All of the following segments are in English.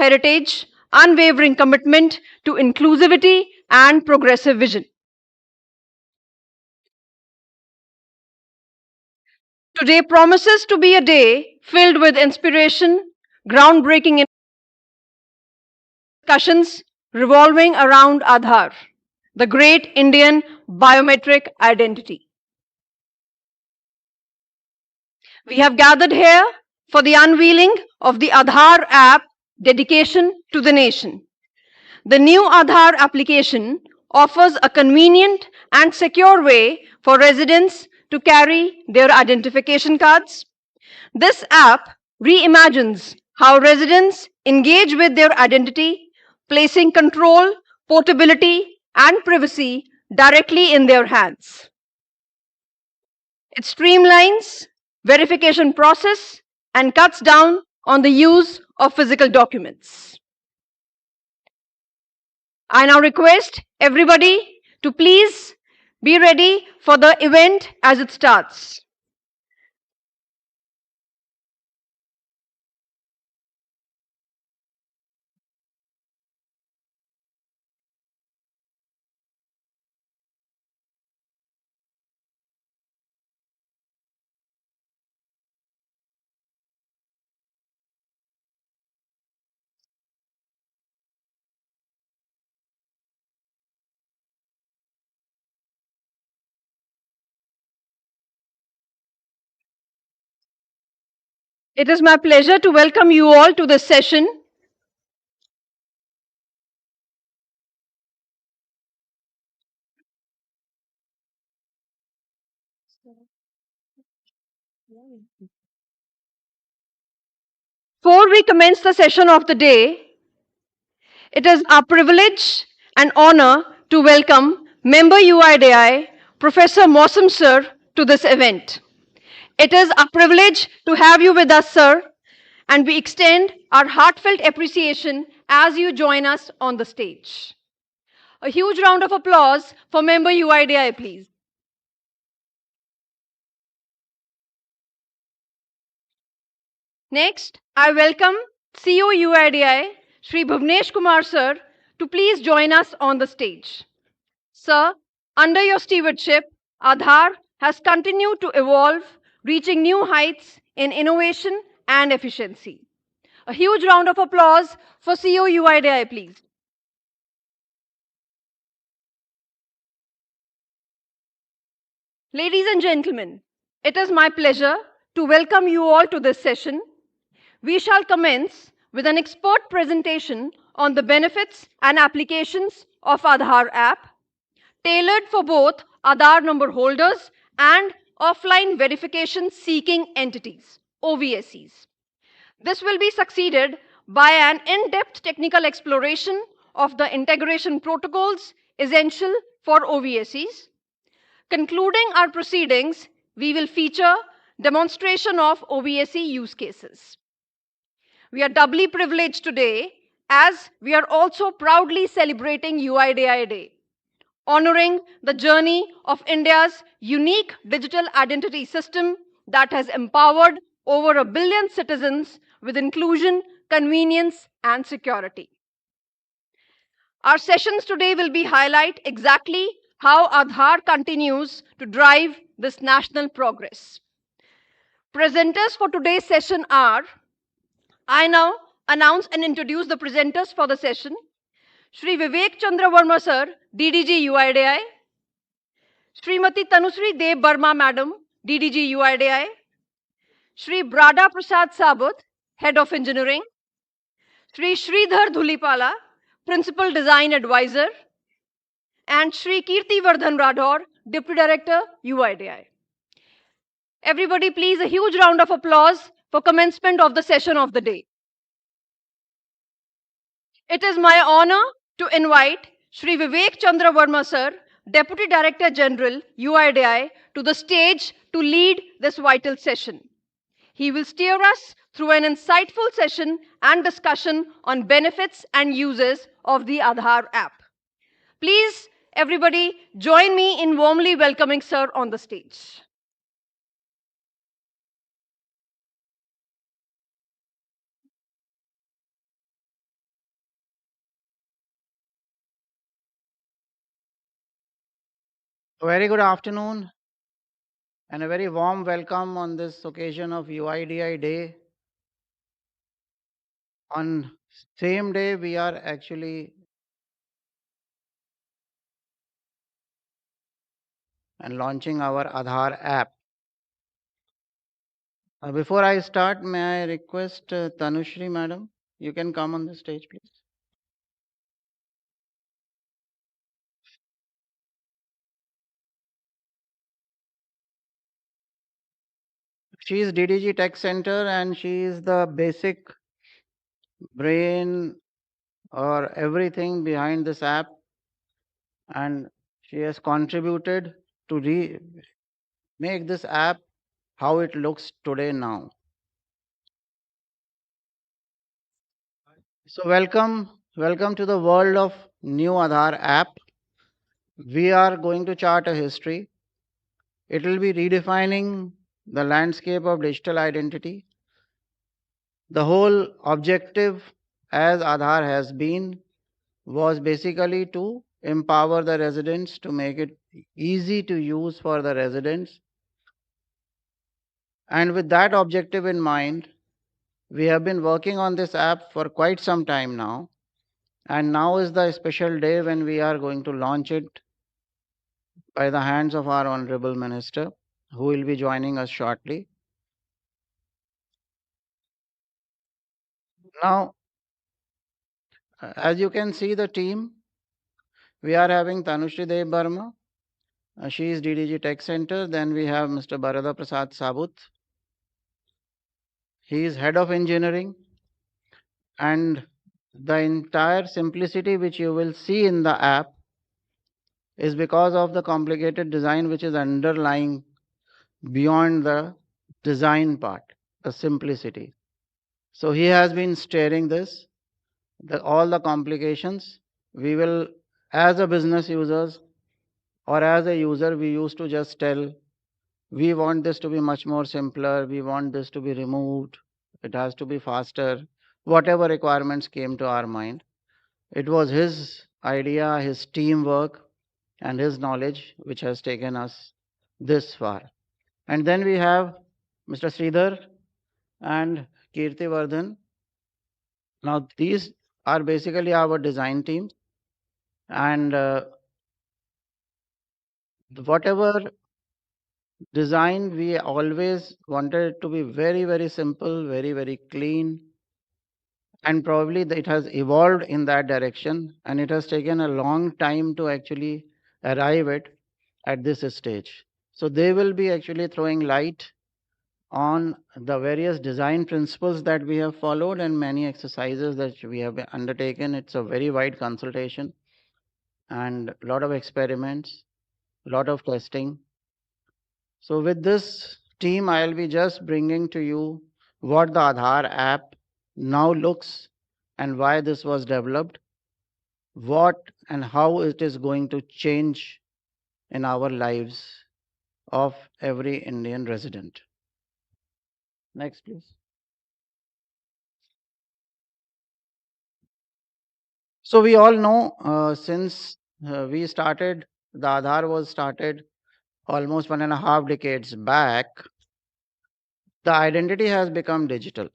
heritage, unwavering commitment to inclusivity and progressive vision. Today promises to be a day filled with inspiration, groundbreaking discussions revolving around Aadhaar, the great Indian biometric identity. We have gathered here for the unveiling of the Aadhaar App dedication to the nation. The new Aadhaar application offers a convenient and secure way for residents to carry their identification cards. This app reimagines how residents engage with their identity, placing control, portability, and privacy directly in their hands. It streamlines verification process and cuts down on the use of physical documents. I now request everybody to please be ready for the event as it starts. It is my pleasure to welcome you all to this session. Before we commence the session of the day, it is our privilege and honor to welcome Member UIDAI, Professor Mosam Sir, to this event. It is a privilege to have you with us, sir, and we extend our heartfelt appreciation as you join us on the stage. A huge round of applause for Member UIDAI, please. Next, I welcome CEO UIDAI, Shri Bhuvnesh Kumar Sir, to please join us on the stage. Sir, under your stewardship, Aadhaar has continued to evolve, reaching new heights in innovation and efficiency. A huge round of applause for CEO UIDAI, please. Ladies and gentlemen, it is my pleasure to welcome you all to this session. We shall commence with an expert presentation on the benefits and applications of Aadhaar App, tailored for both Aadhaar number holders and offline verification seeking entities, OBSCs. This will be succeeded by an in-depth technical exploration of the integration protocols essential for OBSCs. Concluding our proceedings, we will feature demonstration of OBSC use cases. We are doubly privileged today as we are also proudly celebrating UIDAI Day, honoring the journey of India's unique digital identity system that has empowered over 1 billion citizens with inclusion, convenience, and security. Our sessions today will be highlight exactly how Aadhaar continues to drive this national progress. Presenters for today's session are, I now announce and introduce the presenters for the session. Shri Vivek Chandra Verma Sir, DDG UIDAI. Srimati Tanusri Dev Barma Madam, DDG UIDAI. Shri Brada Prasad Sabut, Head of Engineering. Shri Sridhar Dhulipala, Principal Design Advisor. And Shri Kirti Vardhan Radhor, Deputy Director, UIDAI. Everybody please a huge round of applause for commencement of the session of the day. It is my honor to invite Shri Vivek Chandra Verma Sir, Deputy Director General, UIDAI, to the stage to lead this vital session. He will steer us through an insightful session and discussion on benefits and uses of the Aadhaar app. Please, everybody, join me in warmly welcoming Sir on the stage. A very good afternoon and a very warm welcome on this occasion of UIDI Day. On same day, we are actually and launching our Aadhaar app. Before I start, may I request Tanushri madam, you can come on the stage, please. She is DDG Tech Center and she is the basic brain or everything behind this app, and she has contributed to make this app how it looks today now. So welcome to the world of new Aadhaar app. We are going to chart a history. It will be redefining the landscape of digital identity. The whole objective, as Aadhaar has been, was basically to empower the residents, to make it easy to use for the residents. And with that objective in mind, we have been working on this app for quite some time now. And now is the special day when we are going to launch it by the hands of our Honorable Minister, who will be joining us shortly. Now, as you can see the team, we are having Tanushri Dev Burma. She is DDG Tech Center. Then we have Mr. Barada Prasad Sabut. He is Head of Engineering. And the entire simplicity which you will see in the app is because of the complicated design which is underlying beyond the design part, the simplicity. So he has been steering this, all the complications. We will, as a business users or as a user, we used to just tell, we want this to be much more simpler, we want this to be removed, it has to be faster, whatever requirements came to our mind. It was his idea, his teamwork, and his knowledge which has taken us this far. And then we have Mr. Sridhar and Kirti Vardhan. Now, these are basically our design team, and whatever design we always wanted it to be very, very simple, very, very clean, and probably it has evolved in that direction, and it has taken a long time to actually arrive at this stage. So they will be actually throwing light on the various design principles that we have followed and many exercises that we have undertaken. It's a very wide consultation and a lot of experiments, a lot of testing. So with this team, I'll be just bringing to you what the Aadhaar app now looks and why this was developed, what and how it is going to change in our lives of every Indian resident. Next, please. So we all know since we started, the Aadhaar was started almost 1.5 decades back, the identity has become digital.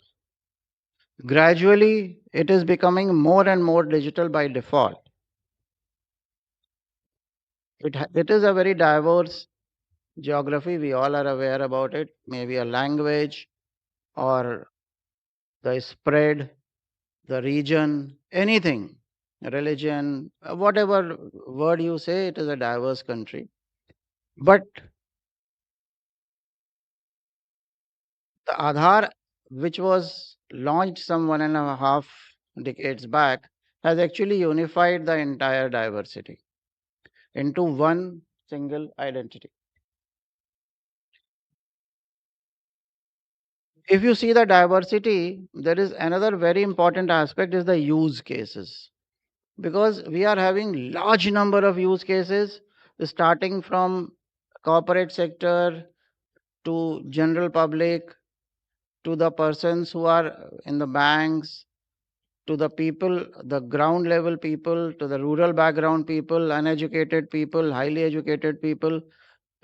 Gradually, it is becoming more and more digital by default. It is a very diverse geography. We all are aware about it. Maybe a language or the spread, the region, anything, religion, whatever word you say, it is a diverse country. But the Aadhaar, which was launched some 1.5 decades back, has actually unified the entire diversity into one single identity. If you see the diversity, there is another very important aspect is the use cases. Because we are having large number of use cases starting from corporate sector to general public to the persons who are in the banks to the people, the ground level people, to the rural background people, uneducated people, highly educated people.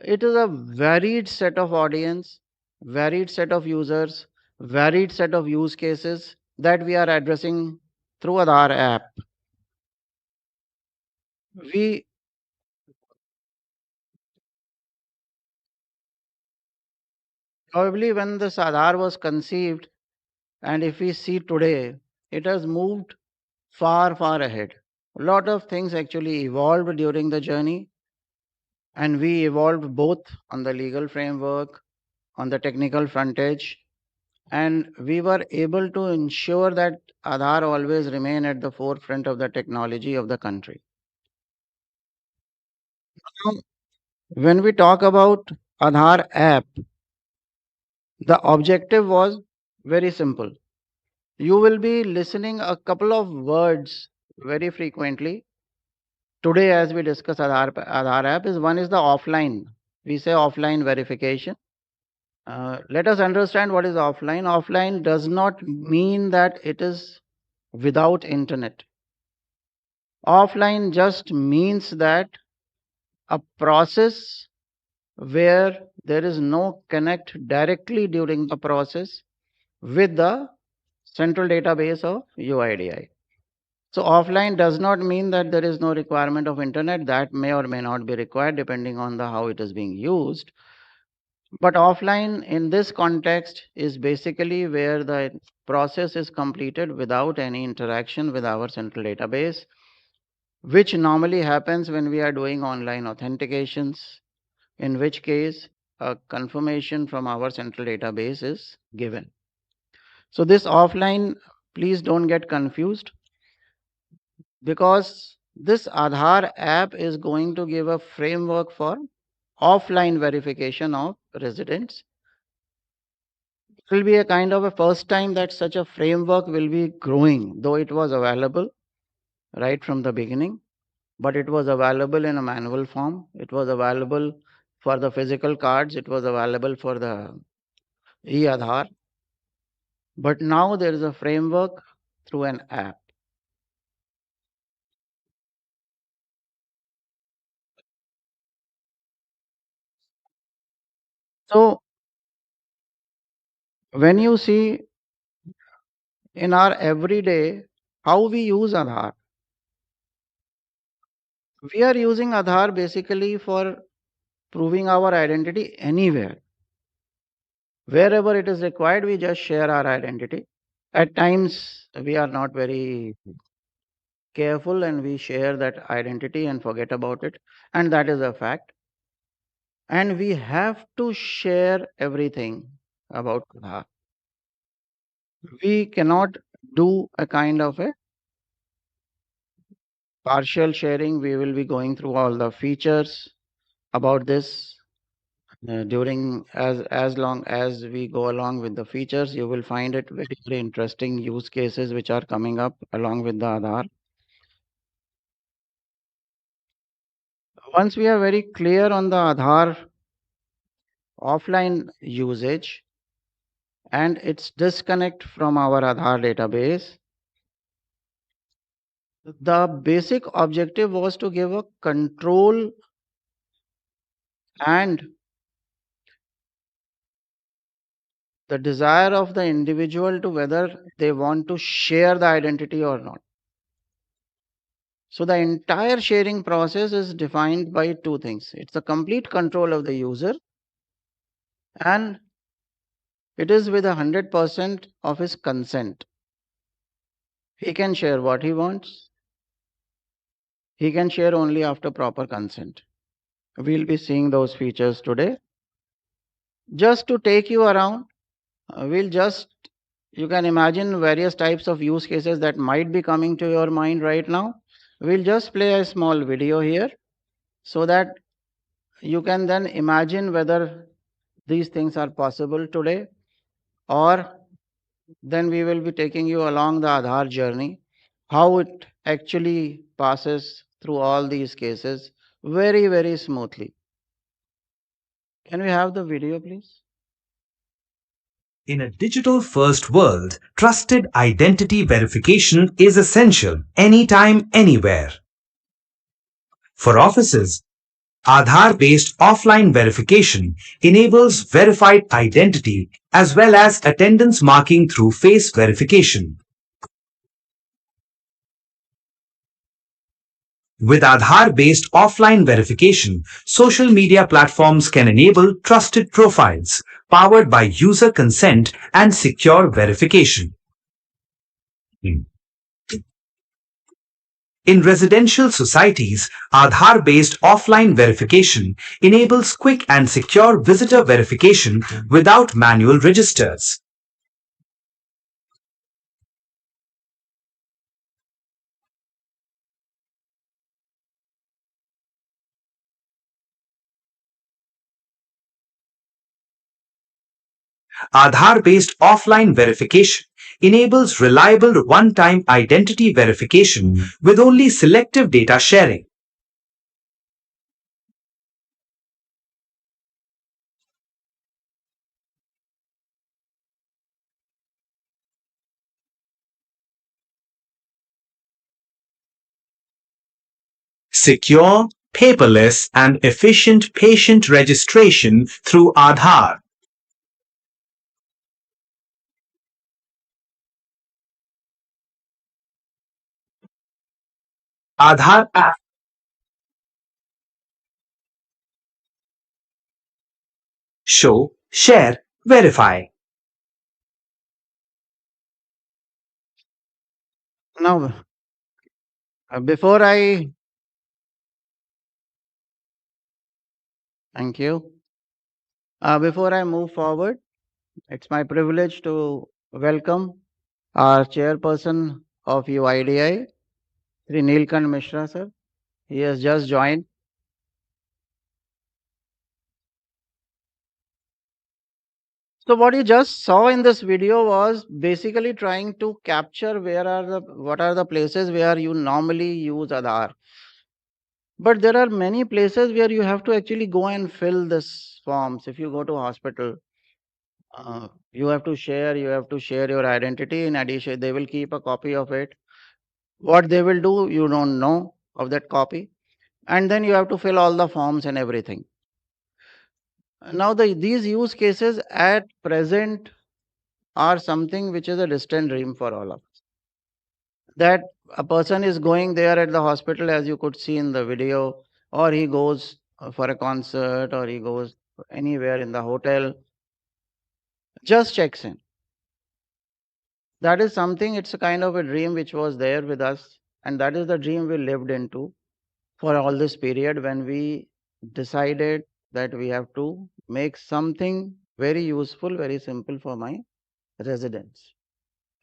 It is a varied set of audience, varied set of users, varied set of use cases that we are addressing through Aadhaar app. We probably, when this Aadhaar was conceived, and if we see today, it has moved far, far ahead. A lot of things actually evolved during the journey, and we evolved both on the legal framework, on the technical frontage, and we were able to ensure that Aadhaar always remain at the forefront of the technology of the country. Now, when we talk about Aadhaar app, the objective was very simple. You will be listening a couple of words very frequently. Today, as we discuss Aadhaar app, is one is the offline. We say offline verification. Let us understand what is offline. Offline does not mean that it is without internet. Offline just means that a process where there is no connect directly during the process with the central database of UIDAI. So offline does not mean that there is no requirement of internet. That may or may not be required depending on the how it is being used. But offline in this context is basically where the process is completed without any interaction with our central database, which normally happens when we are doing online authentications, in which case a confirmation from our central database is given. So this offline, please don't get confused, because this Aadhaar app is going to give a framework for offline verification of residents. It will be a kind of a first time that such a framework will be growing, though it was available right from the beginning, but it was available in a manual form. It was available for the physical cards. It was available for the e-Aadhaar. But now there is a framework through an app. So when you see in our everyday how we use Aadhaar, we are using Aadhaar basically for proving our identity anywhere. Wherever it is required, we just share our identity. At times, we are not very careful and we share that identity and forget about it. And that is a fact. And we have to share everything about Aadhaar. We cannot do a kind of a partial sharing. We will be going through all the features about this during as long as we go along with the features. You will find it very, very interesting use cases which are coming up along with the Aadhaar. Once we are very clear on the Aadhaar offline usage and its disconnect from our Aadhaar database, the basic objective was to give a control and the desire of the individual to whether they want to share the identity or not. So the entire sharing process is defined by two things. It's the complete control of the user, and it is with 100% of his consent. He can share what he wants. He can share only after proper consent. We'll be seeing those features today. Just to take you around, you can imagine various types of use cases that might be coming to your mind right now. We'll just play a small video here so that you can then imagine whether these things are possible today, or then we will be taking you along the Aadhaar journey, how it actually passes through all these cases very, very smoothly. Can we have the video, please? In a digital-first world, trusted identity verification is essential anytime, anywhere. For offices, Aadhaar-based offline verification enables verified identity as well as attendance marking through face verification. With Aadhaar-based offline verification, social media platforms can enable trusted profiles powered by user consent and secure verification. In residential societies, Aadhaar-based offline verification enables quick and secure visitor verification without manual registers. Aadhaar-based offline verification enables reliable one-time identity verification with only selective data sharing. Secure, paperless, and efficient patient registration through Aadhaar. Aadhaar App. Show, share, verify. Now, before I thank you. Before I move forward, it's my privilege to welcome our chairperson of UIDAI, Sri Neelkant Mishra, sir. He has just joined. So what you just saw in this video was basically trying to capture what are the places where you normally use Aadhaar. But there are many places where you have to actually go and fill this forms. If you go to hospital, you have to share your identity. In addition, they will keep a copy of it. What they will do, you don't know of that copy. And then you have to fill all the forms and everything. Now these use cases at present are something which is a distant dream for all of us. That a person is going there at the hospital, as you could see in the video, or he goes for a concert, or he goes anywhere in the hotel, just checks in. That is something, it's a kind of a dream which was there with us, and that is the dream we lived into for all this period when we decided that we have to make something very useful, very simple for my residents.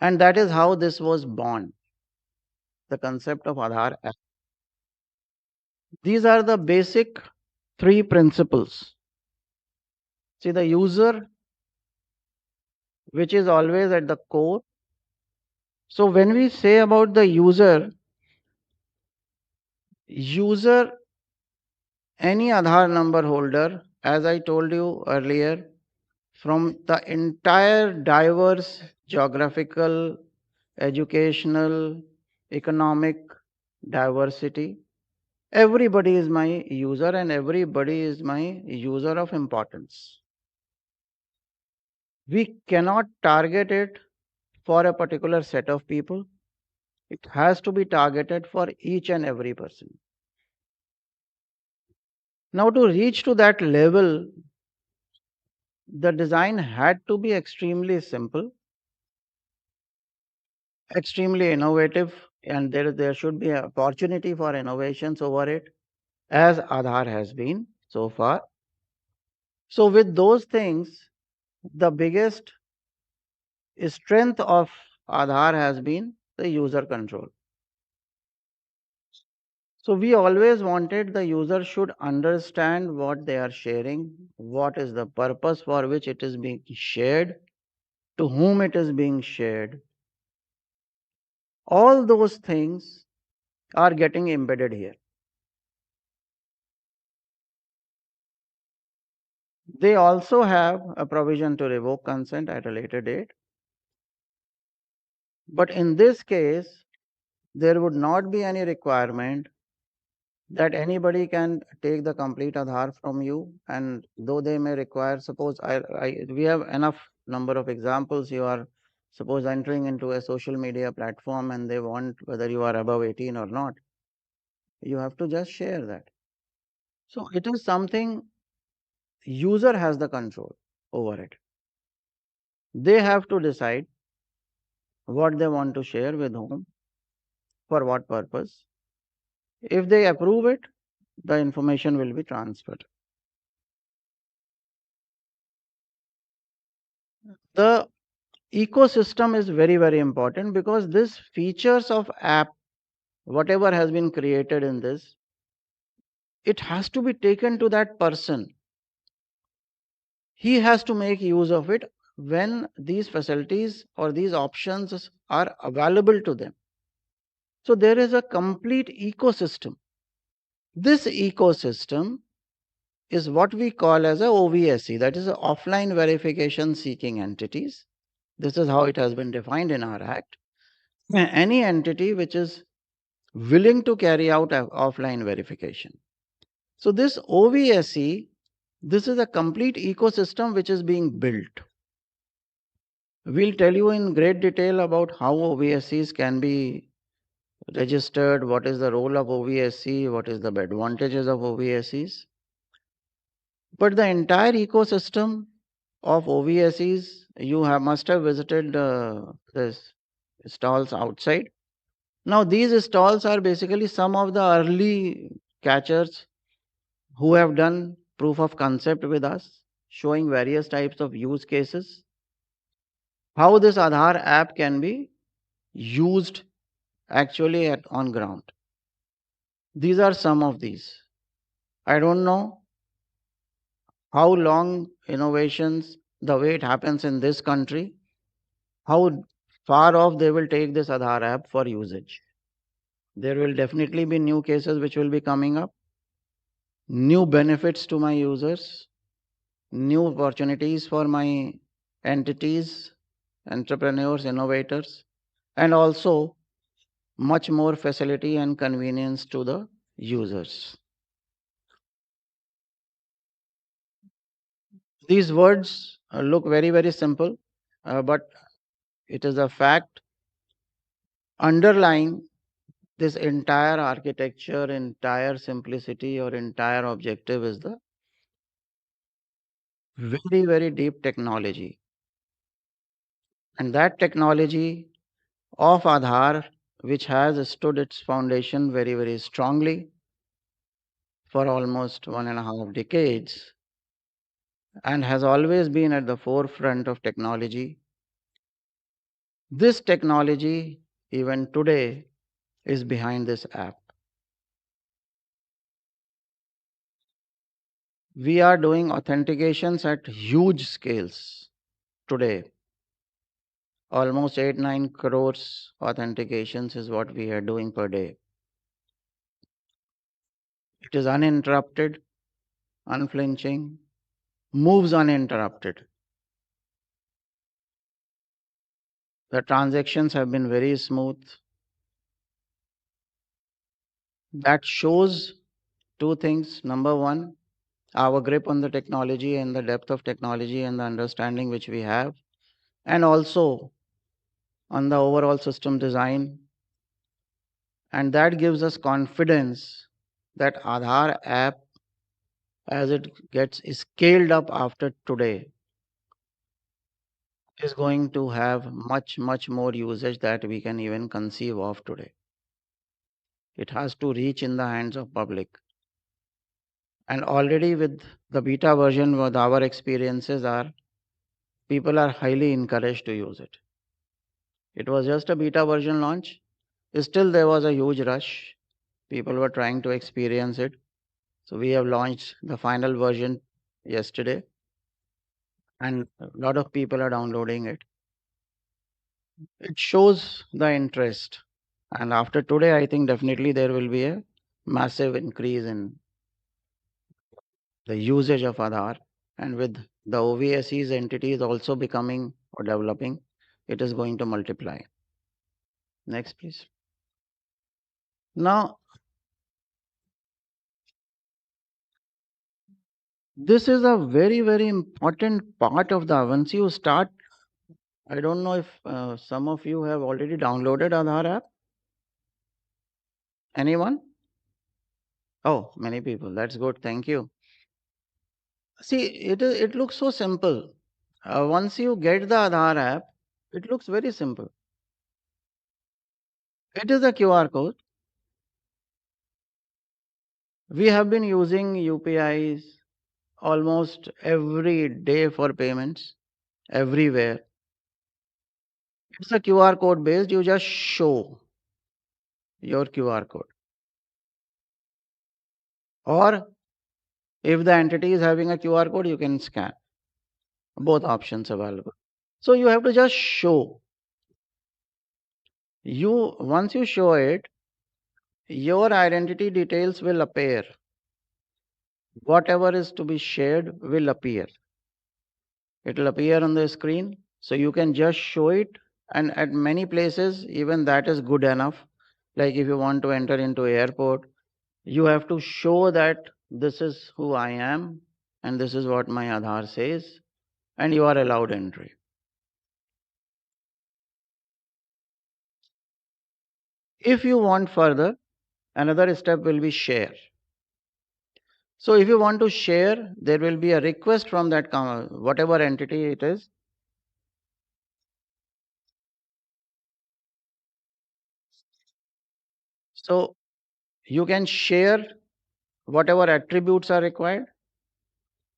And that is how this was born, the concept of Aadhaar App. These are the basic three principles. See, the user, which is always at the core. So when we say about the user, any Aadhaar number holder, as I told you earlier, from the entire diverse geographical, educational, economic diversity, everybody is my user and everybody is my user of importance. We cannot target it for a particular set of people. It has to be targeted for each and every person. Now, to reach to that level, the design had to be extremely simple, extremely innovative, and there should be an opportunity for innovations over it, as Aadhaar has been so far. So, with those things, the biggest strength of Aadhaar has been the user control. So we always wanted the user should understand what they are sharing, what is the purpose for which it is being shared, to whom it is being shared. All those things are getting embedded here. They also have a provision to revoke consent at a later date. But in this case, there would not be any requirement that anybody can take the complete Aadhaar from you, and though they may require, suppose we have enough number of examples. You are suppose entering into a social media platform and they want whether you are above 18 or not, you have to just share that. So it is something user has the control over it. They have to decide what they want to share with whom, for what purpose. If they approve it, the information will be transferred. The ecosystem is very, very important, because this features of app, whatever has been created in this, it has to be taken to that person. He has to make use of it when these facilities or these options are available to them. So there is a complete ecosystem. This ecosystem is what we call as a OVSC, that is a offline verification seeking entities. This is how it has been defined in our Act. Any entity which is willing to carry out offline verification. So this OVSC, this is a complete ecosystem which is being built. We'll tell you in great detail about how OVSCs can be registered, what is the role of OVSC, what is the advantages of OVSCs. But the entire ecosystem of OVSCs, you must have visited this stalls outside. Now these stalls are basically some of the early catchers who have done proof of concept with us, showing various types of use cases, how this Aadhaar app can be used actually on ground. These are some of these. I don't know how long innovations, the way it happens in this country, how far off they will take this Aadhaar app for usage. There will definitely be new cases which will be coming up, new benefits to my users, new opportunities for my entities, entrepreneurs, innovators, and also much more facility and convenience to the users. These words look very, very simple, but it is a fact underlying this entire architecture, entire simplicity, or entire objective is the very, very deep technology. And that technology of Aadhaar, which has stood its foundation very, very strongly for almost 1.5 decades and has always been at the forefront of technology. This technology, even today, is behind this app. We are doing authentications at huge scales today. Almost 8-9 crores authentications is what we are doing per day. It is uninterrupted, unflinching, moves uninterrupted. The transactions have been very smooth. That shows two things. Number one, our grip on the technology and the depth of technology and the understanding which we have, and also on the overall system design. And that gives us confidence that Aadhaar app, as it gets scaled up after today, is going to have much, much more usage that we can even conceive of today. It has to reach in the hands of public. And already with the beta version, what our experiences are, people are highly encouraged to use it. It was just a beta version launch. Still, there was a huge rush. People were trying to experience it. So we have launched the final version yesterday, and a lot of people are downloading it. It shows the interest. And after today, I think definitely there will be a massive increase in the usage of Aadhaar. and with the OVSC's entities also becoming or developing, it is going to multiply. Next, please. Now, this is a very, very important part of the once you start. I don't know if some of you have already downloaded Aadhaar app. Anyone? Oh, many people. That's good. Thank you. See, it looks so simple. Once you get the Aadhaar app, it looks very simple. It is a QR code. We have been using UPIs almost every day for payments, everywhere. It's a QR code based. You just show your QR code. Or if the entity is having a QR code, you can scan. Both options available. So you have to just show. Once you show it, your identity details will appear. Whatever is to be shared will appear. It will appear on the screen. So you can just show it. And at many places, even that is good enough. Like if you want to enter into airport, you have to show that this is who I am and this is what my Aadhaar says, and you are allowed entry. If you want further, another step will be share. So if you want to share, there will be a request from that whatever entity it is. So you can share whatever attributes are required.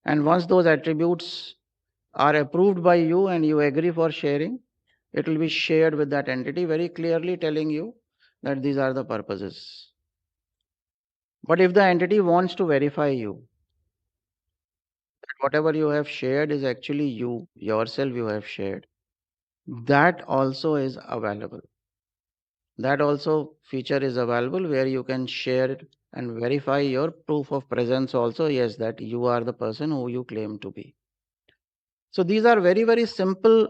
And once those attributes are approved by you and you agree for sharing, it will be shared with that entity, very clearly telling you that these are the purposes. But if the entity wants to verify you, that whatever you have shared is actually you, yourself you have shared, that also is available. That also feature is available where you can share it and verify your proof of presence also, yes, that you are the person who you claim to be. So these are very, very simple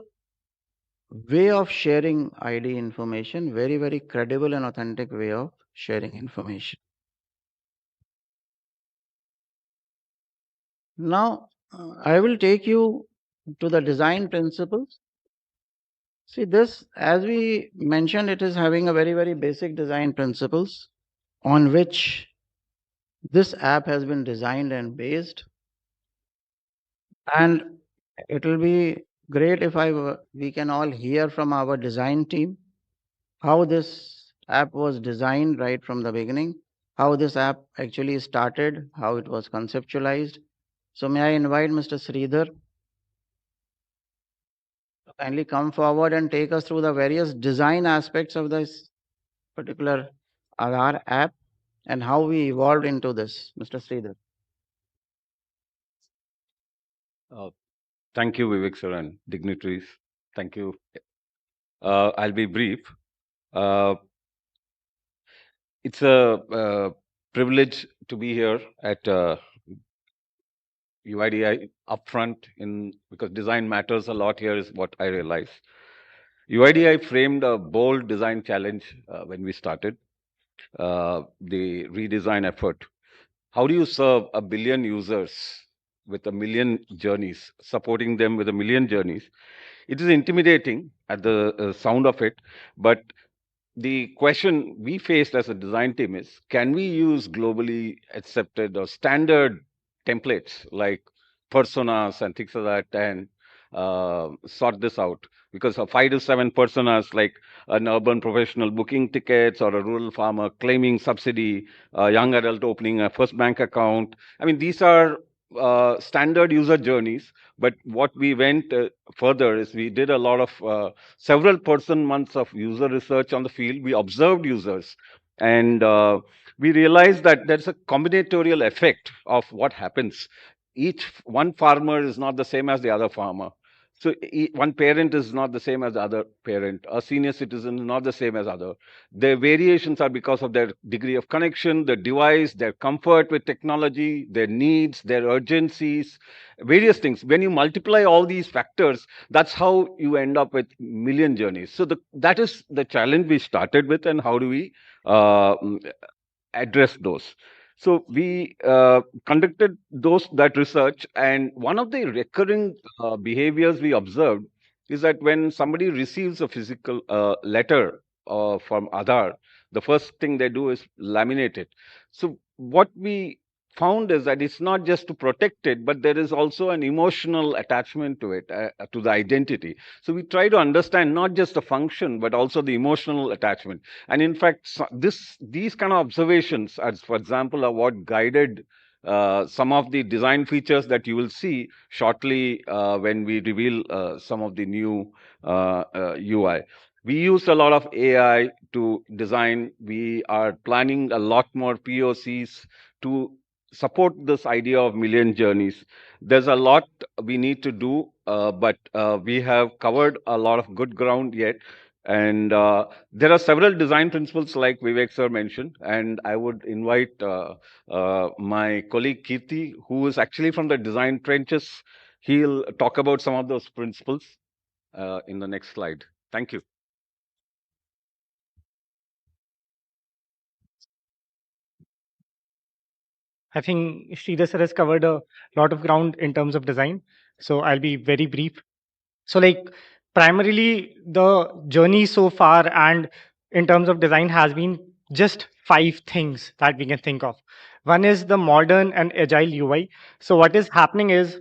way of sharing ID information, very, very credible and authentic way of sharing information. Now, I will take you to the design principles. See this, as we mentioned, it is having a very, very basic design principles on which this app has been designed and based. And it will be great if we can all hear from our design team how this app was designed right from the beginning, how this app actually started, how it was conceptualized. So may I invite Mr. Sridhar to kindly come forward and take us through the various design aspects of this particular Aadhaar app and how we evolved into this. Mr. Sridhar. Thank you, Vivek sir and dignitaries. Thank you. I'll be brief. It's a privilege to be here at UIDAI upfront because design matters a lot here is what I realize. UIDAI framed a bold design challenge when we started the redesign effort. How do you serve a billion users with a million journeys, supporting them with a million journeys? It is intimidating at the sound of it, but the question we faced as a design team is, can we use globally accepted or standard templates like personas and things like that and sort this out? Because of 5 to 7 personas, like an urban professional booking tickets or a rural farmer claiming subsidy, a young adult opening a first bank account. I mean, these are standard user journeys. But what we went further is we did a lot of several person months of user research on the field. We observed users and we realized that there's a combinatorial effect of what happens. Each one farmer is not the same as the other farmer. So one parent is not the same as the other parent. A senior citizen is not the same as other. Their variations are because of their degree of connection, the device, their comfort with technology, their needs, their urgencies, various things. When you multiply all these factors, that's how you end up with million journeys. So that is the challenge we started with, and how do we uh, address those. So we conducted that research, and one of the recurring behaviors we observed is that when somebody receives a physical letter from Aadhaar, the first thing they do is laminate it. So what we found is that it's not just to protect it, but there is also an emotional attachment to it, to the identity. So we try to understand not just the function, but also the emotional attachment. And in fact, these kind of observations, as for example, are what guided some of the design features that you will see shortly when we reveal some of the new UI. We used a lot of AI to design. We are planning a lot more POCs to support this idea of million journeys. There's a lot we need to do, but we have covered a lot of good ground yet. And there are several design principles, like Vivek sir mentioned, and I would invite my colleague Kirti, who is actually from the design trenches. He'll talk about some of those principles in the next slide. Thank you. I think Sridhar sir has covered a lot of ground in terms of design, so I'll be very brief. So, like, primarily the journey so far and in terms of design has been just 5 things that we can think of. One is the modern and agile UI. So, what is happening is,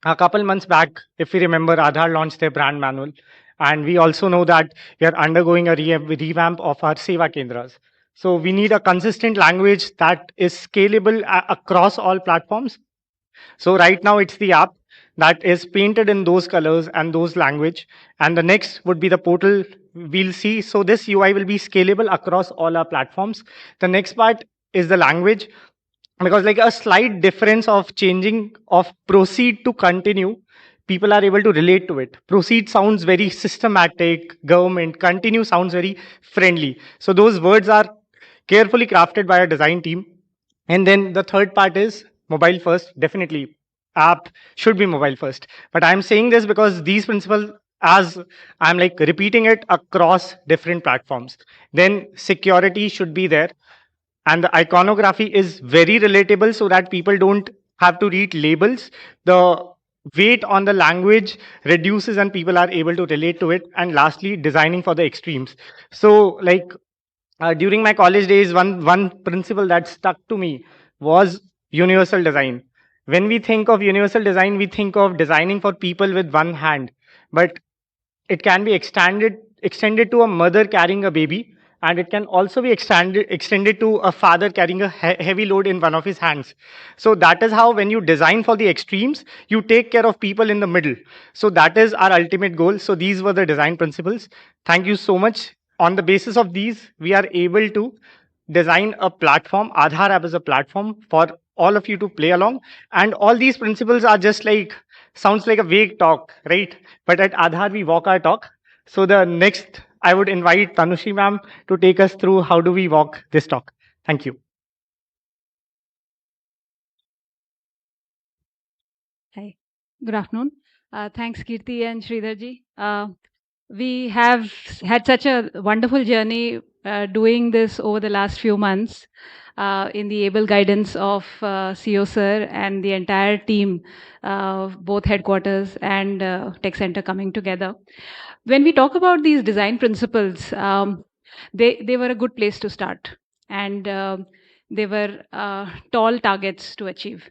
a couple months back, if we remember, Aadhaar launched their brand manual. And we also know that we are undergoing a revamp of our Seva Kendras. So we need a consistent language that is scalable across all platforms. So right now it's the app that is painted in those colors and those language. And the next would be the portal we'll see. So this UI will be scalable across all our platforms. The next part is the language, because like a slight difference of changing of proceed to continue, people are able to relate to it. Proceed sounds very systematic, government. Continue sounds very friendly. So those words are carefully crafted by a design team. And then the third part is mobile first. Definitely app should be mobile first, but I'm saying this because these principles, as I'm like repeating it across different platforms. Then security should be there, and the iconography is very relatable so that people don't have to read labels. The weight on the language reduces and people are able to relate to it. And lastly, designing for the extremes. So like during my college days, one principle that stuck to me was universal design. When we think of universal design, we think of designing for people with one hand, but it can be extended to a mother carrying a baby, and it can also be extended to a father carrying a heavy load in one of his hands. So that is how, when you design for the extremes, you take care of people in the middle. So that is our ultimate goal. So these were the design principles. Thank you so much. On the basis of these, we are able to design a platform. Aadhaar App is a platform for all of you to play along. And all these principles are just like, sounds like a vague talk, right? But at Aadhaar, we walk our talk. So the next, I would invite Tanushri ma'am to take us through how do we walk this talk. Thank you. Hi, good afternoon. Thanks, Kirti and Sridharji. We have had such a wonderful journey doing this over the last few months in the able guidance of CEO sir and the entire team, both headquarters and tech center coming together. When we talk about these design principles, they were a good place to start, and they were tall targets to achieve.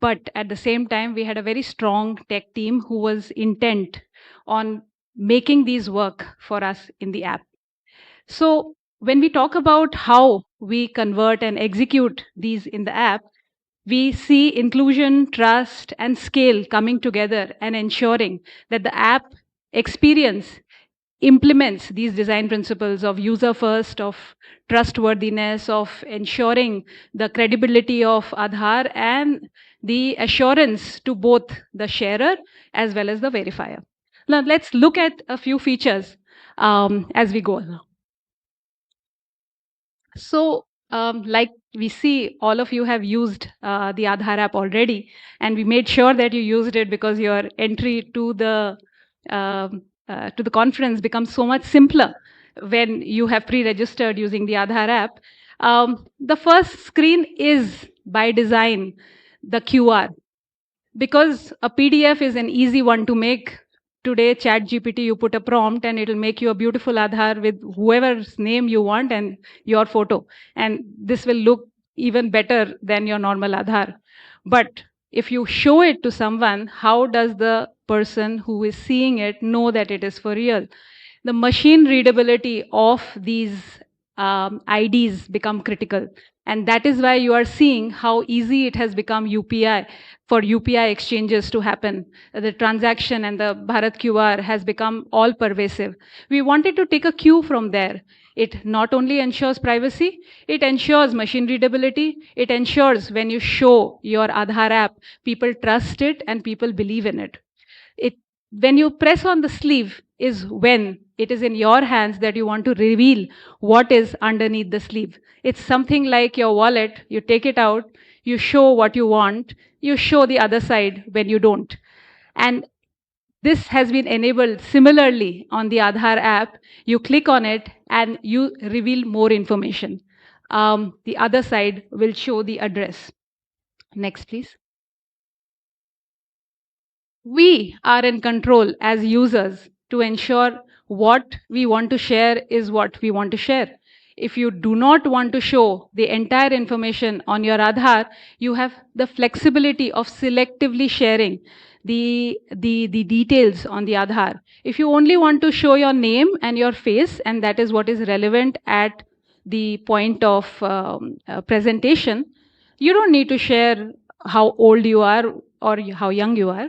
But at the same time, we had a very strong tech team who was intent on making these work for us in the app. So when we talk about how we convert and execute these in the app, we see inclusion, trust, and scale coming together and ensuring that the app experience implements these design principles of user first, of trustworthiness, of ensuring the credibility of Aadhaar, and the assurance to both the sharer as well as the verifier. Now, let's look at a few features as we go along. So, like we see, all of you have used the Aadhaar app already, and we made sure that you used it because your entry to the conference becomes so much simpler when you have pre-registered using the Aadhaar app. The first screen is by design the QR, because a PDF is an easy one to make. Today, ChatGPT, you put a prompt and it'll make you a beautiful Aadhaar with whoever's name you want and your photo. And this will look even better than your normal Aadhaar. But if you show it to someone, how does the person who is seeing it know that it is for real? The machine readability of these IDs become critical. And that is why you are seeing how easy it has become for UPI exchanges to happen. The transaction and the Bharat QR has become all pervasive. We wanted to take a cue from there. It not only ensures privacy, it ensures machine readability, it ensures when you show your Aadhaar app, people trust it and people believe in it. When you press on the sleeve is when it is in your hands that you want to reveal what is underneath the sleeve. It's something like your wallet. You take it out, you show what you want, you show the other side when you don't. And this has been enabled similarly on the Aadhaar app. You click on it and you reveal more information. The other side will show the address. Next, please. We are in control as users to ensure what we want to share is what we want to share. If you do not want to show the entire information on your Aadhaar, you have the flexibility of selectively sharing the details on the Aadhaar. If you only want to show your name and your face, and that is what is relevant at the point of presentation, you don't need to share how old you are or how young you are.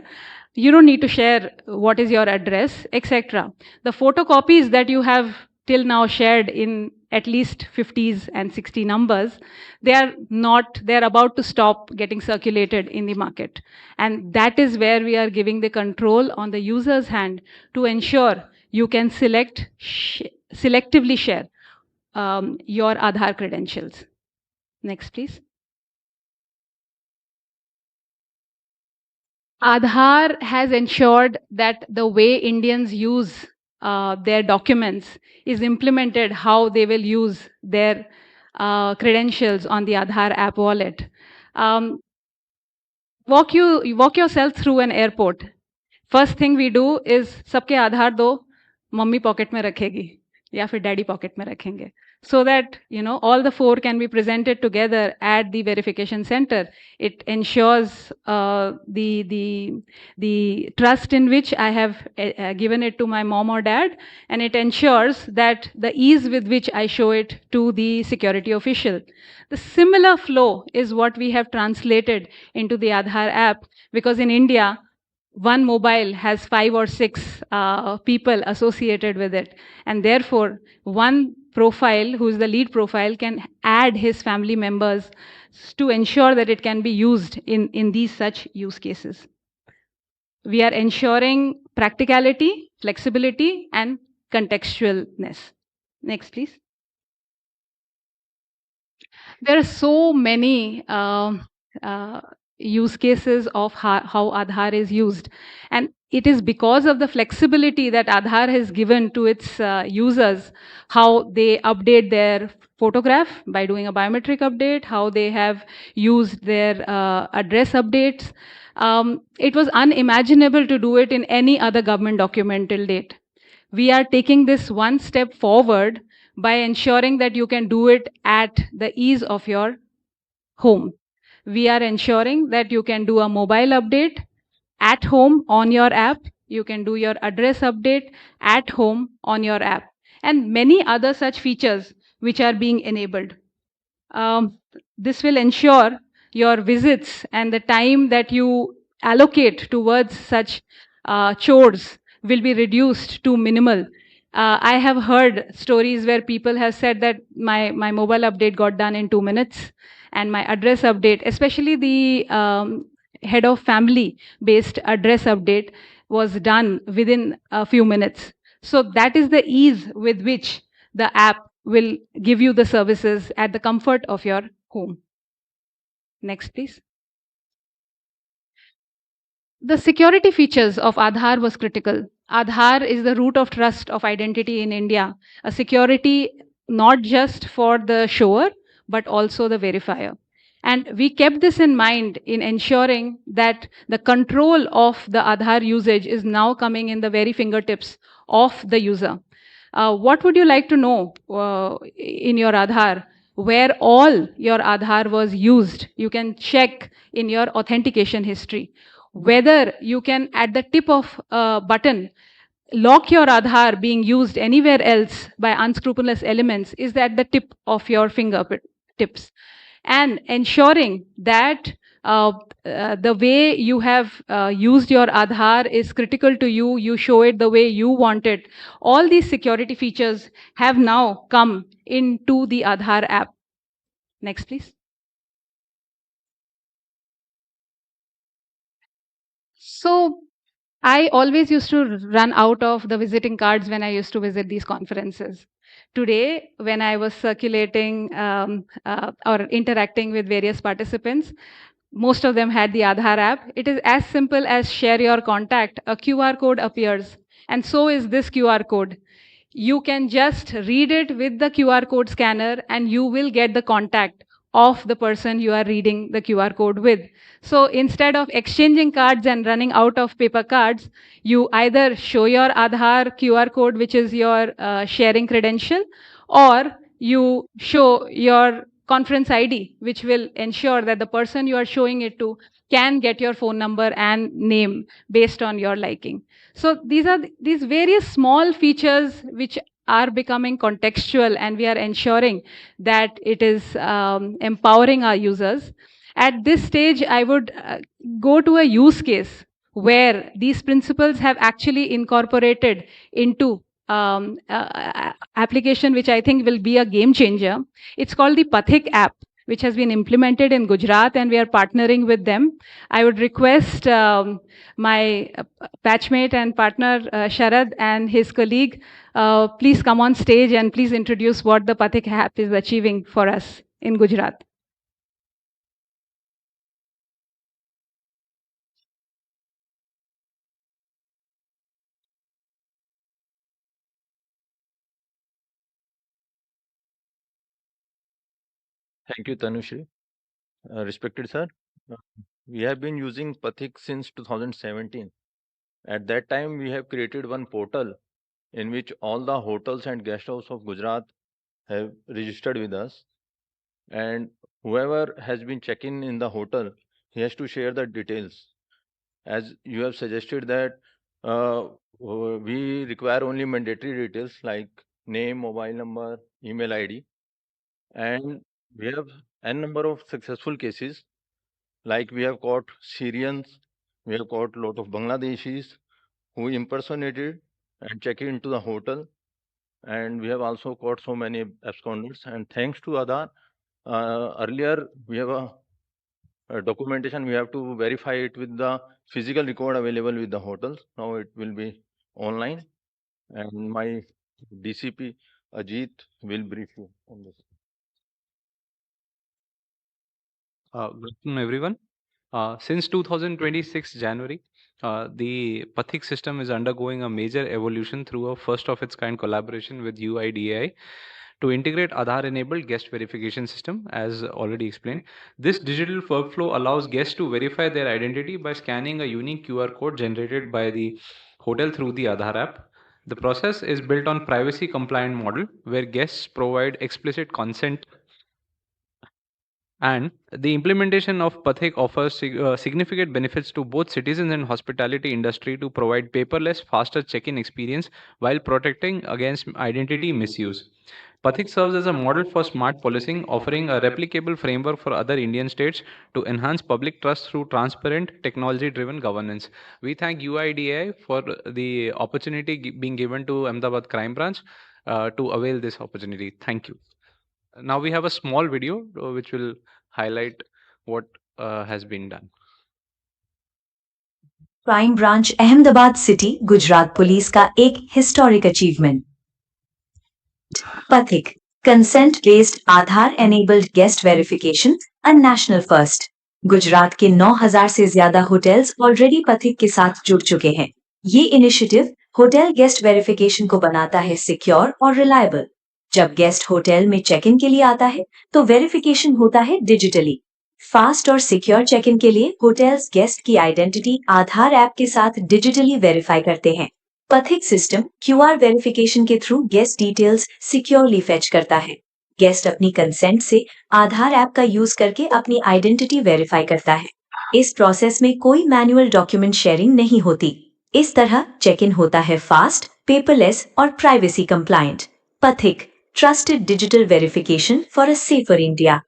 You don't need to share what is your address, etc. The photocopies that you have till now shared in at least 50s and 60 numbers, they're about to stop getting circulated in the market. And that is where we are giving the control on the user's hand to ensure you can selectively share your Aadhaar credentials. Next, please. Aadhaar has ensured that the way Indians use their documents is implemented how they will use their credentials on the Aadhaar app wallet. Walk yourself through an airport. First thing we do is सबके आधार दो, mummy pocket में रखेगी या फिर daddy pocket में रखेंगे. So that all the four can be presented together at the verification center. It ensures the trust in which I have given it to my mom or dad, and it ensures that the ease with which I show it to the security official. The similar flow is what we have translated into the Aadhaar app, because in India, one mobile has 5 or 6 people associated with it, and therefore one profile, who is the lead profile, can add his family members to ensure that it can be used in these such use cases. We are ensuring practicality, flexibility, and contextualness. Next, please. There are so many use cases of how Aadhaar is used. And it is because of the flexibility that Aadhaar has given to its users, how they update their photograph by doing a biometric update, how they have used their address updates. It was unimaginable to do it in any other government document till date. We are taking this one step forward by ensuring that you can do it at the ease of your home. We are ensuring that you can do a mobile update at home on your app. You can do your address update at home on your app, and many other such features which are being enabled. This will ensure your visits and the time that you allocate towards such chores will be reduced to minimal. I have heard stories where people have said that my mobile update got done in 2 minutes, and my address update, especially the head of family based address update was done within a few minutes. So that is the ease with which the app will give you the services at the comfort of your home. Next, please. The security features of Aadhaar was critical. Aadhaar is the root of trust of identity in India, a security not just for the shower, but also the verifier. And we kept this in mind in ensuring that the control of the Aadhaar usage is now coming in the very fingertips of the user. What would you like to know in your Aadhaar? Where all your Aadhaar was used, you can check in your authentication history. Whether you can, at the tip of a button, lock your Aadhaar being used anywhere else by unscrupulous elements is at the tip of your fingertips. And ensuring that the way you have used your Aadhaar is critical to you, you show it the way you want it. All these security features have now come into the Aadhaar app. Next, please. So I always used to run out of the visiting cards when I used to visit these conferences. Today, when I was circulating or interacting with various participants, most of them had the Aadhaar app. It is as simple as share your contact. A QR code appears, and so is this QR code. You can just read it with the QR code scanner, and you will get the contact of the person you are reading the QR code with. So instead of exchanging cards and running out of paper cards, you either show your Aadhaar QR code, which is your sharing credential, or you show your conference ID, which will ensure that the person you are showing it to can get your phone number and name based on your liking. So these are these various small features which are becoming contextual, and we are ensuring that it is empowering our users. At this stage, I would go to a use case where these principles have actually incorporated into application, which I think will be a game changer. It's called the Pathik app, which has been implemented in Gujarat, and we are partnering with them. I would request my batchmate and partner, Sharad, and his colleague, please come on stage and please introduce what the Pathik app is achieving for us in Gujarat. Thank you, Tanushri. Respected sir, uh, we have been using Pathik since 2017. At that time, we have created one portal in which all the hotels and guest houses of Gujarat have registered with us. And whoever has been checking in the hotel, he has to share the details. As you have suggested that we require only mandatory details like name, mobile number, email ID. And we have n number of successful cases. Like we have caught Syrians, we have caught a lot of Bangladeshis who impersonated and checked into the hotel, and we have also caught so many absconders. And thanks to Aadhaar, earlier we have a documentation. We have to verify it with the physical record available with the hotels. Now it will be online, and my DCP Ajit will brief you on this. Good afternoon, everyone. Since 2026 January, the Pathik system is undergoing a major evolution through a first of its kind collaboration with UIDAI to integrate Aadhaar-enabled guest verification system, as already explained. This digital workflow allows guests to verify their identity by scanning a unique QR code generated by the hotel through the Aadhaar app. The process is built on privacy-compliant model where guests provide explicit consent, and the implementation of Pathik offers significant benefits to both citizens and hospitality industry to provide paperless, faster check-in experience while protecting against identity misuse. Pathik serves as a model for smart policing, offering a replicable framework for other Indian states to enhance public trust through transparent, technology-driven governance. We thank UIDAI for the opportunity being given to Ahmedabad Crime Branch to avail this opportunity. Thank you. Now we have a small video which will highlight what has been done. Crime branch Ahmedabad city Gujarat police का एक historic achievement. पथिक consent based Aadhaar enabled guest verification a national first. Gujarat के 9,000 से ज्यादा hotels already पथिक के साथ जुड़ चुके हैं। ये इनिशिएटिव होटल गेस्ट वेरिफिकेशन को बनाता है सिक्योर और रिलायबल। जब गेस्ट होटल में चेक इन के लिए आता है तो वेरिफिकेशन होता है डिजिटली। फास्ट और सिक्योर चेक इन के लिए होटल्स गेस्ट की आइडेंटिटी आधार ऐप के साथ डिजिटली वेरीफाई करते हैं। पथिक सिस्टम क्यूआर वेरिफिकेशन के through guest details securely fetch करता है। गेस्ट अपनी कंसेंट से आधार ऐप का यूज करके अपनी आइडेंटिटी वेरीफाई करता है। इस प्रोसेस में कोई मैनुअल डॉक्यूमेंट शेयरिंग नहीं होती। इस तरह चेक इन होता है फास्ट, पेपरलेस और प्राइवेसी कंप्लायंट। पथिक trusted digital verification for a safer India.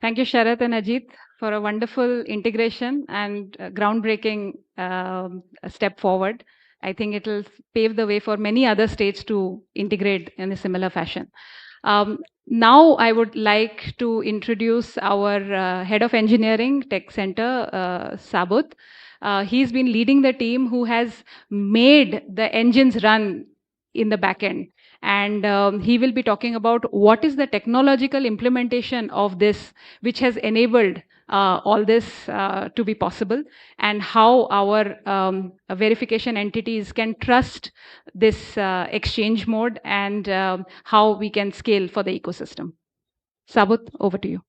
Thank you, Sharath and Ajit, for a wonderful integration and groundbreaking step forward. I think it will pave the way for many other states to integrate in a similar fashion. Now, I would like to introduce our Head of Engineering Tech Center, Sabut. He's been leading the team who has made the engines run in the back end. And he will be talking about what is the technological implementation of this, which has enabled all this to be possible, and how our verification entities can trust this exchange mode, and how we can scale for the ecosystem. Sabut, over to you.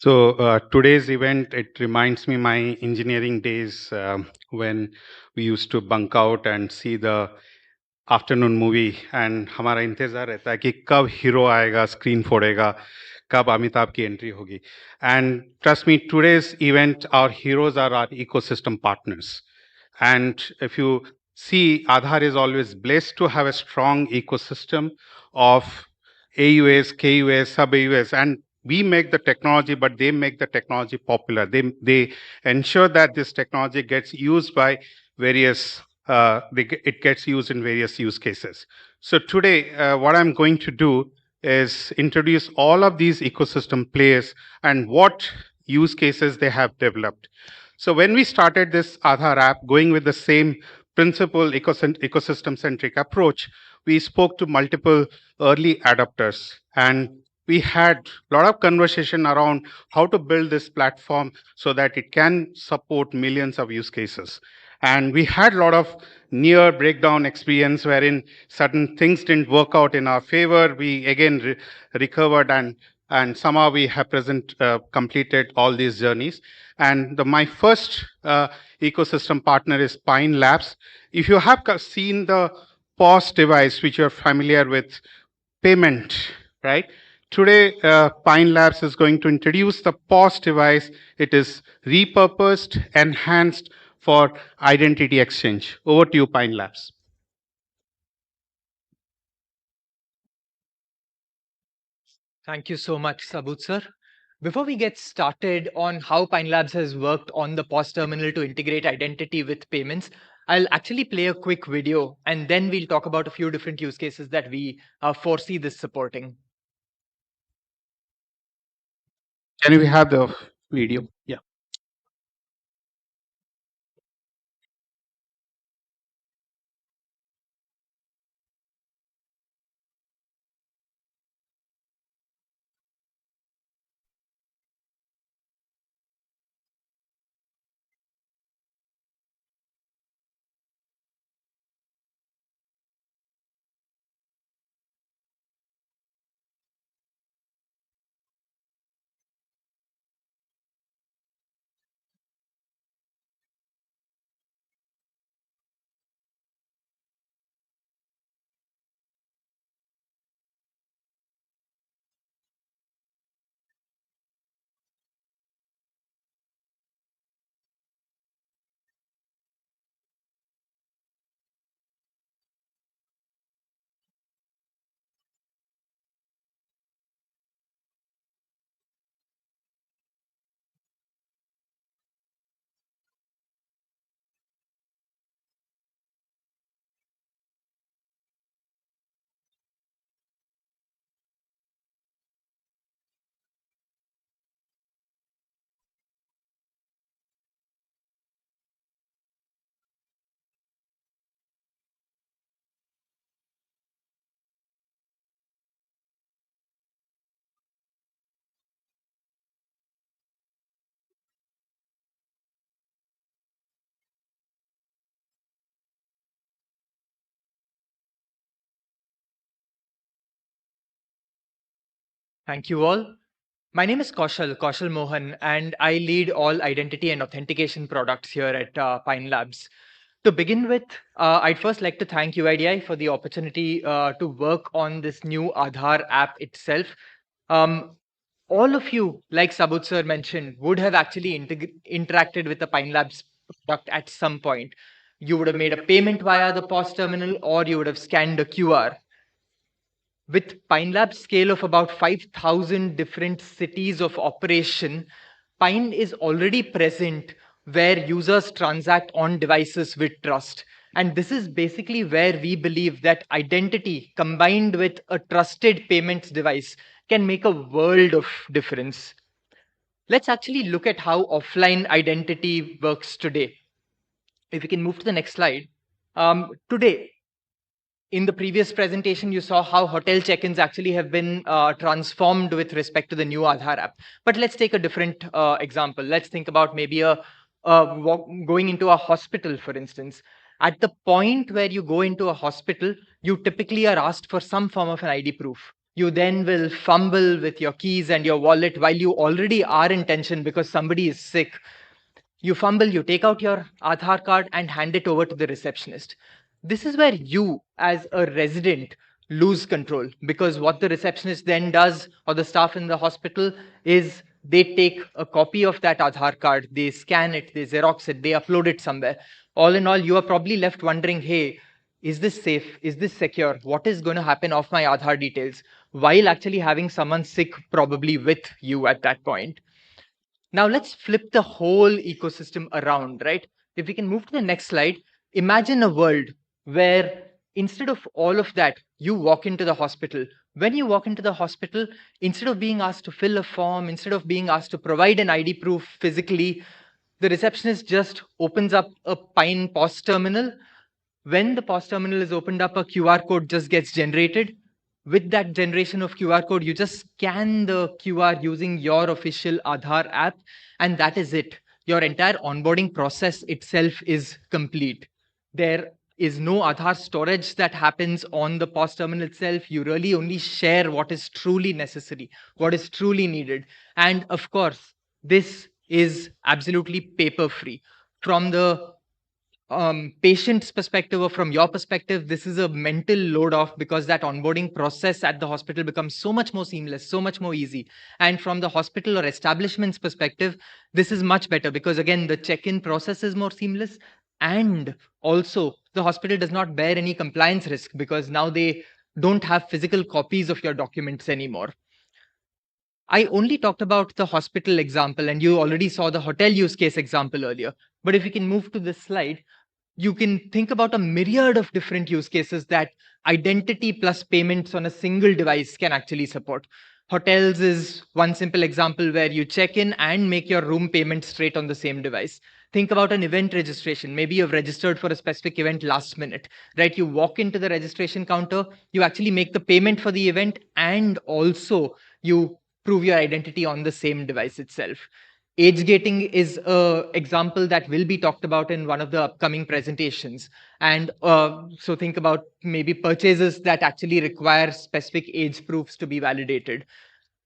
So today's event, it reminds me my engineering days when we used to bunk out and see the afternoon movie and हमारा इंतज़ार रहता है कि कब hero आएगा, screen फोड़ेगा, कब अमिताभ की entry होगी. And trust me, today's event our heroes are our ecosystem partners. And if you see, Aadhaar is always blessed to have a strong ecosystem of AUS, KUS, sub-AUS, and we make the technology, but they make the technology popular. They ensure that this technology gets used by various, it gets used in various use cases. So today, what I'm going to do is introduce all of these ecosystem players and what use cases they have developed. So when we started this Aadhaar app, going with the same principle, ecosystem-centric approach, we spoke to multiple early adopters, and we had a lot of conversation around how to build this platform so that it can support millions of use cases. And we had a lot of near breakdown experience wherein certain things didn't work out in our favor. We again recovered, and somehow we have completed all these journeys. And my first ecosystem partner is Pine Labs. If you have seen the POS device, which you're familiar with, payment, right? Today, Pine Labs is going to introduce the POS device. It is repurposed, enhanced for identity exchange. Over to you, Pine Labs. Thank you so much, Sabut sir. Before we get started on how Pine Labs has worked on the POS terminal to integrate identity with payments, I'll actually play a quick video, and then we'll talk about a few different use cases that we foresee this supporting. Can we have the video? Yeah. Thank you all. My name is Kaushal Mohan, and I lead all identity and authentication products here at Pine Labs. To begin with, I'd first like to thank UIDAI for the opportunity to work on this new Aadhaar app itself. All of you, like Sabut sir mentioned, would have actually interacted with the Pine Labs product at some point. You would have made a payment via the POS terminal, or you would have scanned a QR. With Pine Lab's scale of about 5,000 different cities of operation, Pine is already present where users transact on devices with trust. And this is basically where we believe that identity combined with a trusted payments device can make a world of difference. Let's actually look at how offline identity works today. If we can move to the next slide. Today, in the previous presentation, you saw how hotel check-ins actually have been transformed with respect to the new Aadhaar app. But let's take a different example. Let's think about maybe going into a hospital, for instance. At the point where you go into a hospital, you typically are asked for some form of an ID proof. You then will fumble with your keys and your wallet while you already are in tension because somebody is sick. You fumble, you take out your Aadhaar card and hand it over to the receptionist. This is where you, as a resident, lose control, because what the receptionist then does, or the staff in the hospital, is they take a copy of that Aadhaar card, they scan it, they Xerox it, they upload it somewhere. All in all, you are probably left wondering, hey, is this safe? Is this secure? What is going to happen of my Aadhaar details? While actually having someone sick probably with you at that point. Now let's flip the whole ecosystem around, right? If we can move to the next slide, imagine a world where instead of all of that, you walk into the hospital. When you walk into the hospital, instead of being asked to fill a form, instead of being asked to provide an ID proof physically, the receptionist just opens up a Pine POS terminal. When the POS terminal is opened up, a QR code just gets generated. With that generation of QR code, you just scan the QR using your official Aadhaar app, and that is it. Your entire onboarding process itself is complete. There is no Aadhaar storage that happens on the POS terminal itself. You really only share what is truly necessary, what is truly needed. And of course, this is absolutely paper-free. From the patient's perspective or from your perspective, this is a mental load off because that onboarding process at the hospital becomes so much more seamless, so much more easy. And from the hospital or establishment's perspective, this is much better because again, the check-in process is more seamless. And also the hospital does not bear any compliance risk because now they don't have physical copies of your documents anymore. I only talked about the hospital example and you already saw the hotel use case example earlier. But if we can move to this slide, you can think about a myriad of different use cases that identity plus payments on a single device can actually support. Hotels is one simple example where you check in and make your room payment straight on the same device. Think about an event registration. Maybe you've registered for a specific event last minute, right? You walk into the registration counter, you actually make the payment for the event, and also you prove your identity on the same device itself. Age gating is an example that will be talked about in one of the upcoming presentations. And so think about maybe purchases that actually require specific age proofs to be validated.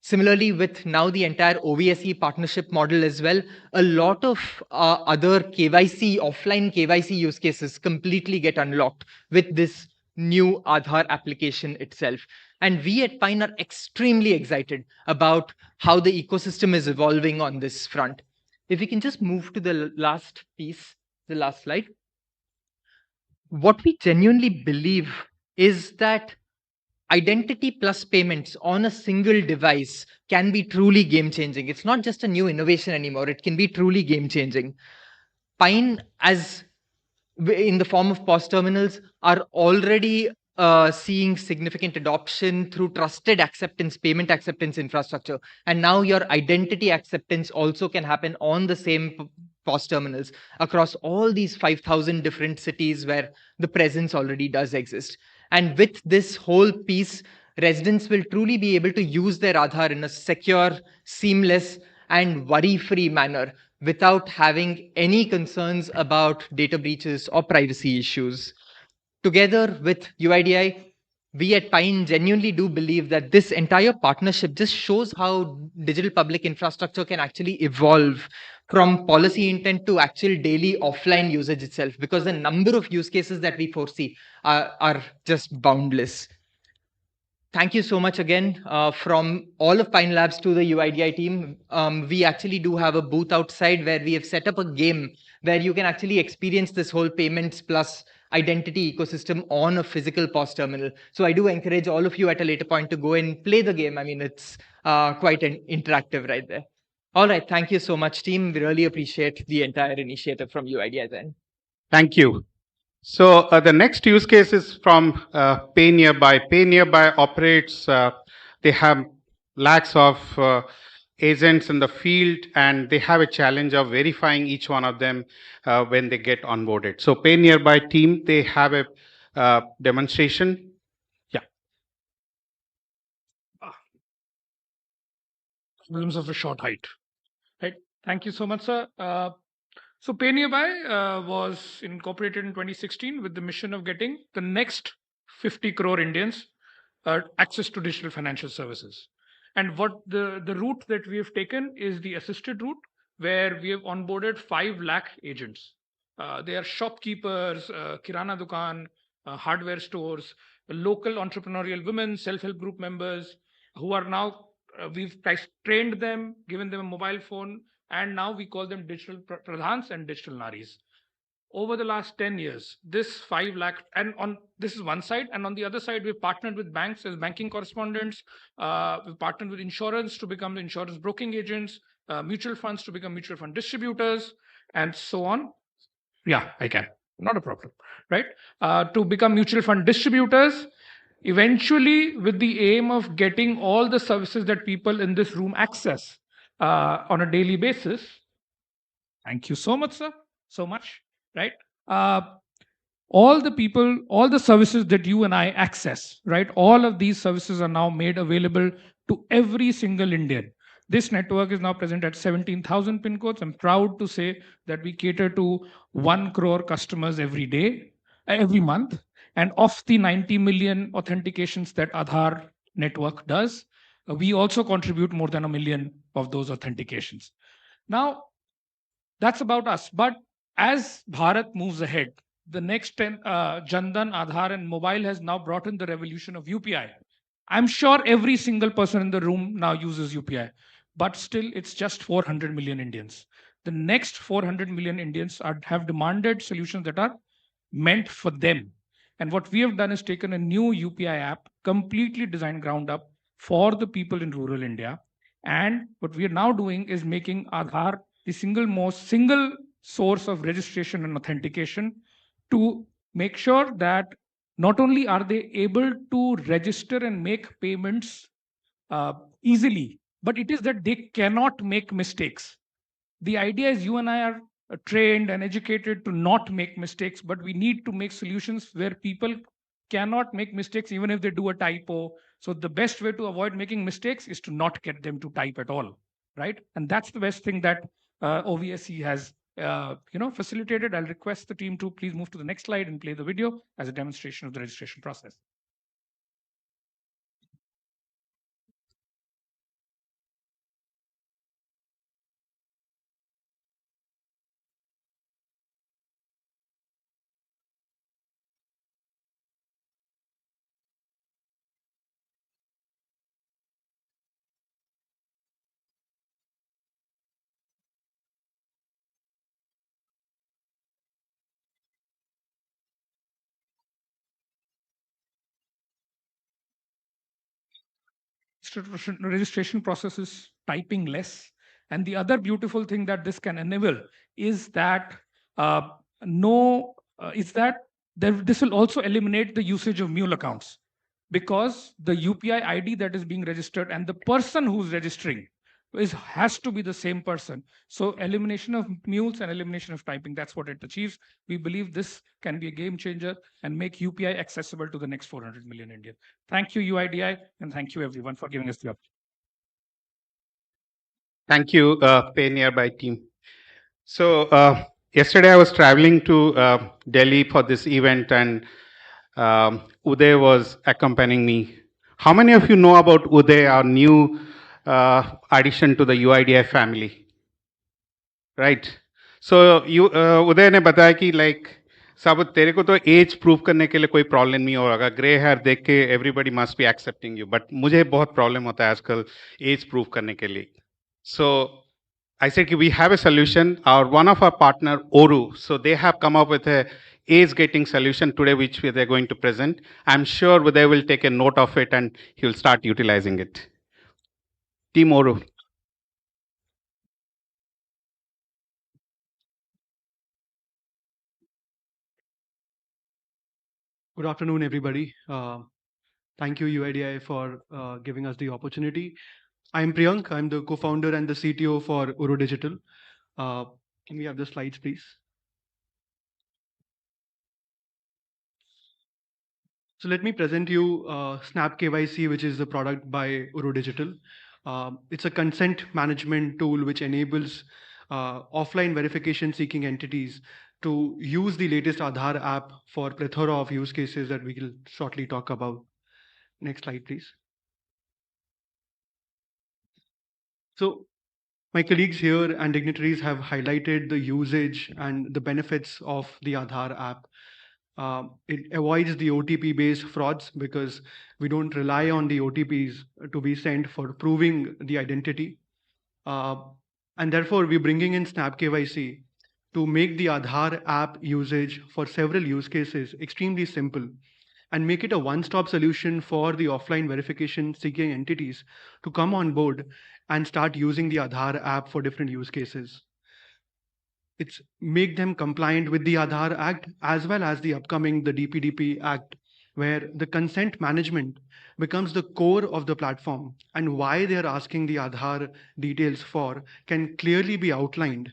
Similarly, with now the entire OBSC partnership model as well, a lot of other KYC, offline KYC use cases completely get unlocked with this new Aadhaar application itself. And we at Pine are extremely excited about how the ecosystem is evolving on this front. If we can just move to the last piece, the last slide. What we genuinely believe is that identity plus payments on a single device can be truly game-changing. It's not just a new innovation anymore. It can be truly game-changing. Pine, as in the form of POS terminals, are already seeing significant adoption through trusted acceptance, payment acceptance infrastructure. And now your identity acceptance also can happen on the same POS terminals across all these 5,000 different cities where the presence already does exist. And with this whole piece, residents will truly be able to use their Aadhaar in a secure, seamless, and worry-free manner without having any concerns about data breaches or privacy issues. Together with UIDAI, we at Pine genuinely do believe that this entire partnership just shows how digital public infrastructure can actually evolve from policy intent to actual daily offline usage itself, because the number of use cases that we foresee are just boundless. Thank you so much again from all of Pine Labs to the UIDI team. We actually do have a booth outside where we have set up a game where you can actually experience this whole payments plus identity ecosystem on a physical POS terminal. So I do encourage all of you at a later point to go and play the game. I mean, it's quite interactive right there. All right. Thank you so much, team. We really appreciate the entire initiative from UIDI then. Thank you. So the next use case is from Pay Nearby. Pay Nearby operates, they have lakhs of agents in the field, and they have a challenge of verifying each one of them when they get onboarded. So Pay Nearby team, they have a demonstration. Yeah. Problems of a short height. Right. Thank you so much, sir. So Pay Nearby was incorporated in 2016 with the mission of getting the next 50 crore Indians access to digital financial services. And what the route that we have taken is the assisted route, where we have onboarded 5 lakh agents. They are shopkeepers, kirana dukan, hardware stores, local entrepreneurial women, self-help group members who are now, we've trained them, given them a mobile phone, and now we call them digital pradhans and digital naris. Over the last 10 years, this 5 lakh, and on this is one side, and on the other side, we've partnered with banks as banking correspondents. We've partnered with insurance to become the insurance broking agents, mutual funds to become mutual fund distributors, and so on. Yeah, I can. Not a problem, right? To become mutual fund distributors, eventually with the aim of getting all the services that people in this room access on a daily basis. Thank you so much, sir. So much, right? All the people, all the services that you and I access, right? All of these services are now made available to every single Indian. This network is now present at 17,000 pin codes. I'm proud to say that we cater to 1 crore customers every day, every month. And of the 90 million authentications that Aadhaar network does, we also contribute more than 1 million of those authentications. Now, that's about us. But as Bharat moves ahead, the next 10, Jandan, Aadhaar, and mobile has now brought in the revolution of UPI. I'm sure every single person in the room now uses UPI, but still it's just 400 million Indians. The next 400 million Indians have demanded solutions that are meant for them. And what we have done is taken a new UPI app, completely designed ground up for the people in rural India. And what we are now doing is making Aadhaar the single source of registration and authentication, to make sure that not only are they able to register and make payments easily, but it is that they cannot make mistakes. The idea is you and I are trained and educated to not make mistakes, but we need to make solutions where people cannot make mistakes even if they do a typo. So the best way to avoid making mistakes is to not get them to type at all, right? And that's the best thing that OBSC has facilitated. I'll request the team to please move to the next slide and play the video as a demonstration of the registration process. Registration process is typing less. And the other beautiful thing that this can enable is that this will also eliminate the usage of mule accounts, because the UPI ID that is being registered and the person who's registering has to be the same person. So elimination of mules and elimination of typing, that's what it achieves. We believe this can be a game changer and make UPI accessible to the next 400 million Indians. Thank you, UIDI, and thank you everyone for giving us the opportunity. Thank you, Pay Nearby team. So yesterday I was traveling to Delhi for this event, and Uday was accompanying me. How many of you know about Uday, our new addition to the UIDI family? Right so you Uday ने बताया कि like साबुत तेरे को तो as prove करने के लिए कोई प्रॉब्लम नहीं होगा, ग्रे हेयर देख के everybody must be accepting you, but मुझे बहुत प्रॉब्लम होता है आजकल एज प्रूव करने के लिए. सो I said we have a solution. One of our partner Oru, so they have come up with a age getting solution today, which they're going to present. I'm sure they will take a note of it and he will start utilizing it. Team Oru. Good afternoon, everybody. Thank you, UIDAI, for giving us the opportunity. I'm Priyank. I'm the co-founder and the CTO for Uro Digital. Can we have the slides, please? So let me present you Snap KYC, which is the product by Uro Digital. It's a consent management tool which enables offline verification seeking entities to use the latest Aadhaar app for plethora of use cases that we will shortly talk about. Next slide, please. So my colleagues here and dignitaries have highlighted the usage and the benefits of the Aadhaar app. It avoids the OTP-based frauds because we don't rely on the OTPs to be sent for proving the identity. And therefore, we're bringing in Snap KYC to make the Aadhaar app usage for several use cases extremely simple and make it a one-stop solution for the offline verification seeking entities to come on board and start using the Aadhaar app for different use cases. It's make them compliant with the Aadhaar Act as well as the upcoming the DPDP Act, where the consent management becomes the core of the platform, and why they're asking the Aadhaar details for can clearly be outlined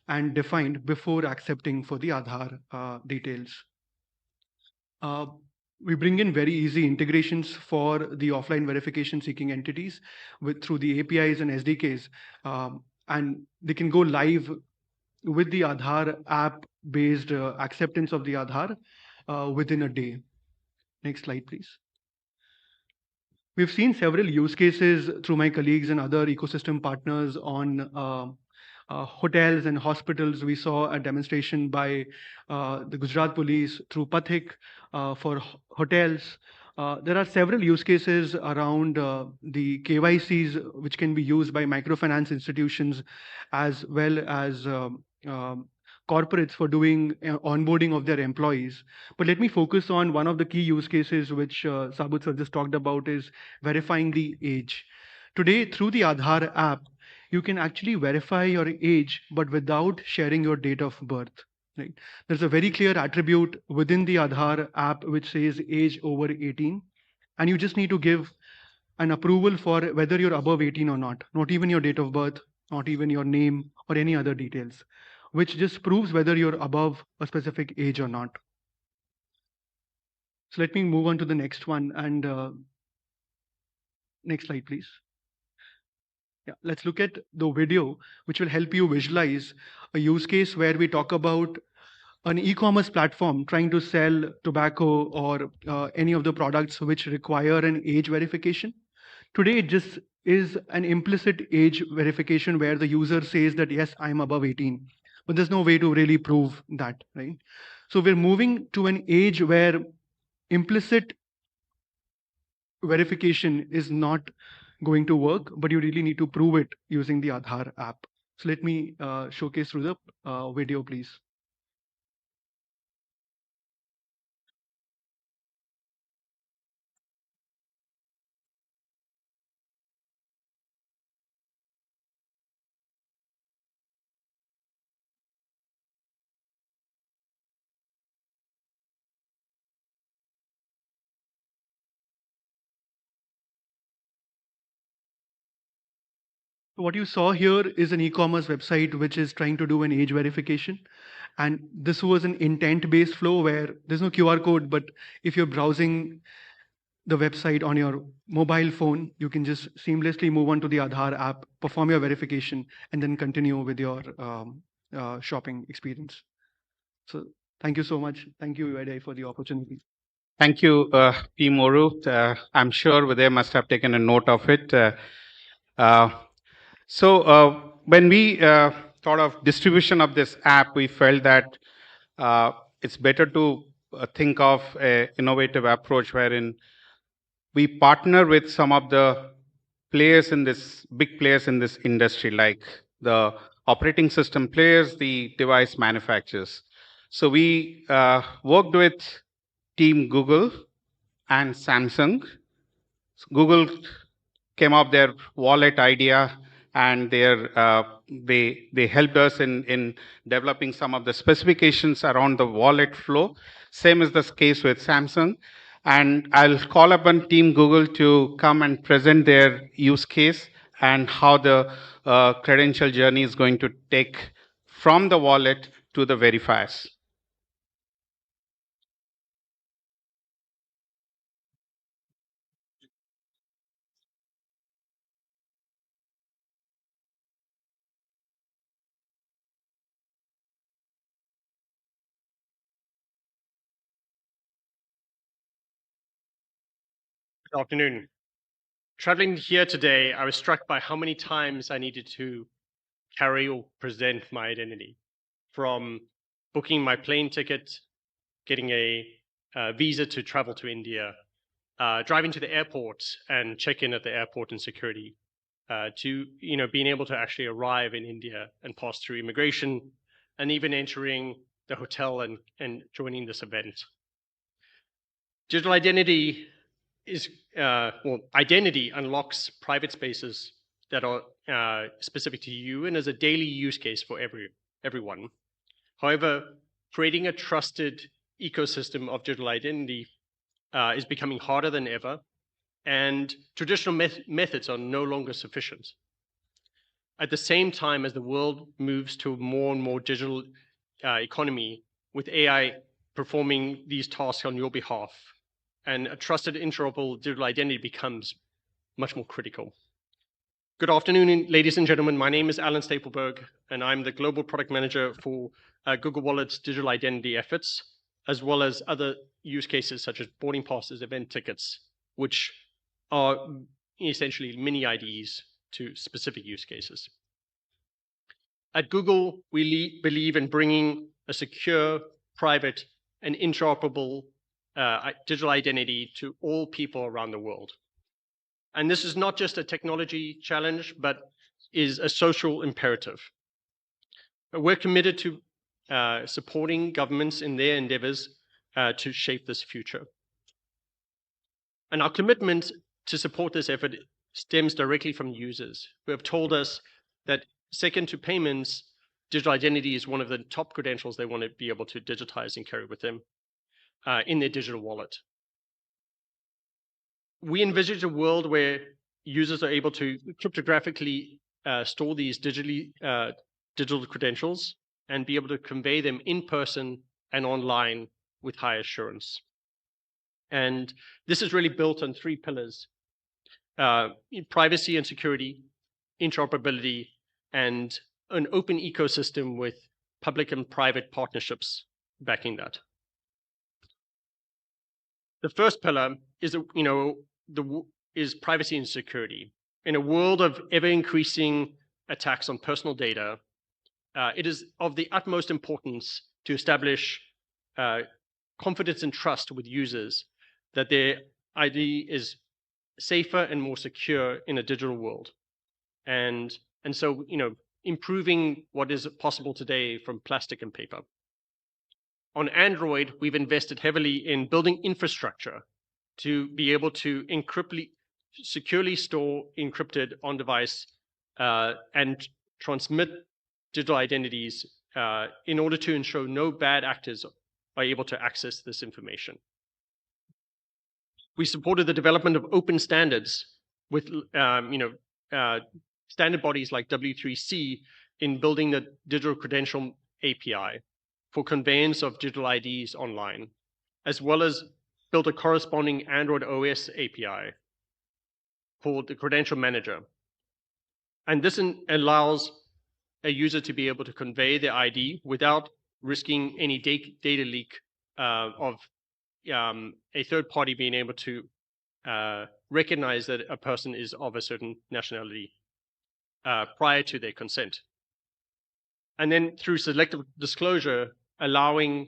and defined before accepting for the Aadhaar details. We bring in very easy integrations for the offline verification seeking entities through the APIs and SDKs, and they can go live with the Aadhaar app based acceptance of the Aadhaar within a day. Next slide, please. We've seen several use cases through my colleagues and other ecosystem partners on hotels and hospitals. We saw a demonstration by the Gujarat police through Pathik for hotels. There are several use cases around the KYCs which can be used by microfinance institutions as well as corporates for doing onboarding of their employees. But let me focus on one of the key use cases which Sabut sir just talked about is verifying the age. Today, through the Aadhaar app, you can actually verify your age, but without sharing your date of birth. Right? There's a very clear attribute within the Aadhaar app which says age over 18, and you just need to give an approval for whether you're above 18 or not even your date of birth, not even your name or any other details, which just proves whether you're above a specific age or not. So let me move on to the next one, and next slide, please. Yeah, let's look at the video, which will help you visualize a use case where we talk about an e-commerce platform trying to sell tobacco or any of the products which require an age verification. Today, it just is an implicit age verification where the user says that, yes, I'm above 18, but there's no way to really prove that, right? So we're moving to an age where implicit verification is not going to work, but you really need to prove it using the Aadhaar app. So let me showcase through the video, please. What you saw here is an e-commerce website which is trying to do an age verification. And this was an intent-based flow where there's no QR code, but if you're browsing the website on your mobile phone, you can just seamlessly move on to the Aadhaar app, perform your verification, and then continue with your shopping experience. So thank you so much. Thank you, UIDAI, for the opportunity. Thank you, P. Moru. I'm sure Uday must have taken a note of it. When we thought of distribution of this app, we felt that it's better to think of an innovative approach wherein we partner with some of the players in this, big players in this industry, like the operating system players, the device manufacturers. So we worked with Team Google and Samsung. Google came up their wallet idea, and they helped us in developing some of the specifications around the wallet flow. Same is the case with Samsung. And I'll call upon Team Google to come and present their use case and how the credential journey is going to take from the wallet to the verifiers. Good afternoon. Traveling here today, I was struck by how many times I needed to carry or present my identity, from booking my plane ticket, getting a visa to travel to India, driving to the airport and check in at the airport and security, to being able to actually arrive in India and pass through immigration, and even entering the hotel and joining this event. Digital identity is, identity unlocks private spaces that are specific to you and is a daily use case for everyone. However, creating a trusted ecosystem of digital identity is becoming harder than ever, and traditional methods are no longer sufficient. At the same time as the world moves to a more and more digital economy, with AI performing these tasks on your behalf, and a trusted interoperable digital identity becomes much more critical. Good afternoon, ladies and gentlemen. My name is Alan Stapleberg, and I'm the Global Product Manager for Google Wallet's digital identity efforts, as well as other use cases such as boarding passes, event tickets, which are essentially mini IDs to specific use cases. At Google, we believe in bringing a secure, private, and interoperable digital identity to all people around the world. And this is not just a technology challenge, but is a social imperative. We're committed to supporting governments in their endeavors to shape this future. And our commitment to support this effort stems directly from users who have told us that second to payments, digital identity is one of the top credentials they want to be able to digitize and carry with them in their digital wallet. We envisage a world where users are able to cryptographically store these digital credentials and be able to convey them in person and online with high assurance. And this is really built on three pillars: privacy and security, interoperability, and an open ecosystem with public and private partnerships backing that. The first pillar is, is privacy and security. In a world of ever-increasing attacks on personal data, it is of the utmost importance to establish confidence and trust with users that their ID is safer and more secure in a digital world. And so, improving what is possible today from plastic and paper. On Android, we've invested heavily in building infrastructure to be able to securely store encrypted on-device and transmit digital identities in order to ensure no bad actors are able to access this information. We supported the development of open standards with standard bodies like W3C in building the digital credential API for conveyance of digital IDs online, as well as built a corresponding Android OS API for the credential manager. And this allows a user to be able to convey their ID without risking any data leak of a third party being able to recognize that a person is of a certain nationality prior to their consent. And then through selective disclosure, allowing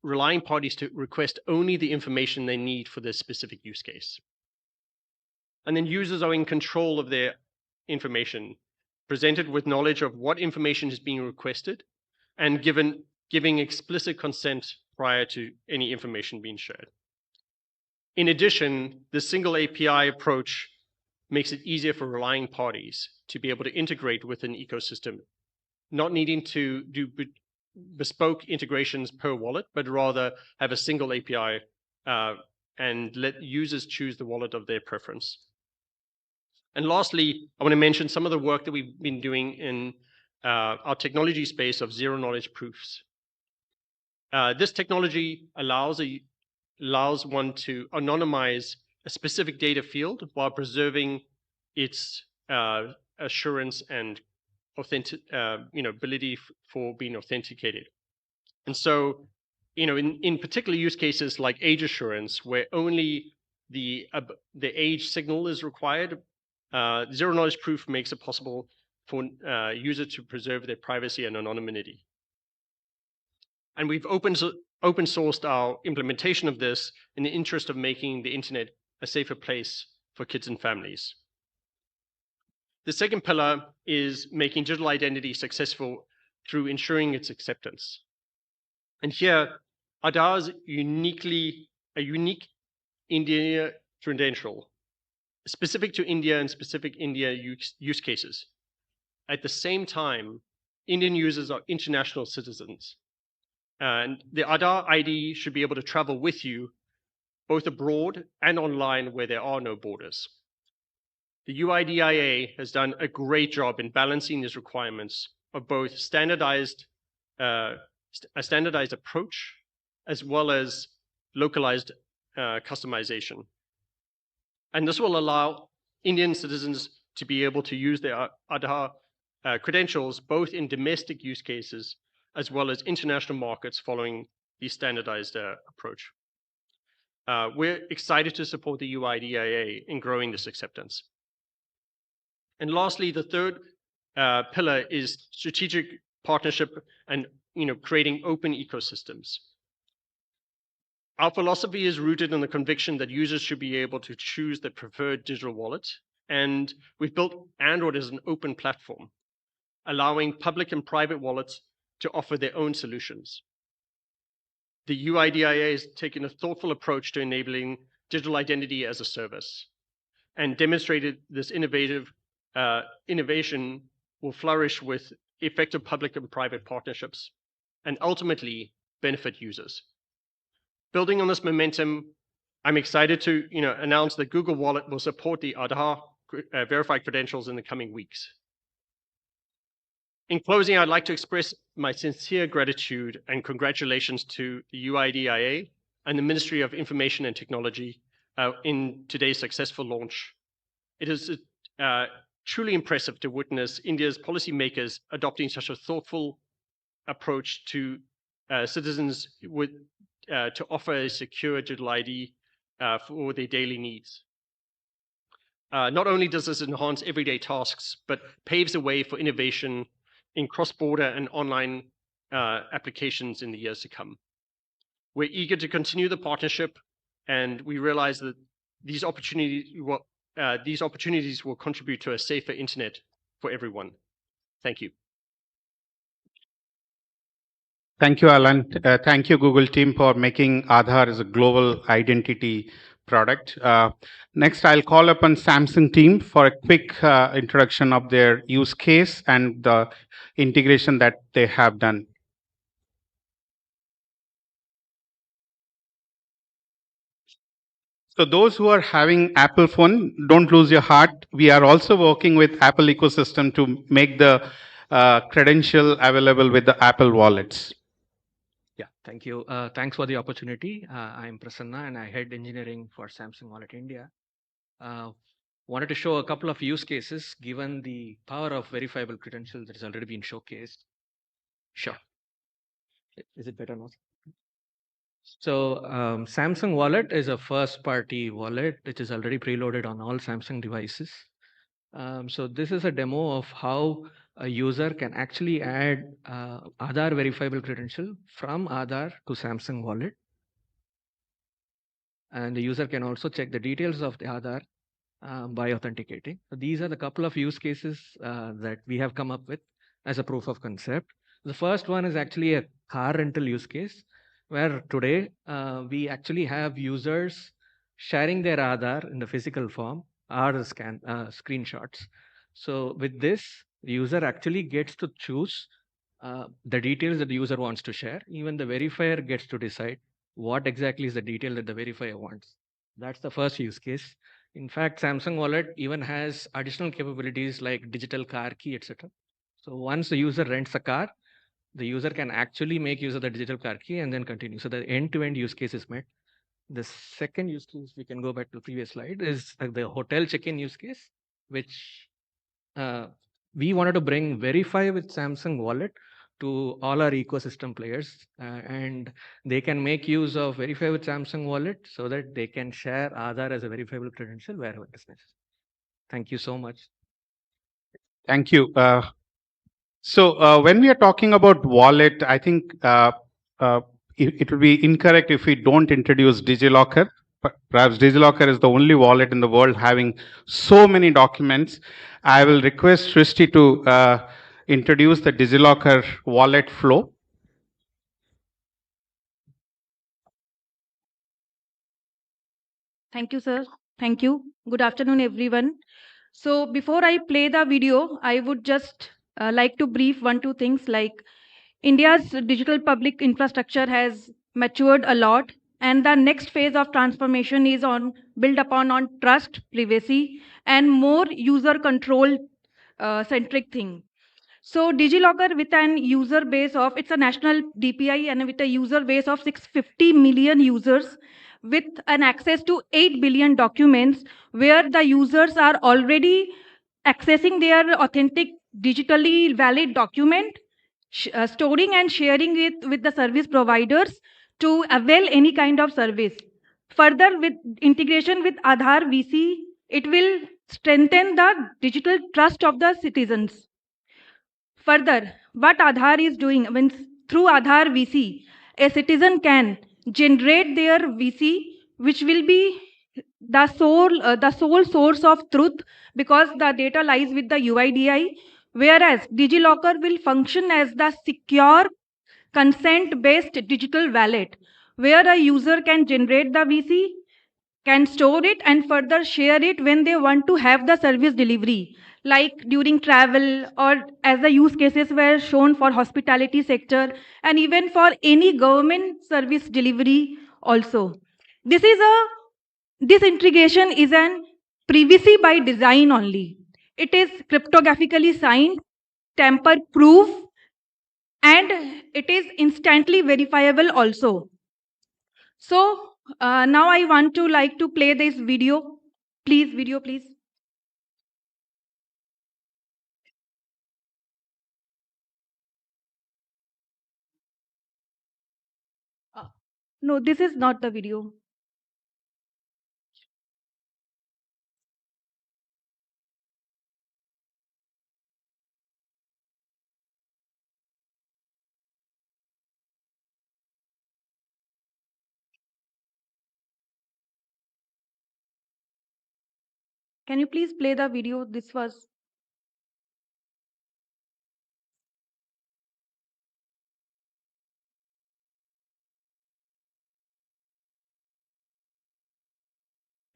relying parties to request only the information they need for their specific use case. And then users are in control of their information, presented with knowledge of what information is being requested, and giving explicit consent prior to any information being shared. In addition, the single API approach makes it easier for relying parties to be able to integrate with an ecosystem, not needing to do bespoke integrations per wallet, but rather have a single API and let users choose the wallet of their preference. And lastly, I want to mention some of the work that we've been doing in our technology space of zero-knowledge proofs. This technology allows one to anonymize a specific data field while preserving its assurance and ability for being authenticated. And so, in particular use cases like age assurance, where only the age signal is required, zero-knowledge proof makes it possible for users to preserve their privacy and anonymity. And we've open sourced our implementation of this in the interest of making the internet a safer place for kids and families. The second pillar is making digital identity successful through ensuring its acceptance. And here, Aadhaar is a unique India credential, specific to India and specific India use cases. At the same time, Indian users are international citizens. And the Aadhaar ID should be able to travel with you, both abroad and online where there are no borders. The UIDAI has done a great job in balancing these requirements of both a standardized approach as well as localized customization. And this will allow Indian citizens to be able to use their Aadhaar credentials both in domestic use cases as well as international markets following the standardized approach. We're excited to support the UIDAI in growing this acceptance. And lastly, the third pillar is strategic partnership and creating open ecosystems. Our philosophy is rooted in the conviction that users should be able to choose their preferred digital wallet, and we've built Android as an open platform, allowing public and private wallets to offer their own solutions. The UIDAI has taken a thoughtful approach to enabling digital identity as a service and demonstrated this innovation will flourish with effective public and private partnerships and ultimately benefit users. Building on this momentum, I'm excited to announce that Google Wallet will support the Aadhaar verified credentials in the coming weeks. In closing, I'd like to express my sincere gratitude and congratulations to the UIDAI and the Ministry of Information and Technology in today's successful launch. It is truly impressive to witness India's policymakers adopting such a thoughtful approach to citizens to offer a secure digital ID for their daily needs. Not only does this enhance everyday tasks, but paves the way for innovation in cross-border and online applications in the years to come. We're eager to continue the partnership, and we realize that these opportunities will contribute to a safer internet for everyone. Thank you. Thank you, Alan. Thank you, Google team, for making Aadhaar as a global identity product. Next, I'll call upon Samsung team for a quick introduction of their use case and the integration that they have done. So those who are having Apple phone, don't lose your heart. We are also working with Apple ecosystem to make the credential available with the Apple wallets. Yeah, thank you. Thanks for the opportunity. I'm Prasanna and I head engineering for Samsung Wallet India. Wanted to show a couple of use cases given the power of verifiable credentials that has already been showcased. Sure. Is it better now? So Samsung Wallet is a first-party wallet which is already preloaded on all Samsung devices. So this is a demo of how a user can actually add Aadhaar verifiable credential from Aadhaar to Samsung Wallet. And the user can also check the details of the Aadhaar by authenticating. So these are the couple of use cases that we have come up with as a proof of concept. The first one is actually a car rental use case, where today we actually have users sharing their Aadhaar in the physical form or the screenshots. So with this, the user actually gets to choose the details that the user wants to share. Even the verifier gets to decide what exactly is the detail that the verifier wants. That's the first use case. In fact, Samsung Wallet even has additional capabilities like digital car key, etc. So once the user rents a car, the user can actually make use of the digital car key and then continue. So the end-to-end use case is met. The second use case, we can go back to the previous slide, is the hotel check-in use case, which we wanted to bring verify with Samsung Wallet to all our ecosystem players, and they can make use of verify with Samsung Wallet so that they can share Aadhaar as a verifiable credential wherever it is necessary. Thank you so much. Thank you. So when we are talking about wallet, I think it will be incorrect if we don't introduce DigiLocker. Perhaps DigiLocker is the only wallet in the world having so many documents. I will request Srishti to introduce the DigiLocker wallet flow. Thank you, sir. Thank you. Good afternoon, everyone. So before I play the video, I would just like to brief one, two things like India's digital public infrastructure has matured a lot, and the next phase of transformation is on built upon on trust, privacy, and more user control centric thing. So DigiLocker with an user base of, it's a national DPI and with a user base of 650 million users with an access to 8 billion documents where the users are already accessing their authentic digitally valid document, storing and sharing it with the service providers to avail any kind of service. Further, with integration with Aadhaar VC, it will strengthen the digital trust of the citizens. Further, what Aadhaar is doing, means through Aadhaar VC, a citizen can generate their VC, which will be the sole source of truth because the data lies with the UIDAI, whereas DigiLocker will function as the secure consent-based digital wallet, where a user can generate the VC, can store it and further share it when they want to have the service delivery, like during travel or as the use cases were shown for hospitality sector and even for any government service delivery also. This integration is an privacy by design only. It is cryptographically signed, tamper proof, and it is instantly verifiable also. So now I want to like to play this video. Please, video, please. No, this is not the video. Can you please play the video? This was.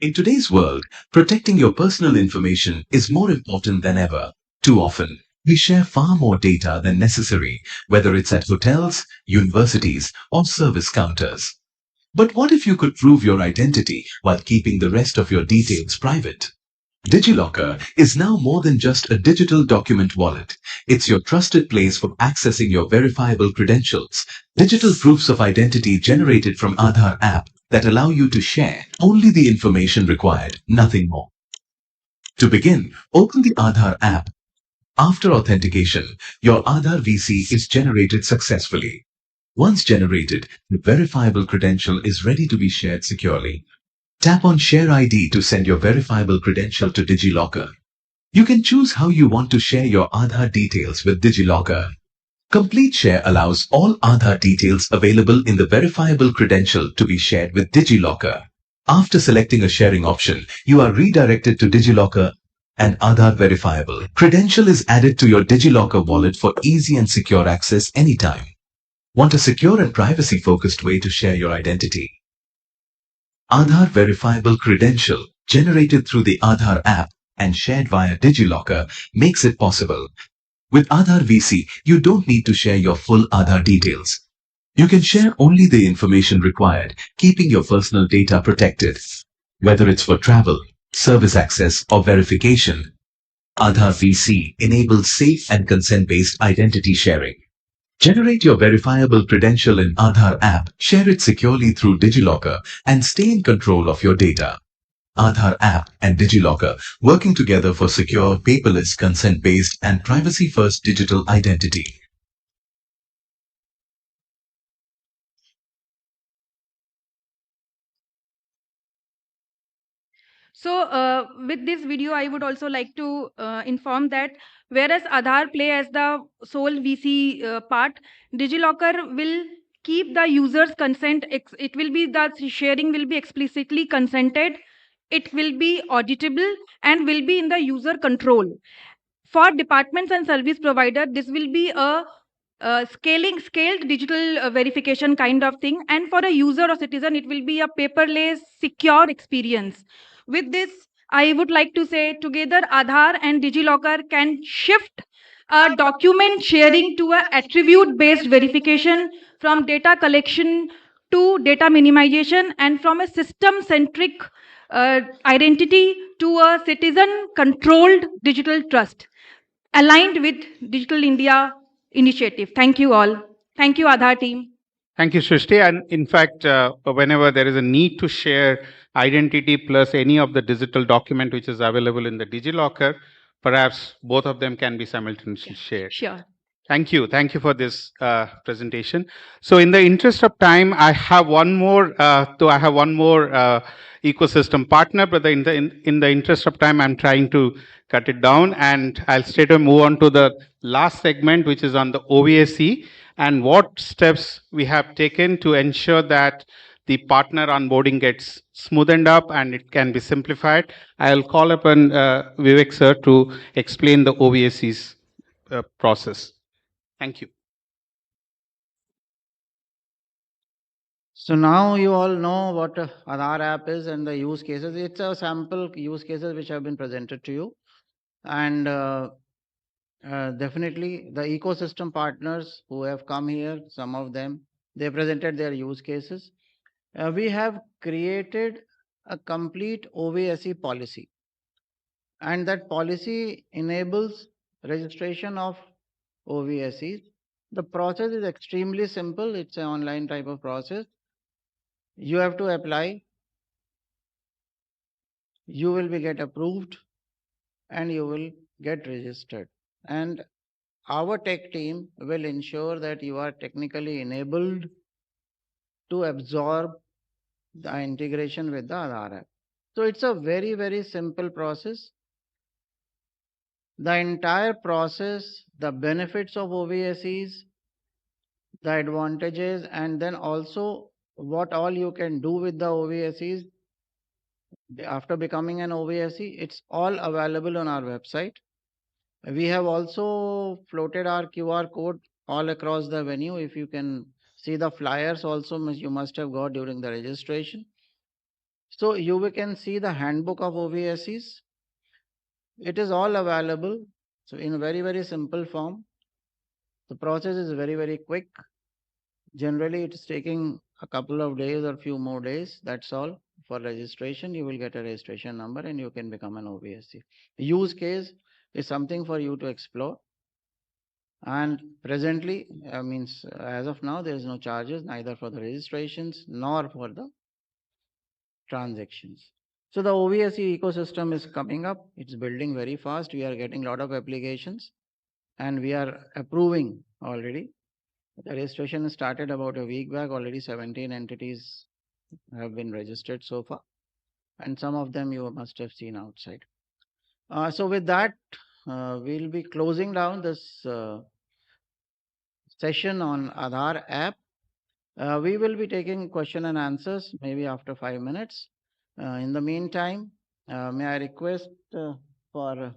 In today's world, protecting your personal information is more important than ever. Too often, we share far more data than necessary, whether it's at hotels, universities, or service counters. But what if you could prove your identity while keeping the rest of your details private? DigiLocker is now more than just a digital document wallet. It's your trusted place for accessing your verifiable credentials, digital proofs of identity generated from Aadhaar App that allow you to share only the information required, nothing more. To begin, open the Aadhaar App. After authentication, your Aadhaar VC is generated successfully. Once generated, the verifiable credential is ready to be shared securely. Tap on Share ID to send your verifiable credential to DigiLocker. You can choose how you want to share your Aadhaar details with DigiLocker. Complete Share allows all Aadhaar details available in the verifiable credential to be shared with DigiLocker. After selecting a sharing option, you are redirected to DigiLocker and Aadhaar verifiable credential is added to your DigiLocker wallet for easy and secure access anytime. Want a secure and privacy-focused way to share your identity? Aadhaar verifiable credential generated through the Aadhaar app and shared via DigiLocker makes it possible. With Aadhaar VC, you don't need to share your full Aadhaar details. You can share only the information required, keeping your personal data protected. Whether it's for travel, service access, or verification, Aadhaar VC enables safe and consent-based identity sharing. Generate your verifiable credential in Aadhaar app, share it securely through DigiLocker, and stay in control of your data. Aadhaar app and DigiLocker working together for secure, paperless, consent-based, and privacy-first digital identity. So with this video, I would also like to inform that whereas Aadhaar play as the sole VC part, DigiLocker will keep the user's consent. It will be that sharing will be explicitly consented. It will be auditable and will be in the user control. For departments and service provider, this will be a scaled digital verification kind of thing. And for a user or citizen, it will be a paperless, secure experience. With this, I would like to say together Aadhaar and DigiLocker can shift document sharing to a attribute-based verification, from data collection to data minimization, and from a system-centric identity to a citizen-controlled digital trust, aligned with Digital India initiative. Thank you all. Thank you, Aadhaar team. Thank you, Srishti. And in fact, whenever there is a need to share identity plus any of the digital document which is available in the DigiLocker, perhaps both of them can be simultaneously shared. Sure. Thank you. Thank you for this presentation. So in the interest of time, I have one more, ecosystem partner, but in the interest of time, I'm trying to cut it down, and I'll straight away move on to the last segment, which is on the OBSC and what steps we have taken to ensure that the partner onboarding gets smoothened up and it can be simplified. I'll call upon Vivek sir to explain the OBSC's process. Thank you. So now you all know what Aadhaar app is and the use cases. It's a sample use cases which have been presented to you. And definitely the ecosystem partners who have come here, some of them, they presented their use cases. We have created a complete OBSC policy. And that policy enables registration of OBSCs. The process is extremely simple. It's an online type of process. You have to apply, you will be get approved, and you will get registered. And our tech team will ensure that you are technically enabled to absorb the integration with the Aadhaar app. So it's a very, very simple process. The entire process, the benefits of OBSCs, the advantages, and then also what all you can do with the OBSCs after becoming an OBSC, it's all available on our website. We have also floated our QR code all across the venue. If you can see the flyers also, you must have got during the registration. So you can see the handbook of OBSCs. It is all available. So in a very, very simple form. The process is very, very quick. Generally, it is taking a couple of days or few more days. That's all. For registration, you will get a registration number and you can become an OBSC. Use case is something for you to explore. And presently, as of now, there is no charges neither for the registrations nor for the transactions. So the OBSC ecosystem is coming up. It's building very fast. We are getting a lot of applications and we are approving already. The registration started about a week back. Already 17 entities have been registered so far, and some of them you must have seen outside. So with that, we'll be closing down this session on Aadhaar app. We will be taking question and answers maybe after 5 minutes. In the meantime, may I request for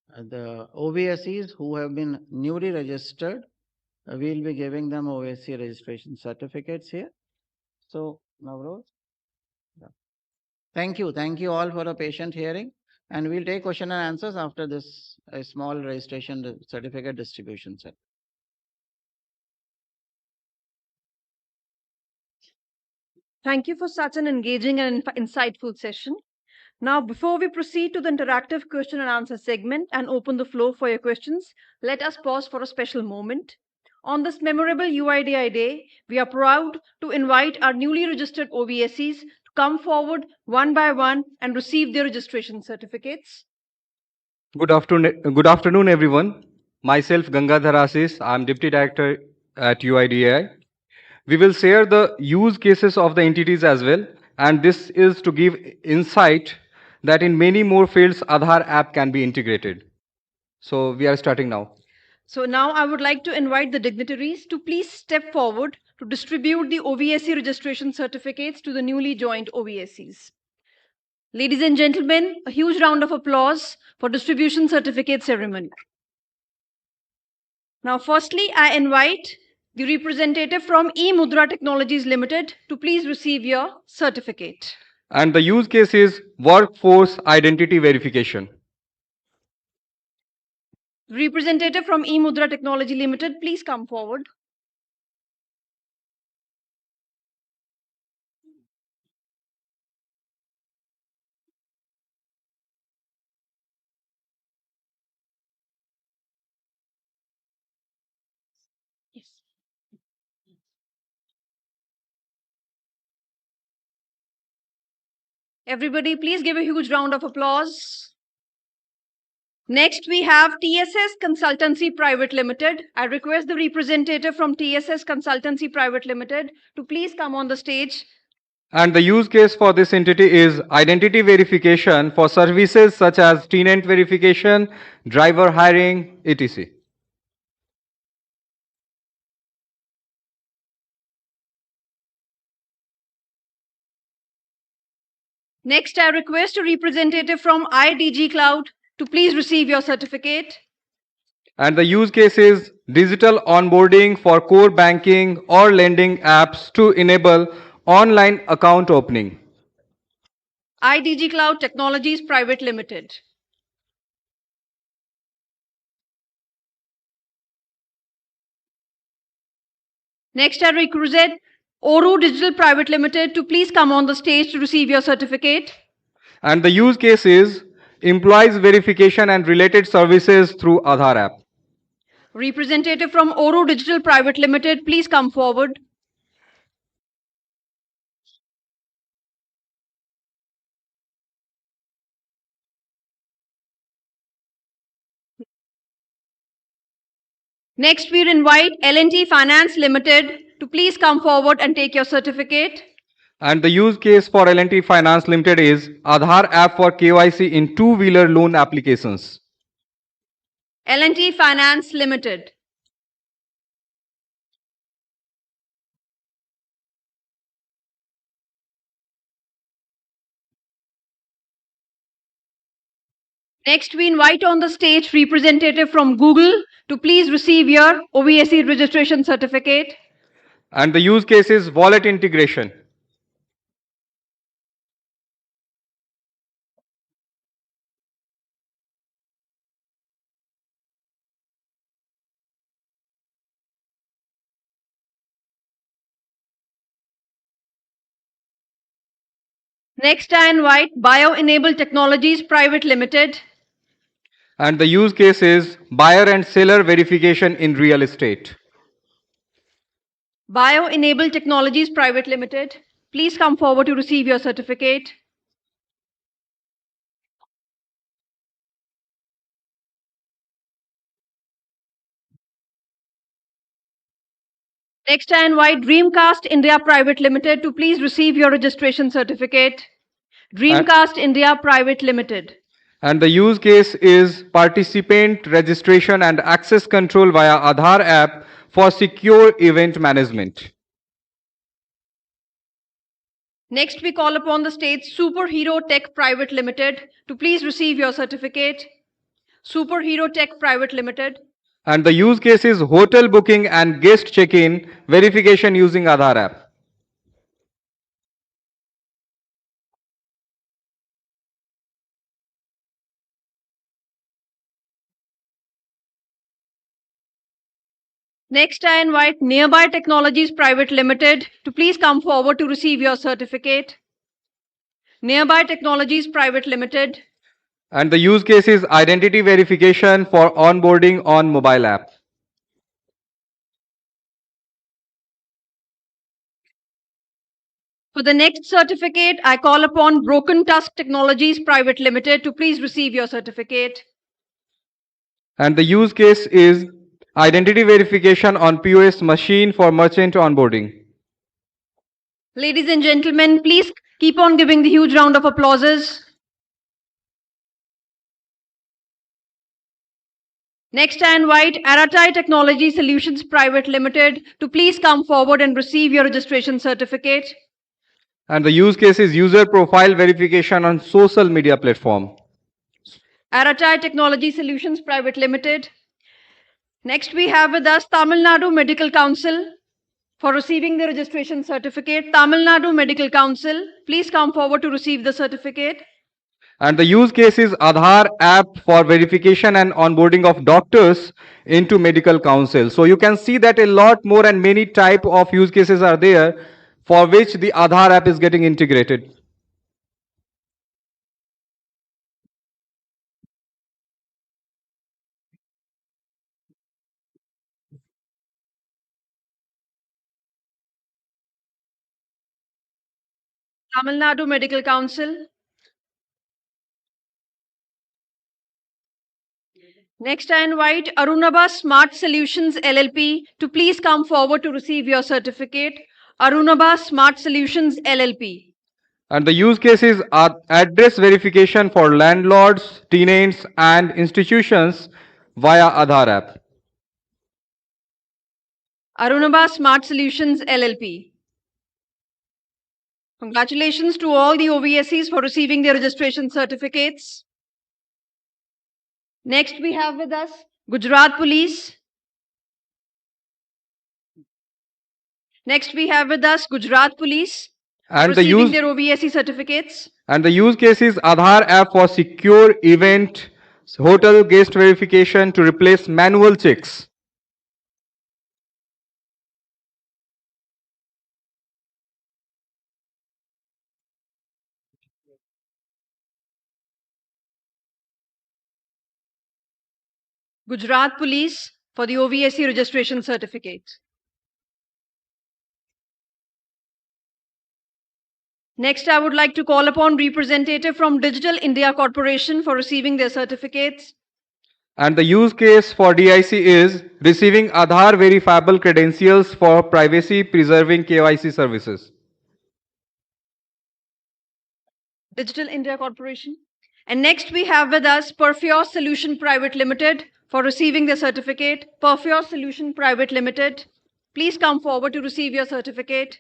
the OBSCs who have been newly registered, we'll be giving them OBSC registration certificates here. So, Navroz. Thank you. Thank you all for a patient hearing. And we'll take question and answers after this small registration certificate distribution set. Thank you for such an engaging and insightful session. Now, before we proceed to the interactive question and answer segment and open the floor for your questions, let us pause for a special moment. On this memorable UIDAI Day, we are proud to invite our newly registered OBSCs to come forward one by one and receive their registration certificates. Good afternoon, everyone. Myself, Gangadhar Asis. I'm Deputy Director at UIDAI. We will share the use cases of the entities as well, and this is to give insight that in many more fields, Aadhaar app can be integrated. So we are starting now. So now I would like to invite the dignitaries to please step forward to distribute the OBSC registration certificates to the newly joined OBSCs. Ladies and gentlemen, a huge round of applause for distribution certificate ceremony. Now, firstly, I invite the representative from eMudra Technologies Limited to please receive your certificate. And the use case is workforce identity verification. Representative from eMudra Technology Limited, please come forward. Yes. Everybody, please give a huge round of applause. Next, we have TSS Consultancy Private Limited. I request the representative from TSS Consultancy Private Limited to please come on the stage. And the use case for this entity is identity verification for services such as tenant verification, driver hiring, etc. Next, I request a representative from IDG Cloud to please receive your certificate. And the use case is digital onboarding for core banking or lending apps to enable online account opening. IDG Cloud Technologies Private Limited. Next, I request Oru Digital Private Limited to please come on the stage to receive your certificate. And the use case is employees verification and related services through Aadhaar app. Representative from Oru Digital Private Limited, please come forward. Next, we invite L&T Finance Limited to please come forward and take your certificate. And the use case for L&T Finance Limited is Aadhaar app for KYC in two-wheeler loan applications. L&T Finance Limited. Next, we invite on the stage representative from Google to please receive your OBSC registration certificate. And the use case is wallet integration. Next, I invite Bio-Enabled Technologies Private Limited. And the use case is buyer and seller verification in real estate. Bio-Enabled Technologies Private Limited, please come forward to receive your certificate. Next, I invite Dreamcast India Private Limited to please receive your registration certificate. Dreamcast India Private Limited. And the use case is participant registration and access control via Aadhaar app for secure event management. Next, we call upon the state Superhero Tech Private Limited to please receive your certificate. Superhero Tech Private Limited. And the use case is hotel booking and guest check-in verification using Aadhaar app. Next, I invite Nearby Technologies Private Limited to please come forward to receive your certificate. Nearby Technologies Private Limited. And the use case is identity verification for onboarding on mobile app. For the next certificate, I call upon Broken Tusk Technologies Private Limited to please receive your certificate. And the use case is identity verification on POS machine for merchant onboarding. Ladies and gentlemen, please keep on giving the huge round of applauses. Next, I invite Aratai Technology Solutions Private Limited to please come forward and receive your registration certificate. And the use case is user profile verification on social media platform. Aratai Technology Solutions Private Limited. Next, we have with us Tamil Nadu Medical Council for receiving the registration certificate. Tamil Nadu Medical Council, please come forward to receive the certificate. And the use case is Aadhaar app for verification and onboarding of doctors into medical council. So you can see that a lot more and many type of use cases are there for which the Aadhaar app is getting integrated. Tamil Nadu Medical Council. Next, I invite Arunabha Smart Solutions LLP to please come forward to receive your certificate. Arunabha Smart Solutions LLP. And the use case is address verification for landlords, tenants, and institutions via Aadhaar app. Arunabha Smart Solutions LLP. Congratulations to all the OBSCs for receiving their registration certificates. Next, we have with us Gujarat Police. Next, we have with us Gujarat Police And receiving their OBSC certificates. And the use case is Aadhaar app for secure event hotel guest verification to replace manual checks. Gujarat Police for the OBSC registration certificate. Next, I would like to call upon representative from Digital India Corporation for receiving their certificates. And the use case for DIC is receiving Aadhaar verifiable credentials for privacy preserving KYC services. Digital India Corporation. And next we have with us Perfios Solution Private Limited for receiving their certificate. Perfios Solution Private Limited. Please come forward to receive your certificate.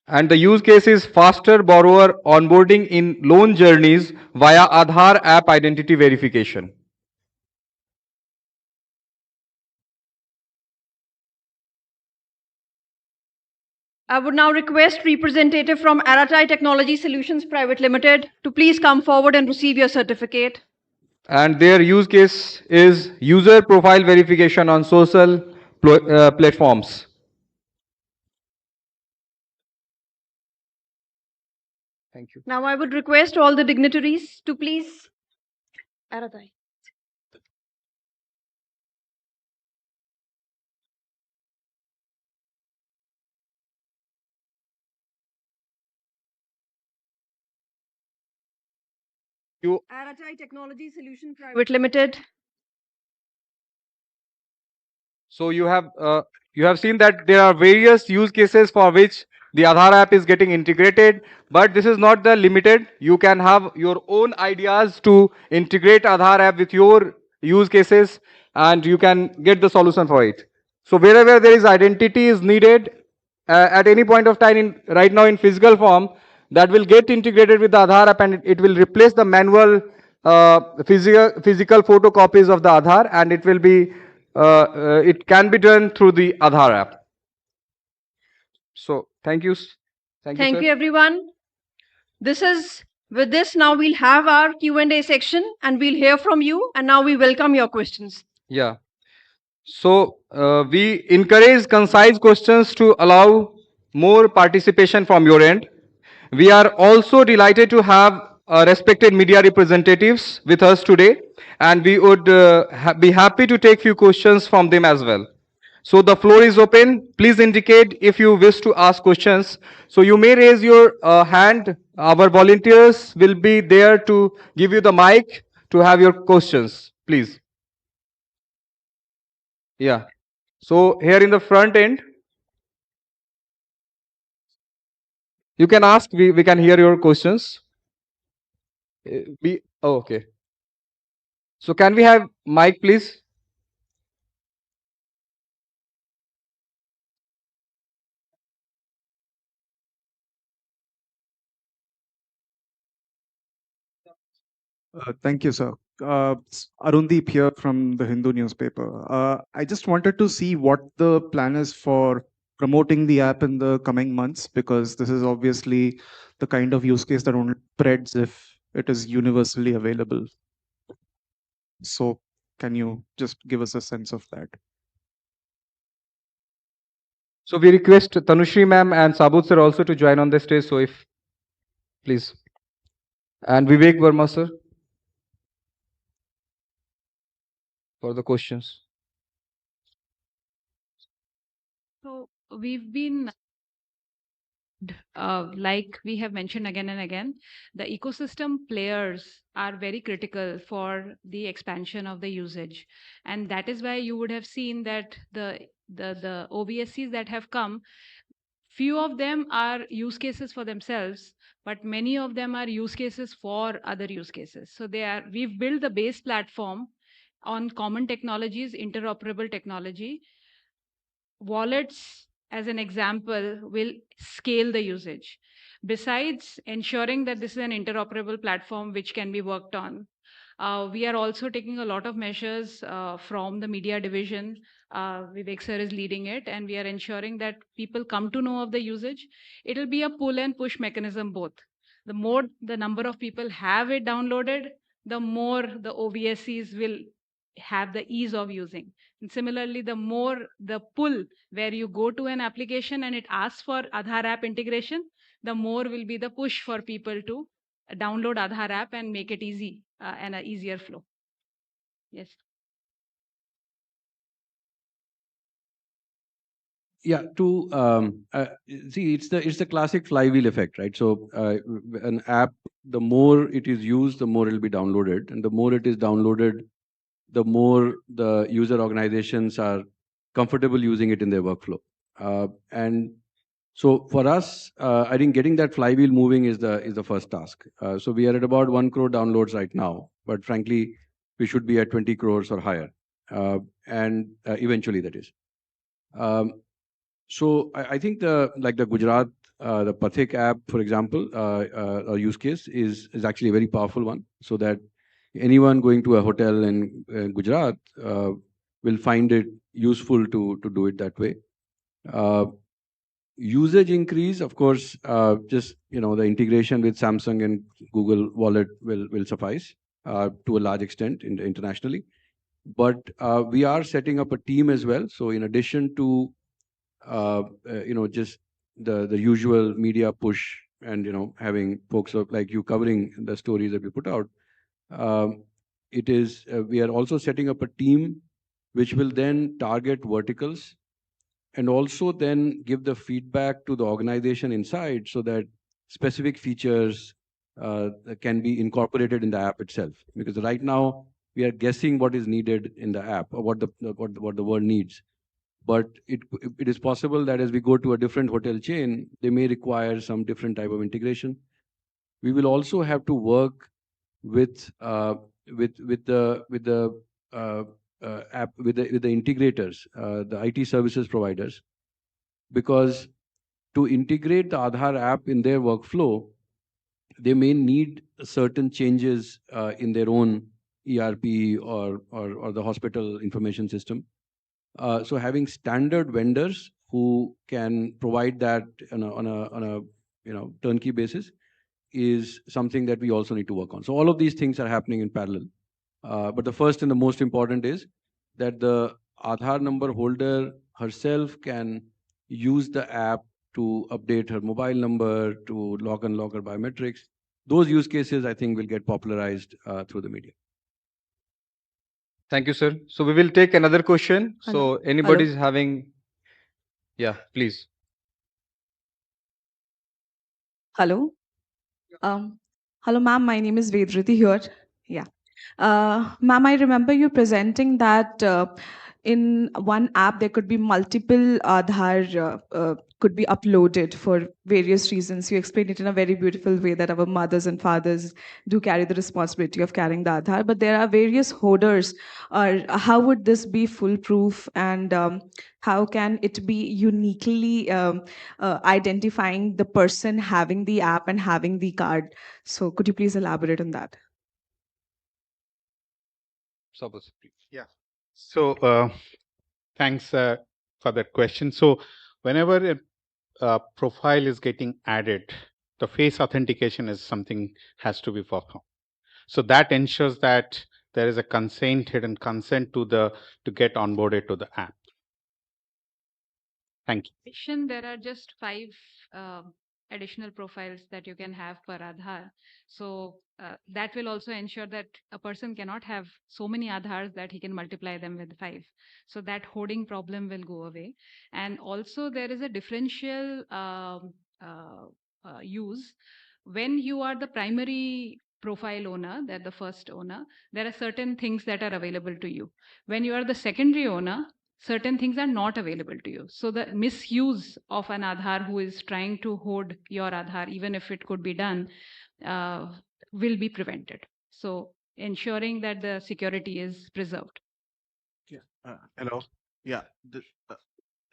And the use case is faster borrower onboarding in loan journeys via Aadhaar app identity verification. I would now request representative from Aratai Technology Solutions Private Limited to please come forward and receive your certificate. And their use case is user profile verification on social platforms. Thank you. Now I would request all the dignitaries to please Aratai. Aratai Technology Solution Private Limited. So you have you have seen that there are various use cases for which the Aadhaar app is getting integrated, but this is not the limited. You can have your own ideas to integrate Aadhaar app with your use cases, and you can get the solution for it. So wherever there is identity is needed at any point of time right now in physical form, that will get integrated with the Aadhaar app, and it will replace the manual physical photocopies of the Aadhaar, and it will be it can be done through the Aadhaar app. So thank you. Thank you, everyone. With this, now we'll have our Q&A section and we'll hear from you. And now we welcome your questions. Yeah. So we encourage concise questions to allow more participation from your end. We are also delighted to have respected media representatives with us today, and we would be happy to take few questions from them as well. So the floor is open. Please indicate if you wish to ask questions. So you may raise your hand. Our volunteers will be there to give you the mic to have your questions. Please. Yeah. So here in the front end, you can ask. We can hear your questions. Okay. So can we have mic, please? Thank you, sir. Arundeep here from the Hindu newspaper. I just wanted to see what the plan is for promoting the app in the coming months, because this is obviously the kind of use case that only spreads if it is universally available. So can you just give us a sense of that? So we request Tanushri ma'am and Sabut sir also to join on the stage. So if, please. And Vivek Verma sir for the questions. So we've been, like we have mentioned again and again, the ecosystem players are very critical for the expansion of the usage. And that is why you would have seen that the OBSCs that have come, few of them are use cases for themselves, but many of them are use cases for other use cases. So we've built the base platform on common technologies, interoperable technology. Wallets, as an example, will scale the usage. Besides ensuring that this is an interoperable platform which can be worked on, we are also taking a lot of measures from the media division. Vivek sir is leading it, and we are ensuring that people come to know of the usage. It'll be a pull and push mechanism both. The more the number of people have it downloaded, the more the OBSCs will have the ease of using. And similarly, the more the pull where you go to an application and it asks for Aadhaar app integration, the more will be the push for people to download Aadhaar app and make it easy and an easier flow. Yes. Yeah, see, it's the classic flywheel effect, right? So an app, the more it is used, the more it will be downloaded, and the more it is downloaded, the more the user organizations are comfortable using it in their workflow. And so for us, I think getting that flywheel moving is the first task. So we are at about 1 crore downloads right now, but frankly, we should be at 20 crores or higher, and eventually that is. So I think the Gujarat, the Pathik app, for example, a use case is actually a very powerful one, so that anyone going to a hotel in Gujarat will find it useful to do it that way. Usage increase, of course, just the integration with Samsung and Google Wallet will suffice to a large extent internationally. But we are setting up a team as well. So in addition to just the usual media push and having folks like you covering the stories that we put out, we are also setting up a team which will then target verticals and also then give the feedback to the organization inside so that specific features can be incorporated in the app itself. Because right now we are guessing what is needed in the app or what the world needs. But it is possible that as we go to a different hotel chain, they may require some different type of integration. We will also have to work with the integrators, the IT services providers, because to integrate the Aadhaar app in their workflow, they may need certain changes in their own ERP or the hospital information system. So having standard vendors who can provide that on a turnkey basis is something that we also need to work on. So all of these things are happening in parallel. But the first and the most important is that the Aadhaar number holder herself can use the app to update her mobile number, to lock and lock her biometrics. Those use cases, I think, will get popularized through the media. Thank you, sir. So we will take another question. Hello. So anybody is having, yeah, please. Hello. Hello, ma'am. My name is Vedriti here. Yeah. Ma'am, I remember you presenting that in one app there could be multiple Aadhaar could be uploaded for various reasons. You explained it in a very beautiful way that our mothers and fathers do carry the responsibility of carrying the Aadhaar, but there are various holders. How would this be foolproof, and how can it be uniquely identifying the person having the app and having the card? So could you please elaborate on that? Yeah. So thanks for that question. So whenever a profile is getting added, the face authentication is something has to be performed. So that ensures that there is a hidden consent to get onboarded to the app. Thank you. There are just 5 additional profiles that you can have per Aadhaar. So that will also ensure that a person cannot have so many Aadhaars that he can multiply them with 5. So that hoarding problem will go away. And also there is a differential use. When you are the primary profile owner, that the first owner, there are certain things that are available to you. When you are the secondary owner, certain things are not available to you. So the misuse of an Aadhaar who is trying to hoard your Aadhaar, even if it could be done, will be prevented. So ensuring that the security is preserved. Yeah. Hello. Yeah.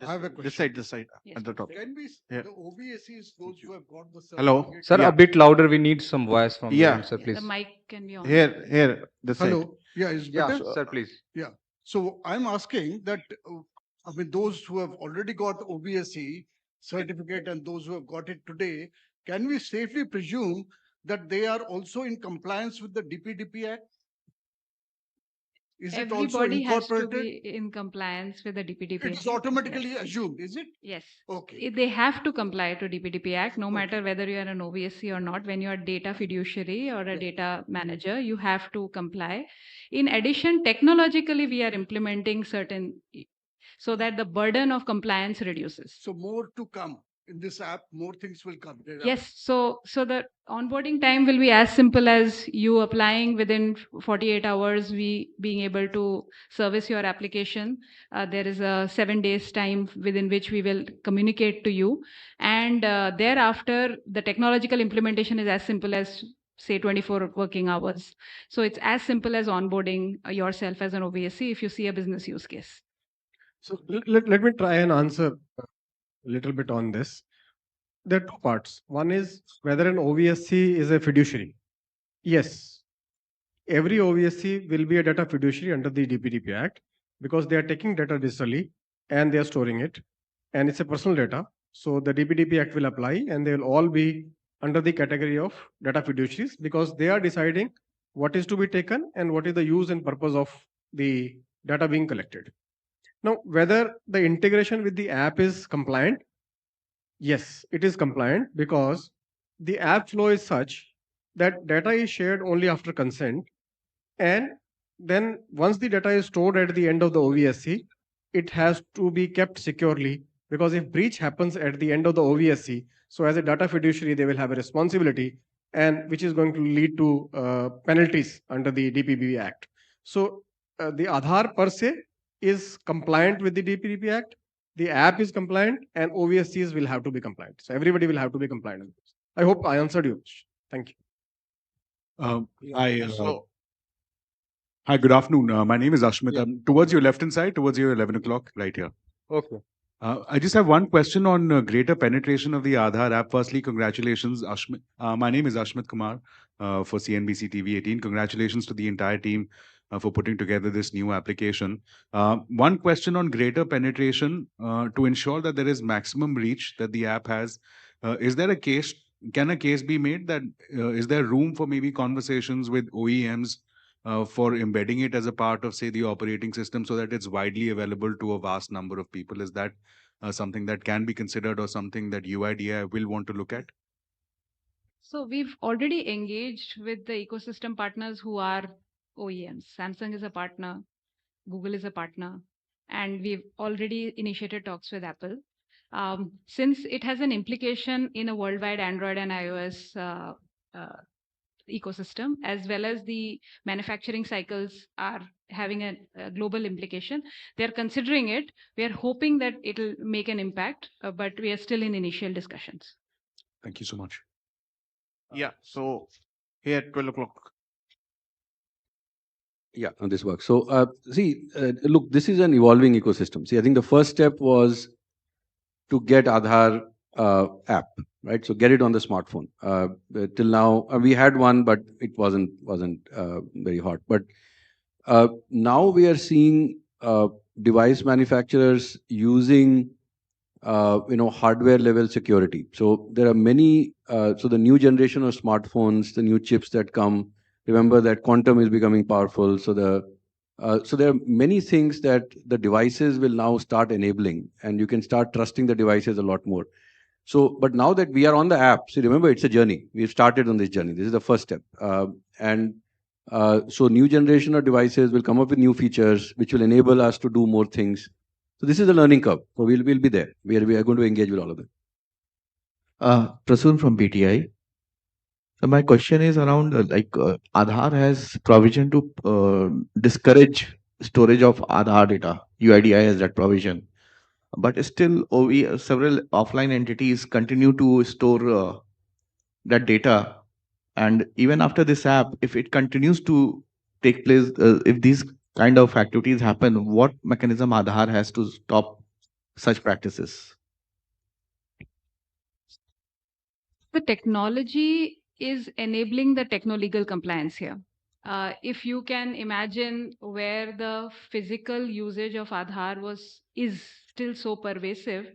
I have a question. This side, Yes, at the top. Can we, Yeah. the OBSCs, those who have got the Hello. certificate- Sir, Yeah. a bit louder. We need some voice from Yeah. you, sir, please. The mic can be on. Here, this side. Hello. Yeah, is Yeah, better? sir, please. Yeah. So I'm asking that, I mean, those who have already got OBSC certificate and those who have got it today, can we safely presume that they are also in compliance with the DPDP Act? Is it also Everybody has to incorporated? be in compliance with the DPDP. It's automatically assumed, is it? Yes. Okay. They have to comply to DPDP Act, no matter whether you are an OBSC or not. When you are data fiduciary or a data manager, you have to comply. In addition, technologically, we are implementing certain, so that the burden of compliance reduces. So more to come in this app, more things will come. Yes. So the onboarding time will be as simple as you applying within 48 hours, we being able to service your application. There is a 7 days time within which we will communicate to you. And thereafter, the technological implementation is as simple as, say, 24 working hours. So it's as simple as onboarding yourself as an OBSC if you see a business use case. So let me try and answer a little bit on this. There are two parts. One is whether an OBSC is a fiduciary. Yes, every OBSC will be a data fiduciary under the DPDP Act because they are taking data digitally and they are storing it, and it's a personal data. So the DPDP Act will apply and they will all be under the category of data fiduciaries because they are deciding what is to be taken and what is the use and purpose of the data being collected. Now, whether the integration with the app is compliant, yes, it is compliant because the app flow is such that data is shared only after consent. And then once the data is stored at the end of the OBSC, it has to be kept securely because if breach happens at the end of the OBSC, so as a data fiduciary, they will have a responsibility and which is going to lead to penalties under the DPDP Act. So the Aadhaar per se is compliant with the DPDP Act the app is compliant and OVSCs will have to be compliant. So everybody will have to be compliant. I hope I answered you. Thank you. Hi, good afternoon. My name is Ashmit. I'm towards your left-hand side, towards your 11 o'clock, right here. Okay. I just have one question on greater penetration of the Aadhaar app. Firstly, congratulations, Ashmit. My name is Ashmit Kumar for CNBC TV 18. Congratulations to the entire team for putting together this new application. One question on greater penetration to ensure that there is maximum reach that the app has. Is there a case? Can a case be made that is there room for maybe conversations with OEMs for embedding it as a part of, say, the operating system so that it's widely available to a vast number of people? Is that something that can be considered or something that UIDAI will want to look at? So we've already engaged with the ecosystem partners who are OEMs. Samsung is a partner, Google is a partner, and we've already initiated talks with Apple. Since it has an implication in a worldwide Android and iOS ecosystem, as well as the manufacturing cycles are having a global implication, they're considering it. We are hoping that it'll make an impact, but we are still in initial discussions. Thank you so much. Yeah, so here at 12 o'clock. Yeah, this works. So, look, this is an evolving ecosystem. See, I think the first step was to get Aadhaar app, right? So get it on the smartphone. Till now, we had one, but it wasn't very hot. But now we are seeing device manufacturers using hardware level security. So there are many. So the new generation of smartphones, the new chips that come. Remember that quantum is becoming powerful. So there are many things that the devices will now start enabling, and you can start trusting the devices a lot more. So, but now that we are on the app, so remember, it's a journey. We've started on this journey. This is the first step. So new generation of devices will come up with new features, which will enable us to do more things. So this is a learning curve. So we'll be there. We are going to engage with all of them. Prasoon from BTI. So my question is around Aadhaar has provision to discourage storage of Aadhaar data. UIDAI has that provision. But still, several offline entities continue to store that data. And even after this app, if it continues to take place, if these kind of activities happen, what mechanism Aadhaar has to stop such practices? The technology is enabling the techno-legal compliance here. If you can imagine where the physical usage of Aadhaar is still so pervasive,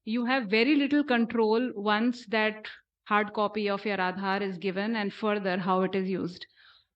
you have very little control once that hard copy of your Aadhaar is given and further how it is used.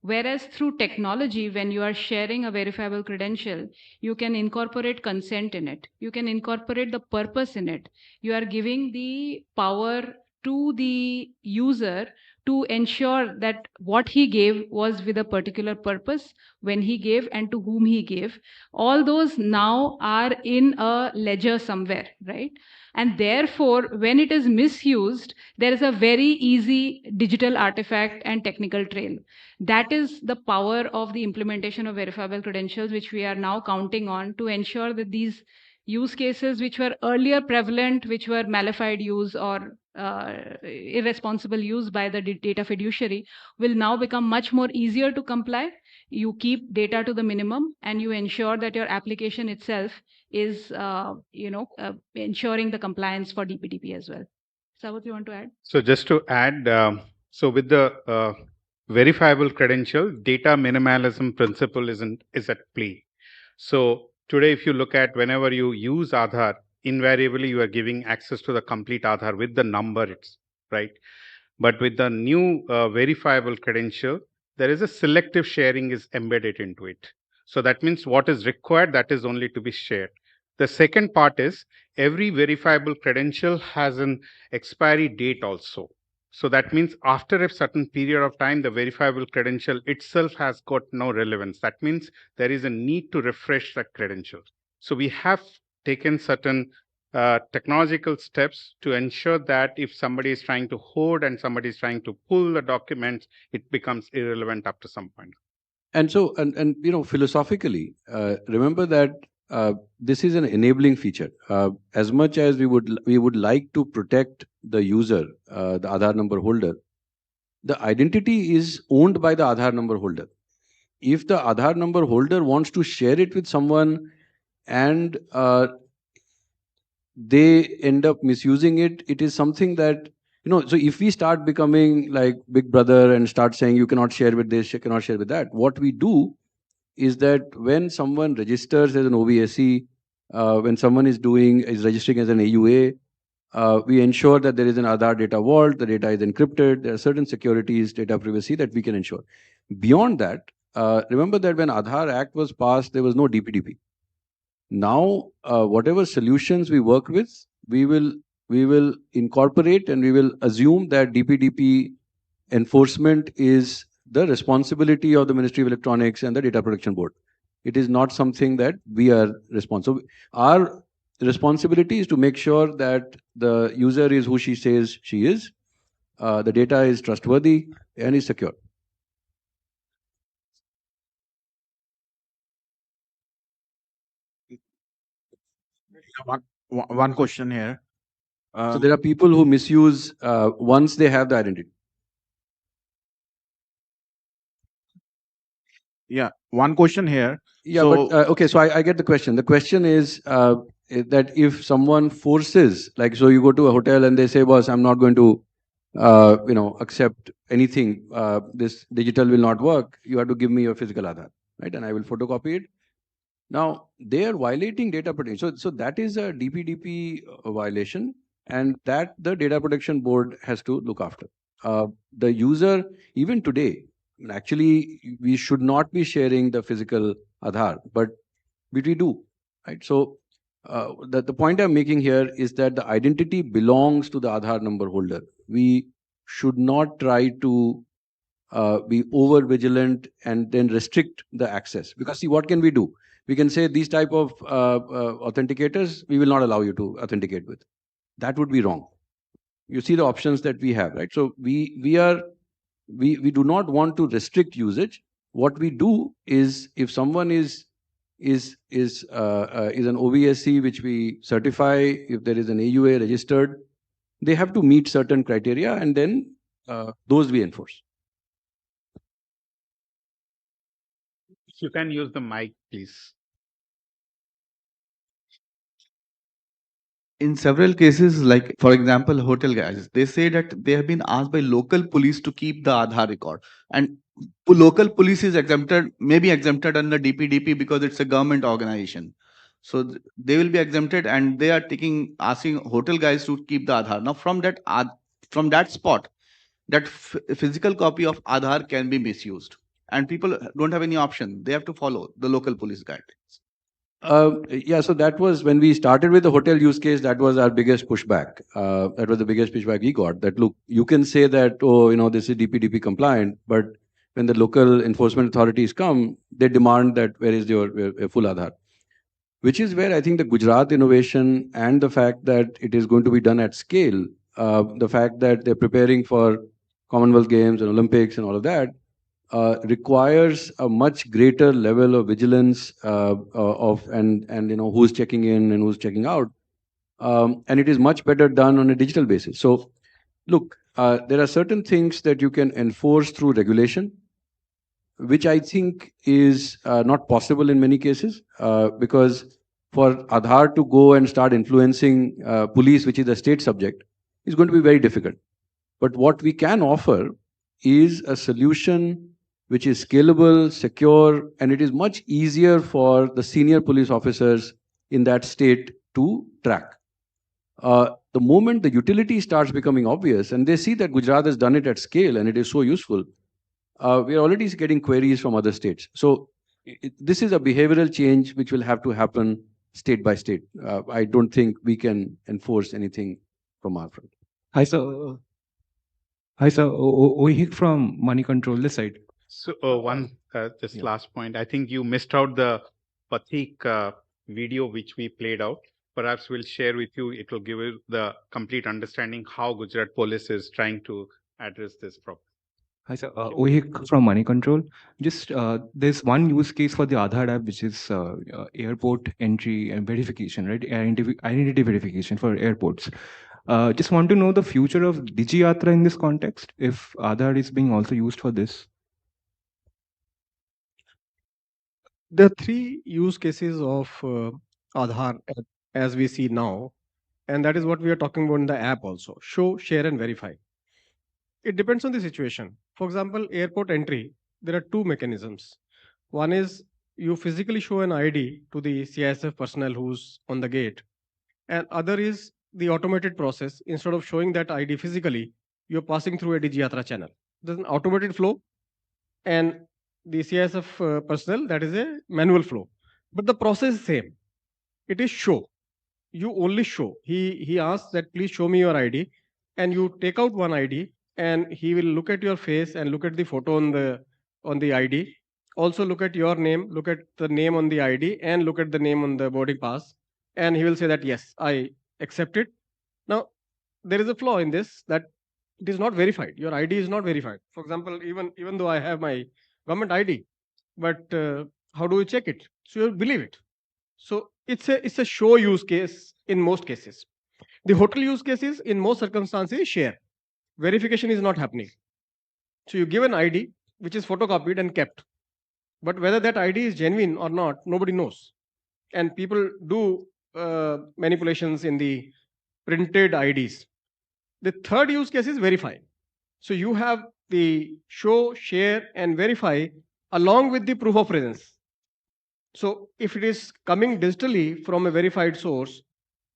Whereas through technology, when you are sharing a verifiable credential, you can incorporate consent in it. You can incorporate the purpose in it. You are giving the power to the user to ensure that what he gave was with a particular purpose, when he gave and to whom he gave. All those now are in a ledger somewhere, right? And therefore, when it is misused, there is a very easy digital artifact and technical trail. That is the power of the implementation of verifiable credentials, which we are now counting on to ensure that these use cases which were earlier prevalent, which were malified use or irresponsible use by the data fiduciary, will now become much more easier to comply. You keep data to the minimum and you ensure that your application itself is ensuring the compliance for DPDP as well. Sabat, you want to add? So just to add, so with the verifiable credential, data minimalism principle is at play. So today, if you look at whenever you use Aadhaar, invariably you are giving access to the complete Aadhaar with the number, right? But with the new verifiable credential, there is a selective sharing is embedded into it. So that means what is required, that is only to be shared. The second part is every verifiable credential has an expiry date also. So that means after a certain period of time, the verifiable credential itself has got no relevance. That means there is a need to refresh that credential. So we have taken certain technological steps to ensure that if somebody is trying to hoard and somebody is trying to pull the documents, it becomes irrelevant up to some point. And so, and philosophically, remember that this is an enabling feature. As much as we would like to protect the user, the Aadhaar number holder, the identity is owned by the Aadhaar number holder. If the Aadhaar number holder wants to share it with someone and they end up misusing it, it is something that, so if we start becoming like Big Brother and start saying you cannot share with this, you cannot share with that, what we do is that when someone registers as an OBSC, when someone is registering as an AUA, we ensure that there is an Aadhaar data vault, the data is encrypted, there are certain securities, data privacy that we can ensure. Beyond that, remember that when Aadhaar Act was passed, there was no DPDP. Now, whatever solutions we work with, we will incorporate and we will assume that DPDP enforcement is the responsibility of the Ministry of Electronics and the Data Protection Board. It is not something that we are responsible. Our responsibility is to make sure that the user is who she says she is, the data is trustworthy and is secure. One question here. So there are people who misuse once they have the identity. Yeah, one question here. Yeah, but okay, so I get the question. The question is that if someone forces, like, so you go to a hotel and they say, boss, I'm not going to, accept anything. This digital will not work. You have to give me your physical Aadhaar, right? And I will photocopy it. Now, they are violating data protection. So that is a DPDP violation, and that the Data Protection Board has to look after. The user, even today, actually, we should not be sharing the physical Aadhaar, but we do, right? So the point I'm making here is that the identity belongs to the Aadhaar number holder. We should not try to be over vigilant and then restrict the access. Because see, what can we do? We can say these type of authenticators, we will not allow you to authenticate with. That would be wrong. You see the options that we have, right? So we do not want to restrict usage. What we do is, if someone is an OBSC which we certify, if there is an AUA registered, they have to meet certain criteria, and then those we enforce. If you can use the mic, please. In several cases, like for example, hotel guys, they say that they have been asked by local police to keep the Aadhaar record, and local police is exempted, maybe exempted under DPDP because it's a government organization. So they will be exempted, and they are asking hotel guys to keep the Aadhaar. Now from that spot, that physical copy of Aadhaar can be misused, and people don't have any option. They have to follow the local police guidelines. Yeah, so that was when we started with the hotel use case. That was our biggest pushback. That was the biggest pushback we got. That look, you can say that, oh, this is DPDP compliant, but when the local enforcement authorities come, they demand that where is your full Aadhaar, which is where I think the Gujarat innovation and the fact that it is going to be done at scale, the fact that they're preparing for Commonwealth Games and Olympics and all of that, requires a much greater level of vigilance and who's checking in and who's checking out, and it is much better done on a digital basis. So, look, there are certain things that you can enforce through regulation, which I think is not possible in many cases, because for Aadhaar to go and start influencing police, which is a state subject, is going to be very difficult. But what we can offer is a solution which is scalable, secure, and it is much easier for the senior police officers in that state to track. The moment the utility starts becoming obvious, and they see that Gujarat has done it at scale and it is so useful, we are already getting queries from other states. So this is a behavioral change which will have to happen state by state. I don't think we can enforce anything from our front. Hi, sir. Hi, sir. Ohik from Money Control this side. So last point, I think you missed out the Pathik video which we played out. Perhaps we'll share with you. It will give you the complete understanding how Gujarat Police is trying to address this problem. Hi, sir. Ohik from Money Control. Just there's one use case for the Aadhaar app, which is airport entry and verification, right? Identity verification for airports. Just want to know the future of DigiYatra in this context, if Aadhaar is being also used for this. There are three use cases of Aadhaar as we see now, and that is what we are talking about in the app also: show, share, and verify. It depends on the situation. For example, airport entry, there are two mechanisms. One is you physically show an ID to the CISF personnel who's on the gate, and other is the automated process. Instead of showing that ID physically, you're passing through a DigiYatra channel. There's an automated flow, and the CISF personnel, that is a manual flow. But the process is same. It is show. You only show. He asks that please show me your ID, and you take out one ID, and he will look at your face and look at the photo on the ID. Also look at your name, look at the name on the ID, and look at the name on the boarding pass, and he will say that yes, I accept it. Now there is a flaw in this, that it is not verified. Your ID is not verified. For example, even though I have my government ID, but how do we check it? So you believe it. So it's a show use case in most cases. The hotel use cases in most circumstances share. Verification is not happening. So you give an ID which is photocopied and kept, but whether that ID is genuine or not, nobody knows. And people do manipulations in the printed IDs. The third use case is verify. So you have the show, share, and verify along with the proof of presence. So if it is coming digitally from a verified source,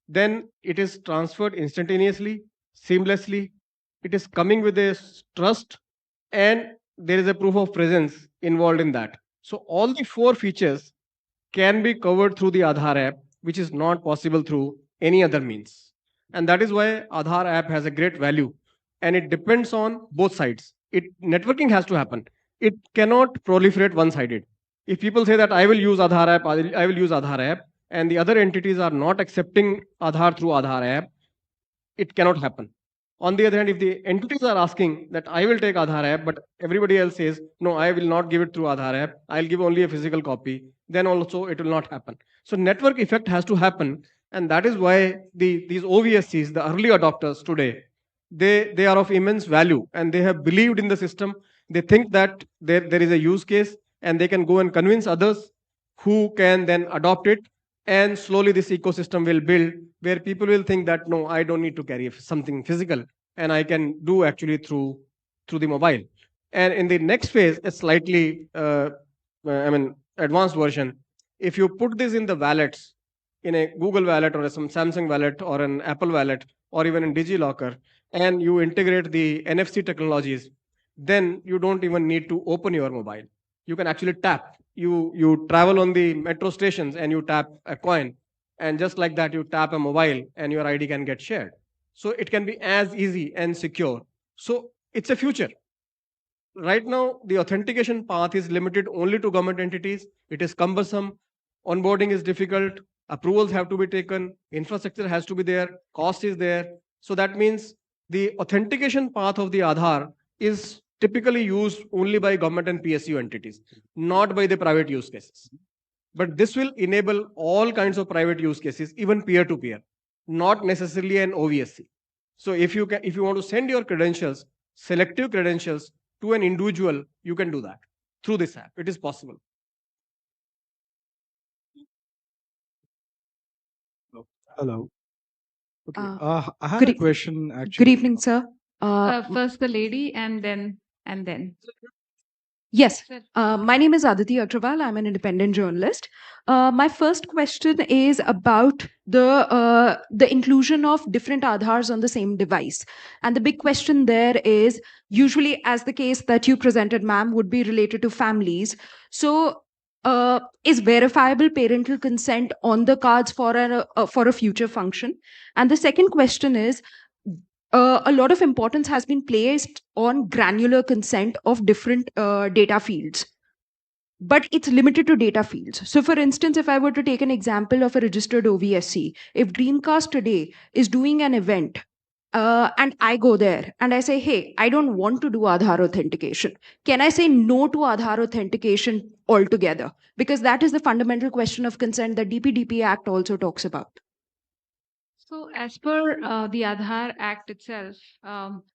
then it is transferred instantaneously, seamlessly. It is coming with a trust, and there is a proof of presence involved in that. So all the four features can be covered through the Aadhaar app, which is not possible through any other means. And that is why Aadhaar app has a great value, and it depends on both sides. Networking has to happen. It cannot proliferate one-sided. If people say that I will use Aadhaar app, I will use Aadhaar app, and the other entities are not accepting Aadhaar through Aadhaar app, it cannot happen. On the other hand, if the entities are asking that I will take Aadhaar app, but everybody else says, no, I will not give it through Aadhaar app, I'll give only a physical copy, then also it will not happen. So network effect has to happen, and that is why these OBSCs, the early adopters today, they are of immense value, and they have believed in the system. They think that there is a use case, and they can go and convince others who can then adopt it, and slowly this ecosystem will build where people will think that, no, I don't need to carry something physical, and I can do actually through the mobile. And in the next phase, a slightly advanced version, if you put this in the wallets, in a Google wallet or some Samsung wallet or an Apple wallet or even in DigiLocker, and you integrate the NFC technologies, then you don't even need to open your mobile. You can actually tap. You travel on the metro stations and you tap a coin, and just like that you tap a mobile and your ID can get shared. So it can be as easy and secure. So it's a future. Right now, the authentication path is limited only to government entities. It is cumbersome. Onboarding is difficult. Approvals have to be taken. Infrastructure has to be there. Cost is there. So that means the authentication path of the Aadhaar is typically used only by government and PSU entities, not by the private use cases. But this will enable all kinds of private use cases, even peer-to-peer, not necessarily an OBSC. So if you want to send your credentials, selective credentials to an individual, you can do that through this app. It is possible. Hello. Okay. Uh, I had good a e- question actually. Good evening, sir. First the lady and then. Yes, Sir. my name is Aditi Agrawal. I'm an independent journalist. My first question is about the inclusion of different Aadhaars on the same device. And the big question there is, usually as the case that you presented, ma'am, would be related to families. So is verifiable parental consent on the cards for a future function? And the second question is, a lot of importance has been placed on granular consent of different data fields, but it's limited to data fields. So for instance, if I were to take an example of a registered OBSC, if Dreamcast today is doing an event and I go there and I say, hey, I don't want to do Aadhaar authentication. Can I say no to Aadhaar authentication altogether? Because that is the fundamental question of consent that DPDP Act also talks about. So as per the Aadhaar Act itself,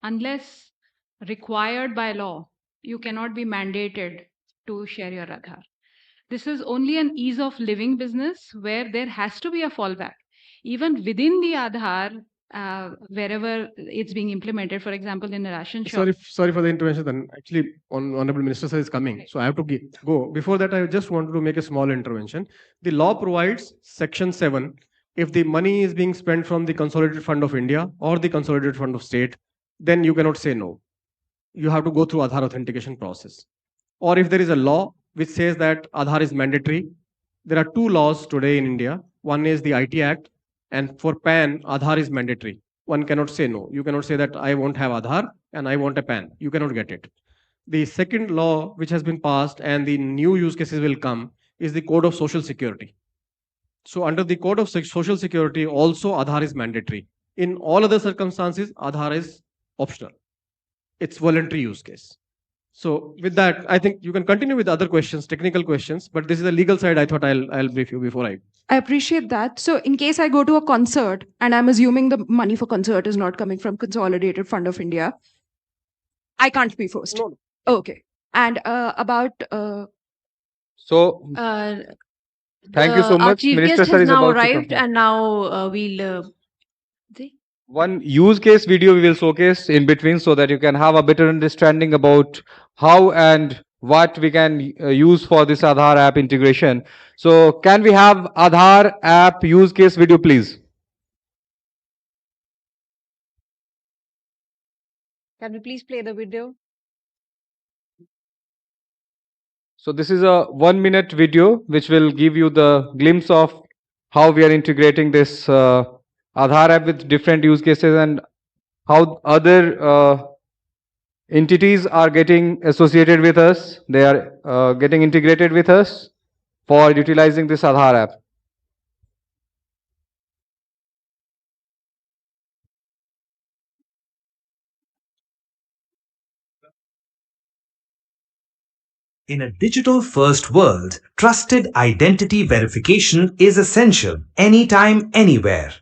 unless required by law, you cannot be mandated to share your Aadhaar. This is only an ease of living business where there has to be a fallback. Even within the Aadhaar, wherever it's being implemented, for example, in a ration shop. Sorry for the intervention. Then actually, Honorable Minister sir is coming, so I have to go. Before that, I just wanted to make a small intervention. The law provides Section 7. If the money is being spent from the Consolidated Fund of India or the Consolidated Fund of State, then you cannot say no. You have to go through Aadhaar authentication process. Or if there is a law which says that Aadhaar is mandatory, there are two laws today in India. One is the IT Act, and for PAN, Aadhaar is mandatory. One cannot say no. You cannot say that I won't have Aadhaar and I want a PAN. You cannot get it. The second law which has been passed and the new use cases will come is the Code of Social Security. So under the Code of Social Security, also Aadhaar is mandatory. In all other circumstances, Aadhaar is optional. It's voluntary use case. So with that, I think you can continue with other questions, technical questions, but this is the legal side. I thought I'll brief you before I appreciate that. So in case I go to a concert and I'm assuming the money for concert is not coming from Consolidated Fund of India, I can't be forced. No. Okay. And about Thank you so Our much. chief Minister guest sir has is now about to arrived, come. and now we'll. One use case video we will showcase in between so that you can have a better understanding about how and what we can use for this Aadhaar app integration. So can we have Aadhaar app use case video, please? Can we please play the video? So this is a 1-minute video which will give you the glimpse of how we are integrating this Aadhaar app with different use cases and how other entities are getting associated with us. They are getting integrated with us for utilizing this Aadhaar app. In a digital-first world, trusted identity verification is essential anytime, anywhere.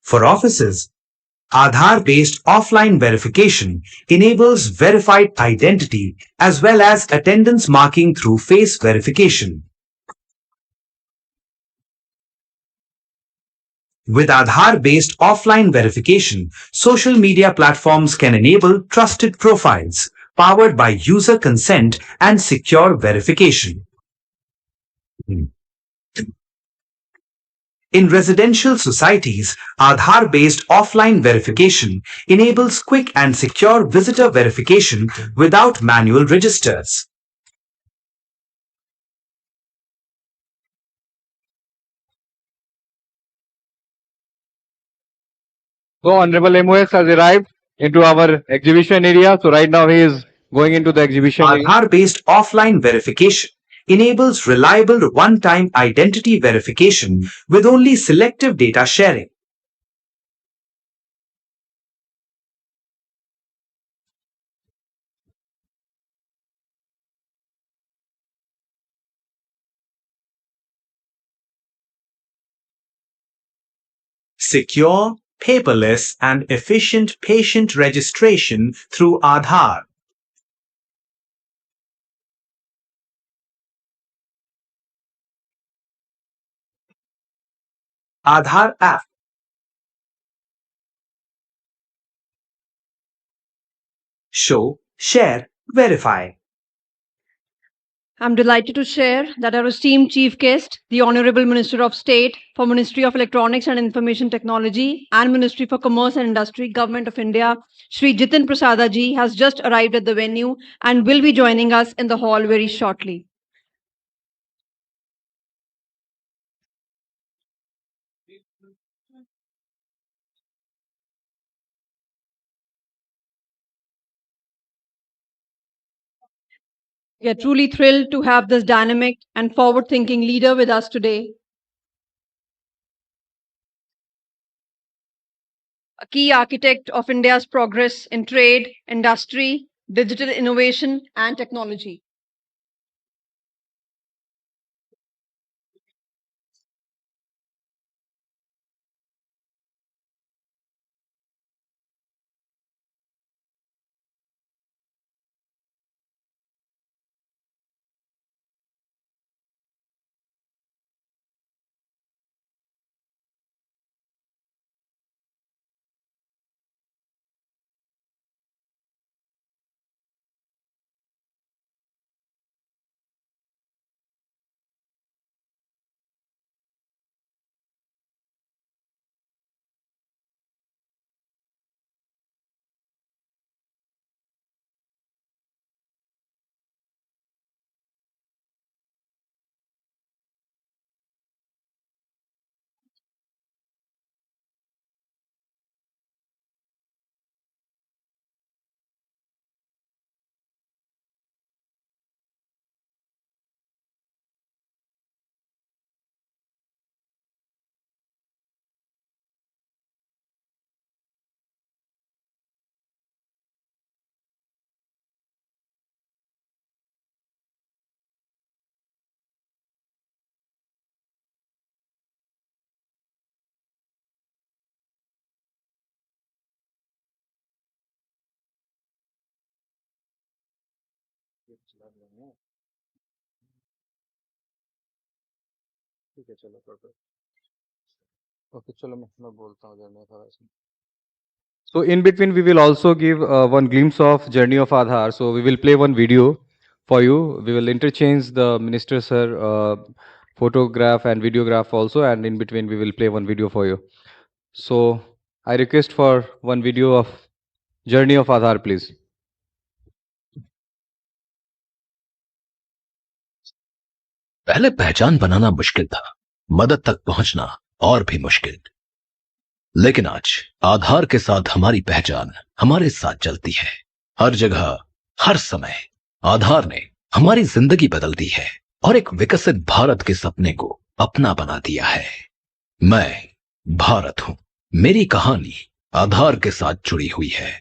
For offices, Aadhaar-based offline verification enables verified identity as well as attendance marking through face verification. With Aadhaar-based offline verification, social media platforms can enable trusted profiles powered by user consent and secure verification. In residential societies, Aadhaar-based offline verification enables quick and secure visitor verification without manual registers. So Honorable MOS has arrived into our exhibition area. So right now he is going into the exhibition area. Aadhaar-based offline verification enables reliable one-time identity verification with only selective data sharing. Secure, paperless and efficient patient registration through Aadhaar. Aadhaar App. Show, share, verify. I'm delighted to share that our esteemed chief guest, the Honorable Minister of State for Ministry of Electronics and Information Technology and Ministry for Commerce and Industry, Government of India, Shri Jitin Prasada ji has just arrived at the venue and will be joining us in the hall very shortly. We are truly thrilled to have this dynamic and forward-thinking leader with us today. a key architect of India's progress in trade, industry, digital innovation, and technology. So in between, we will also give one glimpse of journey of Aadhaar. So we will play one video for you. We will interchange the minister sir photograph and videograph also, and in between we will play one video for you. So I request for one video of journey of Aadhaar, please. पहले पहचान बनाना मुश्किल था, मदद तक पहुंचना और भी मुश्किल। लेकिन आज आधार के साथ हमारी पहचान हमारे साथ चलती है, हर जगह, हर समय। आधार ने हमारी जिंदगी बदल दी है और एक विकसित भारत के सपने को अपना बना दिया है। मैं भारत हूं, मेरी कहानी आधार के साथ जुड़ी हुई है।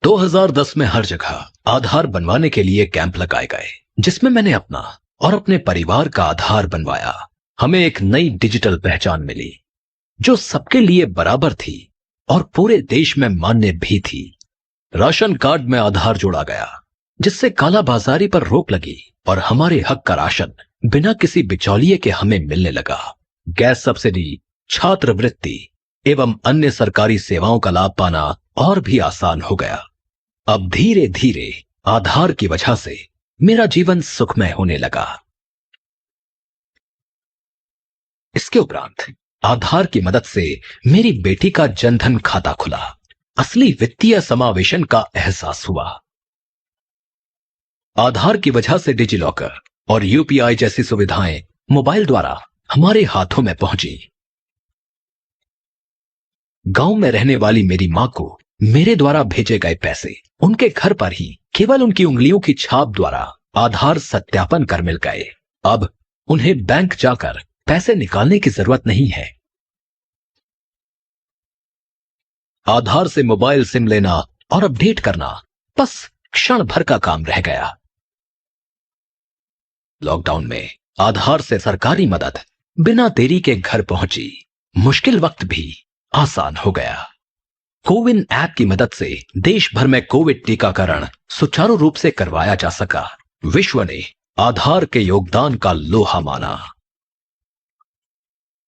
2010 में हर जगह आधार बनवाने के लिए कैंप लगाए गए, जिसमें मैंने अपना और अपने परिवार का आधार बनवाया। हमें एक नई डिजिटल पहचान मिली जो सबके लिए बराबर थी और पूरे देश में मान्य भी थी। राशन कार्ड में आधार जोड़ा गया, जिससे कालाबाजारी पर रोक लगी और हमारे हक का राशन बिना किसी बिचौलिए के हमें मिलने लगा। गैस सब्सिडी, छात्रवृत्ति एवं अन्य सरकारी सेवाओं का लाभ पाना और भी आसान हो गया। अब धीरे धीरे आधार की वजह से मेरा जीवन सुखमय होने लगा। इसके उपरांत आधार की मदद से मेरी बेटी का जनधन खाता खुला। असली वित्तीय समावेशन का एहसास हुआ। आधार की वजह से डिजिलॉकर और यूपीआई जैसी सुविधाएं मोबाइल द्वारा हमारे हाथों में पहुंची। गांव में रहने वाली मेरी मां को मेरे द्वारा भेजे गए पैसे उनके घर पर ही केवल उनकी उंगलियों की छाप द्वारा आधार सत्यापन कर मिल गए। अब उन्हें बैंक जाकर पैसे निकालने की जरूरत नहीं है। आधार से मोबाइल सिम लेना और अपडेट करना बस क्षण भर का काम रह गया। लॉकडाउन में आधार से सरकारी मदद बिना देरी के घर पहुंची। मुश्किल वक्त भी आसान हो गया। कोविन ऐप की मदद से देश भर में कोविड टीकाकरण सुचारू रूप से करवाया जा सका। विश्व ने आधार के योगदान का लोहा माना।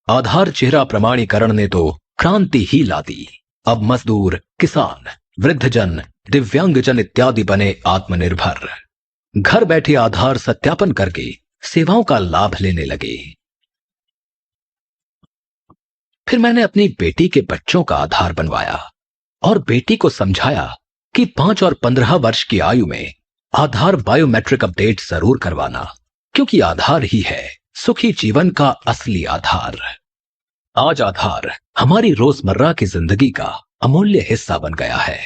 आधार चेहरा प्रमाणीकरण ने तो क्रांति ही ला दी। अब मजदूर, किसान, वृद्धजन, दिव्यांगजन इत्यादि बने आत्मनिर्भर। घर बैठे आधार सत्यापन करके सेवाओं का लाभ लेने लगे। फिर मैंने अपनी बेटी के बच्चों का आधार बनवाया और बेटी को समझाया कि 5 और 15 वर्ष की आयु में आधार बायोमेट्रिक अपडेट जरूर करवाना, क्योंकि आधार ही है सुखी जीवन का असली आधार। आज आधार हमारी रोजमर्रा की जिंदगी का अमूल्य हिस्सा बन गया है।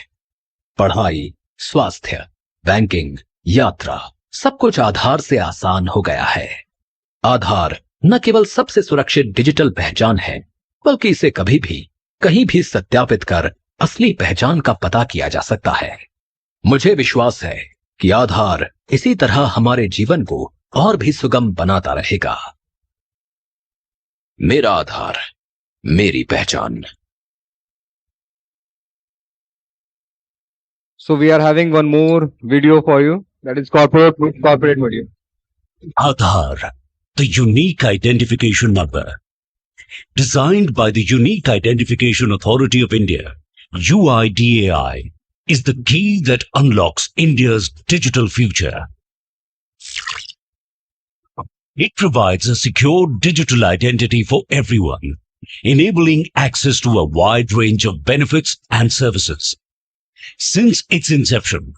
पढ़ाई, स्वास्थ्य, बैंकिंग, यात्रा, सब कुछ आधार से आसान हो गया है। आधार न केवल सबसे सुरक्षित डिजिटल पहचान है, बल्कि इसे कभी भी कहीं भी सत्यापित कर असली पहचान का पता किया जा सकता है। मुझे विश्वास है कि आधार इसी तरह हमारे जीवन को और भी सुगम बनाता रहेगा। मेरा आधार, मेरी पहचान। So we are having one more video for you, that is corporate video. Aadhaar, the unique identification number. Designed by the Unique Identification Authority of India, UIDAI, is the key that unlocks India's digital future. It provides a secure digital identity for everyone, enabling access to a wide range of benefits and services. Since its inception,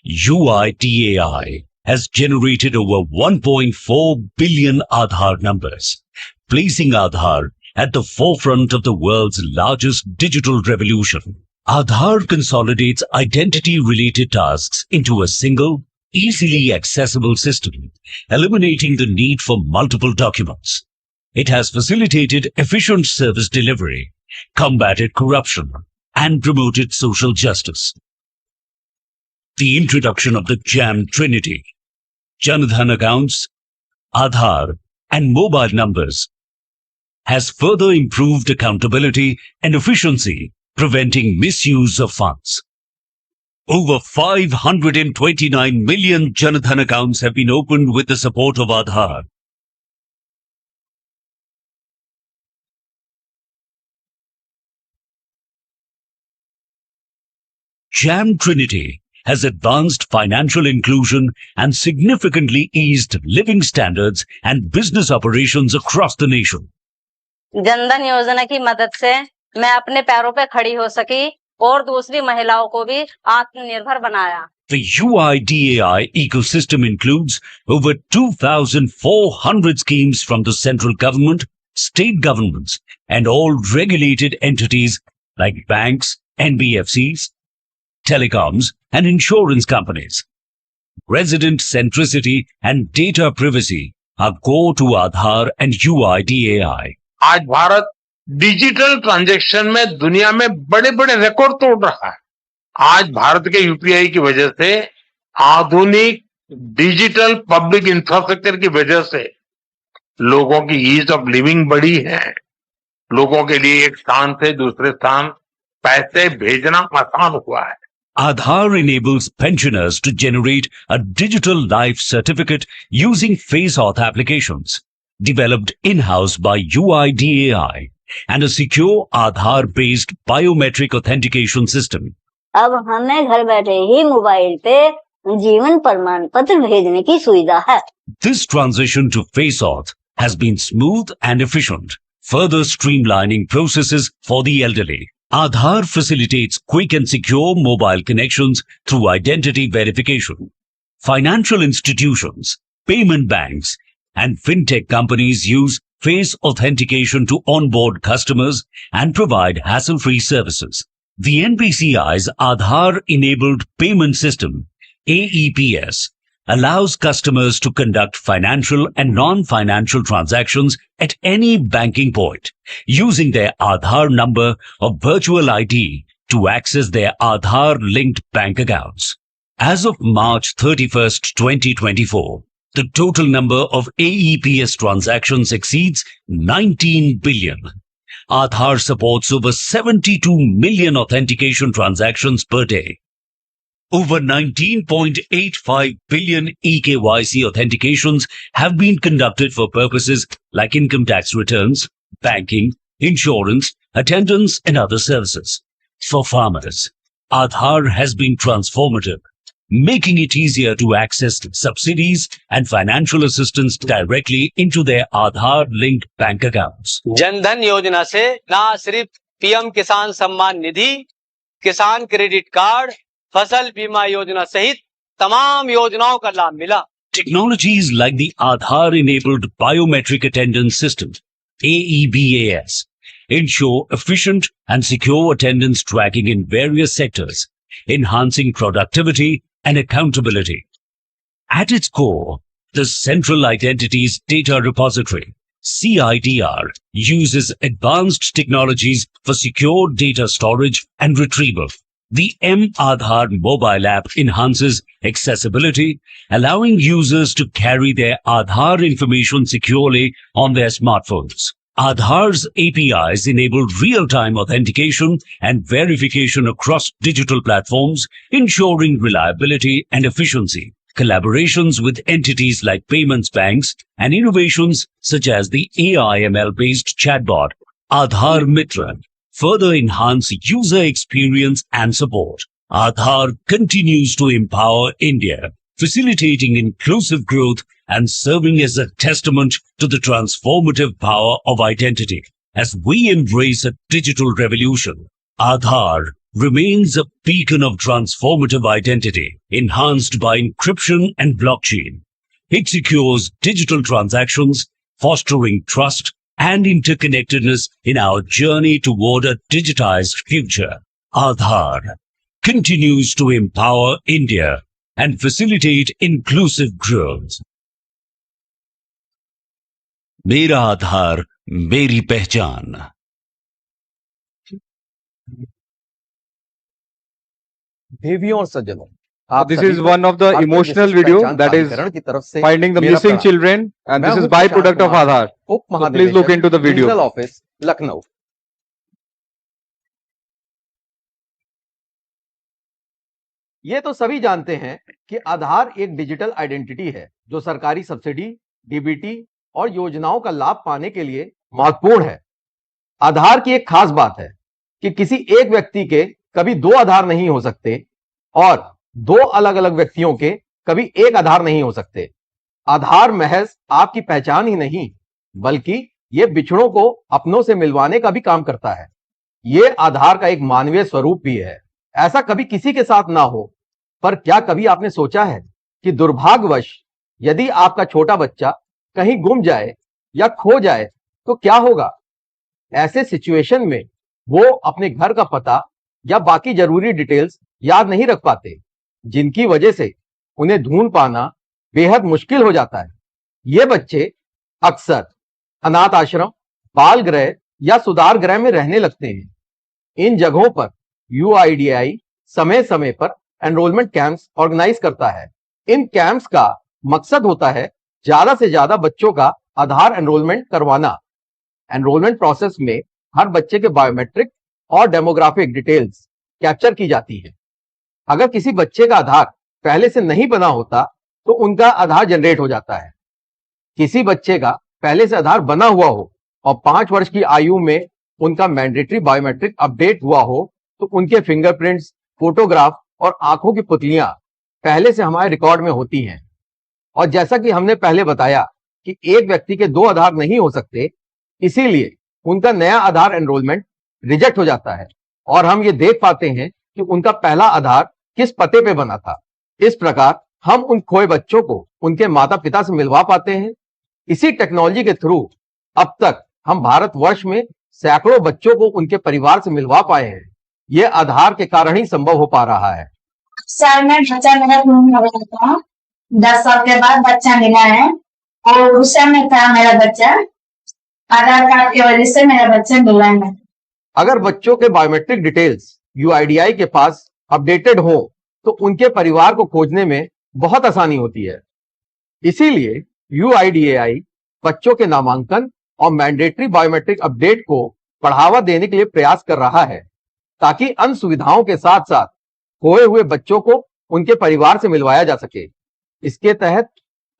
UIDAI has generated over 1.4 billion Aadhaar numbers, placing Aadhaar at the forefront of the world's largest digital revolution. Aadhaar consolidates identity-related tasks into a single, easily accessible system, eliminating the need for multiple documents. It has facilitated efficient service delivery, combated corruption, and promoted social justice. The introduction of the JAM Trinity, Jan Dhan accounts, Aadhaar, and mobile numbers has further improved accountability and efficiency, preventing misuse of funds. Over 529 million Jan Dhan accounts have been opened with the support of Aadhaar. JAM Trinity has advanced financial inclusion and significantly eased living standards and business operations across the nation. Jan Dhan योजना की मदद से मैं अपने पैरों पे खड़ी हो सकी और दूसरी महिलाओं को भी आत्मनिर्भर बनाया. The UIDAI ecosystem includes over 2,400 schemes from the central government, state governments, and all regulated entities like banks, NBFCs, telecoms, and insurance companies. Resident centricity and data privacy are core to Aadhaar and UIDAI. आज Bharat digital transaction में दुनिया में बड़े बड़े record तोड़ रहा है। आज भारत के यूपीआई की वजह से आधुनिक डिजिटल पब्लिक इंफ्रास्ट्रक्चर की वजह से लोगों की ईज ऑफ लिविंग बढ़ी है। लोगों के लिए एक स्थान से दूसरे स्थान पैसे भेजना आसान हुआ है। Aadhaar enables pensioners to generate a digital life certificate using face-auth applications developed in-house by UIDAI and a secure Aadhaar-based biometric authentication system. अब हमें घर बैठे ही मोबाइल पे जीवन प्रमाण पत्र भेजने की सुविधा है. This transition to face-auth has been smooth and efficient, further streamlining processes for the elderly. Aadhaar facilitates quick and secure mobile connections through identity verification. Financial institutions, payment banks, and fintech companies use face authentication to onboard customers and provide hassle-free services. The NPCI's Aadhaar-enabled payment system, AEPS, allows customers to conduct financial and non-financial transactions at any banking point using their Aadhaar number or virtual ID to access their Aadhaar-linked bank accounts. As of March 31st, 2024, the total number of AEPS transactions exceeds 19 billion. Aadhaar supports over 72 million authentication transactions per day. Over 19.85 billion eKYC authentications have been conducted for purposes like income tax returns, banking, insurance, attendance, and other services. For farmers, Aadhaar has been transformative, making it easier to access subsidies and financial assistance directly into their Aadhaar-linked bank accounts. Jan Dhan योजना से न सिर्फ PM किसान सम्मान निधि, किसान credit card, फसल बीमा योजना सहित तमाम योजनाओं का लाभ मिला. Technologies like the Aadhaar-enabled biometric attendance system, AEBAS, ensure efficient and secure attendance tracking in various sectors, enhancing productivity and accountability. At its core, the Central Identities Data Repository CIDR uses advanced technologies for secure data storage and retrieval. The Aadhaar mobile app enhances accessibility, allowing users to carry their Aadhaar information securely on their smartphones. Aadhaar's APIs enable real-time authentication and verification across digital platforms, ensuring reliability and efficiency. Collaborations with entities like payments banks and innovations such as the AI/ML-based chatbot Aadhaar Mitra further enhance user experience and support. Aadhaar continues to empower India, facilitating inclusive growth and serving as a testament to the transformative power of identity. As we embrace a digital revolution, Aadhaar remains a beacon of transformative identity, enhanced by encryption and blockchain. It secures digital transactions, fostering trust and interconnectedness in our journey toward a digitized future. Aadhaar continues to empower India and facilitate inclusive growth. मेरा आधार मेरी पहचान. देवियों और सज्जनों, This is one of the emotional video that is finding the missing children, and this is byproduct of Aadhaar. So please look into the video. Regional office Lucknow. ये तो सभी जानते हैं कि आधार एक डिजिटल आइडेंटिटी है जो सरकारी सब्सिडी, डीबीटी और योजनाओं का लाभ पाने के लिए महत्वपूर्ण है. आधार की एक खास बात है कि किसी एक व्यक्ति के कभी दो आधार नहीं हो सकते और दो अलग अलग व्यक्तियों के कभी एक आधार नहीं हो सकते. आधार महज आपकी पहचान ही नहीं, बल्कि ये बिछड़ों को अपनों से मिलवाने का भी काम करता है. ये आधार का एक मानवीय स्वरूप भी है. ऐसा कभी किसी के साथ ना हो, पर क्या कभी आपने सोचा है कि दुर्भाग्यवश यदि आपका छोटा बच्चा कहीं गुम जाए या खो जाए तो क्या होगा? ऐसे सिचुएशन में वो अपने घर का पता या बाकी जरूरी डिटेल्स याद नहीं रख पाते, जिनकी वजह से उन्हें ढूंढ पाना बेहद मुश्किल हो जाता है. ये बच्चे अक्सर अनाथ आश्रम, बाल गृह या सुधार गृह में रहने लगते हैं. इन जगहों पर UIDAI समय समय पर एनरोलमेंट कैंप्स ऑर्गेनाइज करता है. इन कैंप्स का मकसद होता है ज्यादा से ज्यादा बच्चों का आधार एनरोलमेंट करवाना. एनरोलमेंट प्रोसेस में हर बच्चे के बायोमेट्रिक और डेमोग्राफिक डिटेल्स कैप्चर की जाती है. अगर किसी बच्चे का आधार पहले से नहीं बना होता तो उनका आधार जनरेट हो जाता है. किसी बच्चे का पहले से आधार बना हुआ हो और 5 वर्ष की आयु में उनका मैंडेटरी बायोमेट्रिक अपडेट हुआ हो तो उनके फिंगरप्रिंट्स, फोटोग्राफ और आंखों की पुतलियां पहले से हमारे रिकॉर्ड में होती हैं. और जैसा कि हमने पहले बताया कि एक व्यक्ति के दो आधार नहीं हो सकते, इसीलिए उनका नया आधार एनरोलमेंट रिजेक्ट हो जाता है और हम ये देख पाते हैं कि उनका पहला आधार किस पते पे बना था. इस प्रकार हम उन खोए बच्चों को उनके माता पिता से मिलवा पाते हैं. इसी टेक्नोलॉजी के थ्रू अब तक हम भारतवर्ष में सैकड़ों बच्चों को उनके परिवार से मिलवा पाए हैं. ये आधार के कारण ही संभव हो पा रहा है. सर मैं बच्चा मेरा ढूंढ रहा था, 10 साल के बाद बच्चा मिला है और उस समय था मेरा बच्चा, आधार कार्ड की वजह से मेरा बच्चा मिला है. अगर बच्चों के बायोमेट्रिक डिटेल्स UIDAI के पास अपडेटेड हो तो उनके परिवार को खोजने में बहुत आसानी होती है. इसीलिए UIDAI बच्चों के नामांकन और मैंडेटरी बायोमेट्रिक अपडेट को बढ़ावा देने के लिए प्रयास कर रहा है ताकि अन्य सुविधाओं के साथ साथ खोए हुए बच्चों को उनके परिवार से मिलवाया जा सके. इसके तहत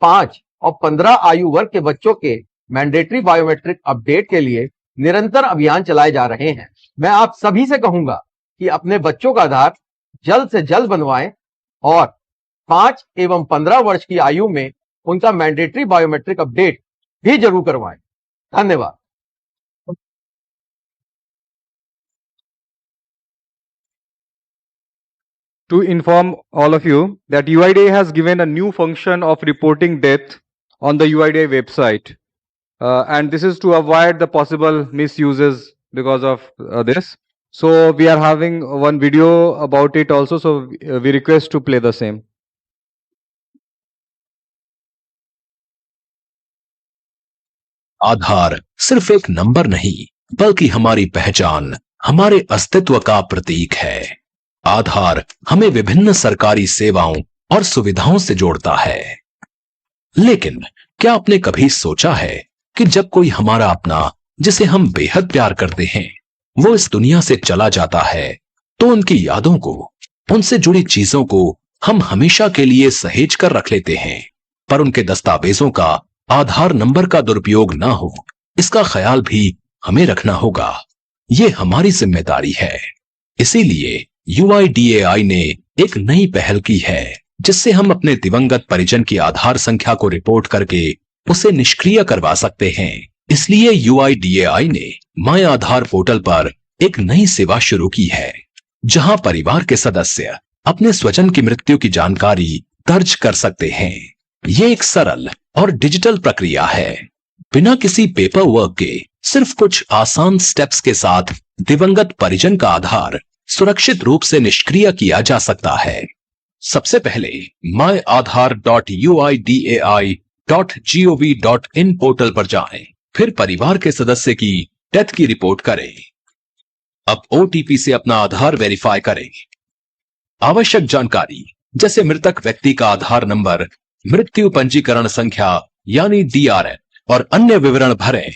5 और 15 आयु वर्ग के बच्चों के मैंडेटरी बायोमेट्रिक अपडेट के लिए निरंतर अभियान चलाए जा रहे हैं. मैं आप सभी से कहूंगा कि अपने बच्चों का आधार जल्द से जल्द बनवाएं और 5 एवं 15 वर्ष की आयु में उनका मैंडेटरी बायोमेट्रिक अपडेट भी जरूर करवाएं. धन्यवाद. To inform all of you that UIDAI has given a new function of reporting death on the UIDAI website, and this is to avoid the possible misuses because of this. So we are having one video about it also, so we request to play the same. आधार सिर्फ एक number नहीं, बल्कि हमारी पहचान, हमारे अस्तित्व का प्रतीक है। आधार हमें विभिन्न सरकारी सेवाओं और सुविधाओं से जोड़ता है। लेकिन क्या आपने कभी सोचा है कि जब कोई हमारा अपना, जिसे हम बेहद प्यार करते हैं, वो इस दुनिया से चला जाता है, तो उनकी यादों को, उनसे जुड़ी चीजों को हम हमेशा के लिए सहेज कर रख लेते हैं, पर उनके दस्तावेजों का आधार नंबर का दुरुपयोग ना हो, इसका ख्याल भी हमें रखना होगा। ये हमारी जिम्मेदारी है। इसीलिए UIDAI ने एक नई पहल की है, जिससे हम अपने दिवंगत परिजन की आधार संख्या को रिपोर्ट करके उसे निष्क्रिय करवा सकते हैं। इसलिए UIDAI ने माय आधार पोर्टल पर एक नई सेवा शुरू की है, जहां परिवार के सदस्य अपने स्वजन की मृत्यु की जानकारी दर्ज कर सकते हैं। ये एक सरल और डिजिटल प्रक्रिया है। बिना किसी पेपर वर्क के सिर्फ कुछ आसान स्टेप्स के साथ दिवंगत परिजन का आधार सुरक्षित रूप से निष्क्रिय किया जा सकता है। सबसे पहले myAadhar.uidai.gov.in पोर्टल पर जाएं, फिर परिवार के सदस्य की डेथ की रिपोर्ट करें। अब OTP से अपना आधार वेरीफाई करें। आवश्यक जानकारी जैसे मृतक व्यक्ति का आधार नंबर, मृत्यु पंजीकरण संख्या यानी DRN और अन्य विवरण भरें।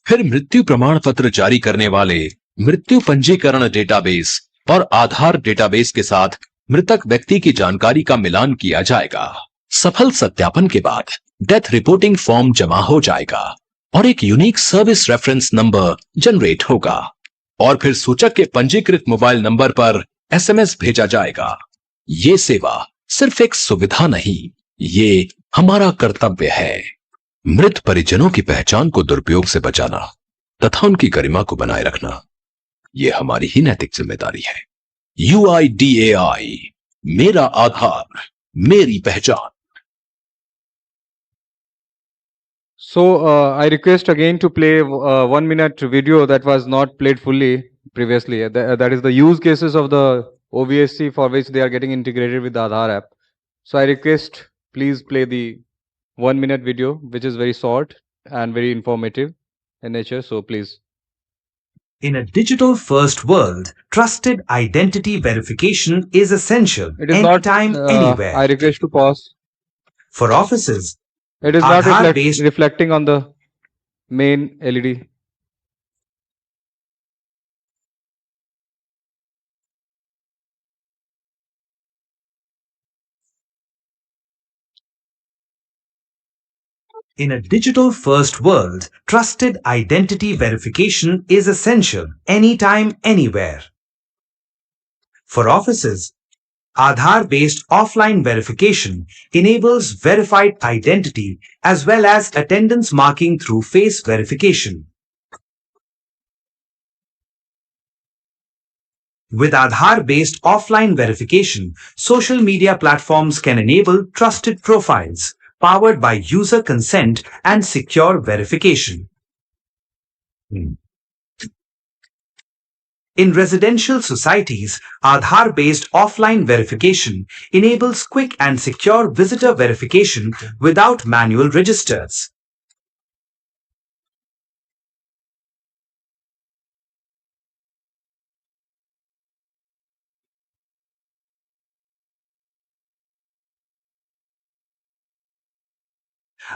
फिर मृत्यु प्रमाण पत्र जारी करने वाले मृत्यु पंजीकरण डेटाबेस और आधार डेटाबेस के साथ मृतक व्यक्ति की जानकारी का मिलान किया जाएगा। सफल सत्यापन के बाद डेथ रिपोर्टिंग फॉर्म जमा हो जाएगा और एक unique service reference number generate होगा और फिर सूचक के पंजीकृत मोबाइल नंबर पर SMS भेजा जाएगा। ये सेवा सिर्फ एक सुविधा नहीं, ये हमारा कर्तव्य है। मृत परिजनों की पहचान को दुरुपयोग से बचाना तथा उनकी गरिमा को बनाए रखना, ये हमारी ही नैतिक जिम्मेदारी है। UIDAI, मेरा आधार, मेरी पहचान। So I request again to play 1 minute video that was not played fully previously. That is the use cases of the OBSC for which they are getting integrated with the Aadhaar app. So I request please play the 1 minute video, which is very short and very informative in nature. So please. In a digital-first world, trusted identity verification is essential It is not anytime, anywhere. I request to pause. For offices, It is not Aadhaar-based reflecting on the main LED. In a digital-first world, trusted identity verification is essential anytime, anywhere. For offices, Aadhaar-based offline verification enables verified identity as well as attendance marking through face verification. With Aadhaar-based offline verification, social media platforms can enable trusted profiles powered by user consent and secure verification. In residential societies, Aadhaar-based offline verification enables quick and secure visitor verification without manual registers.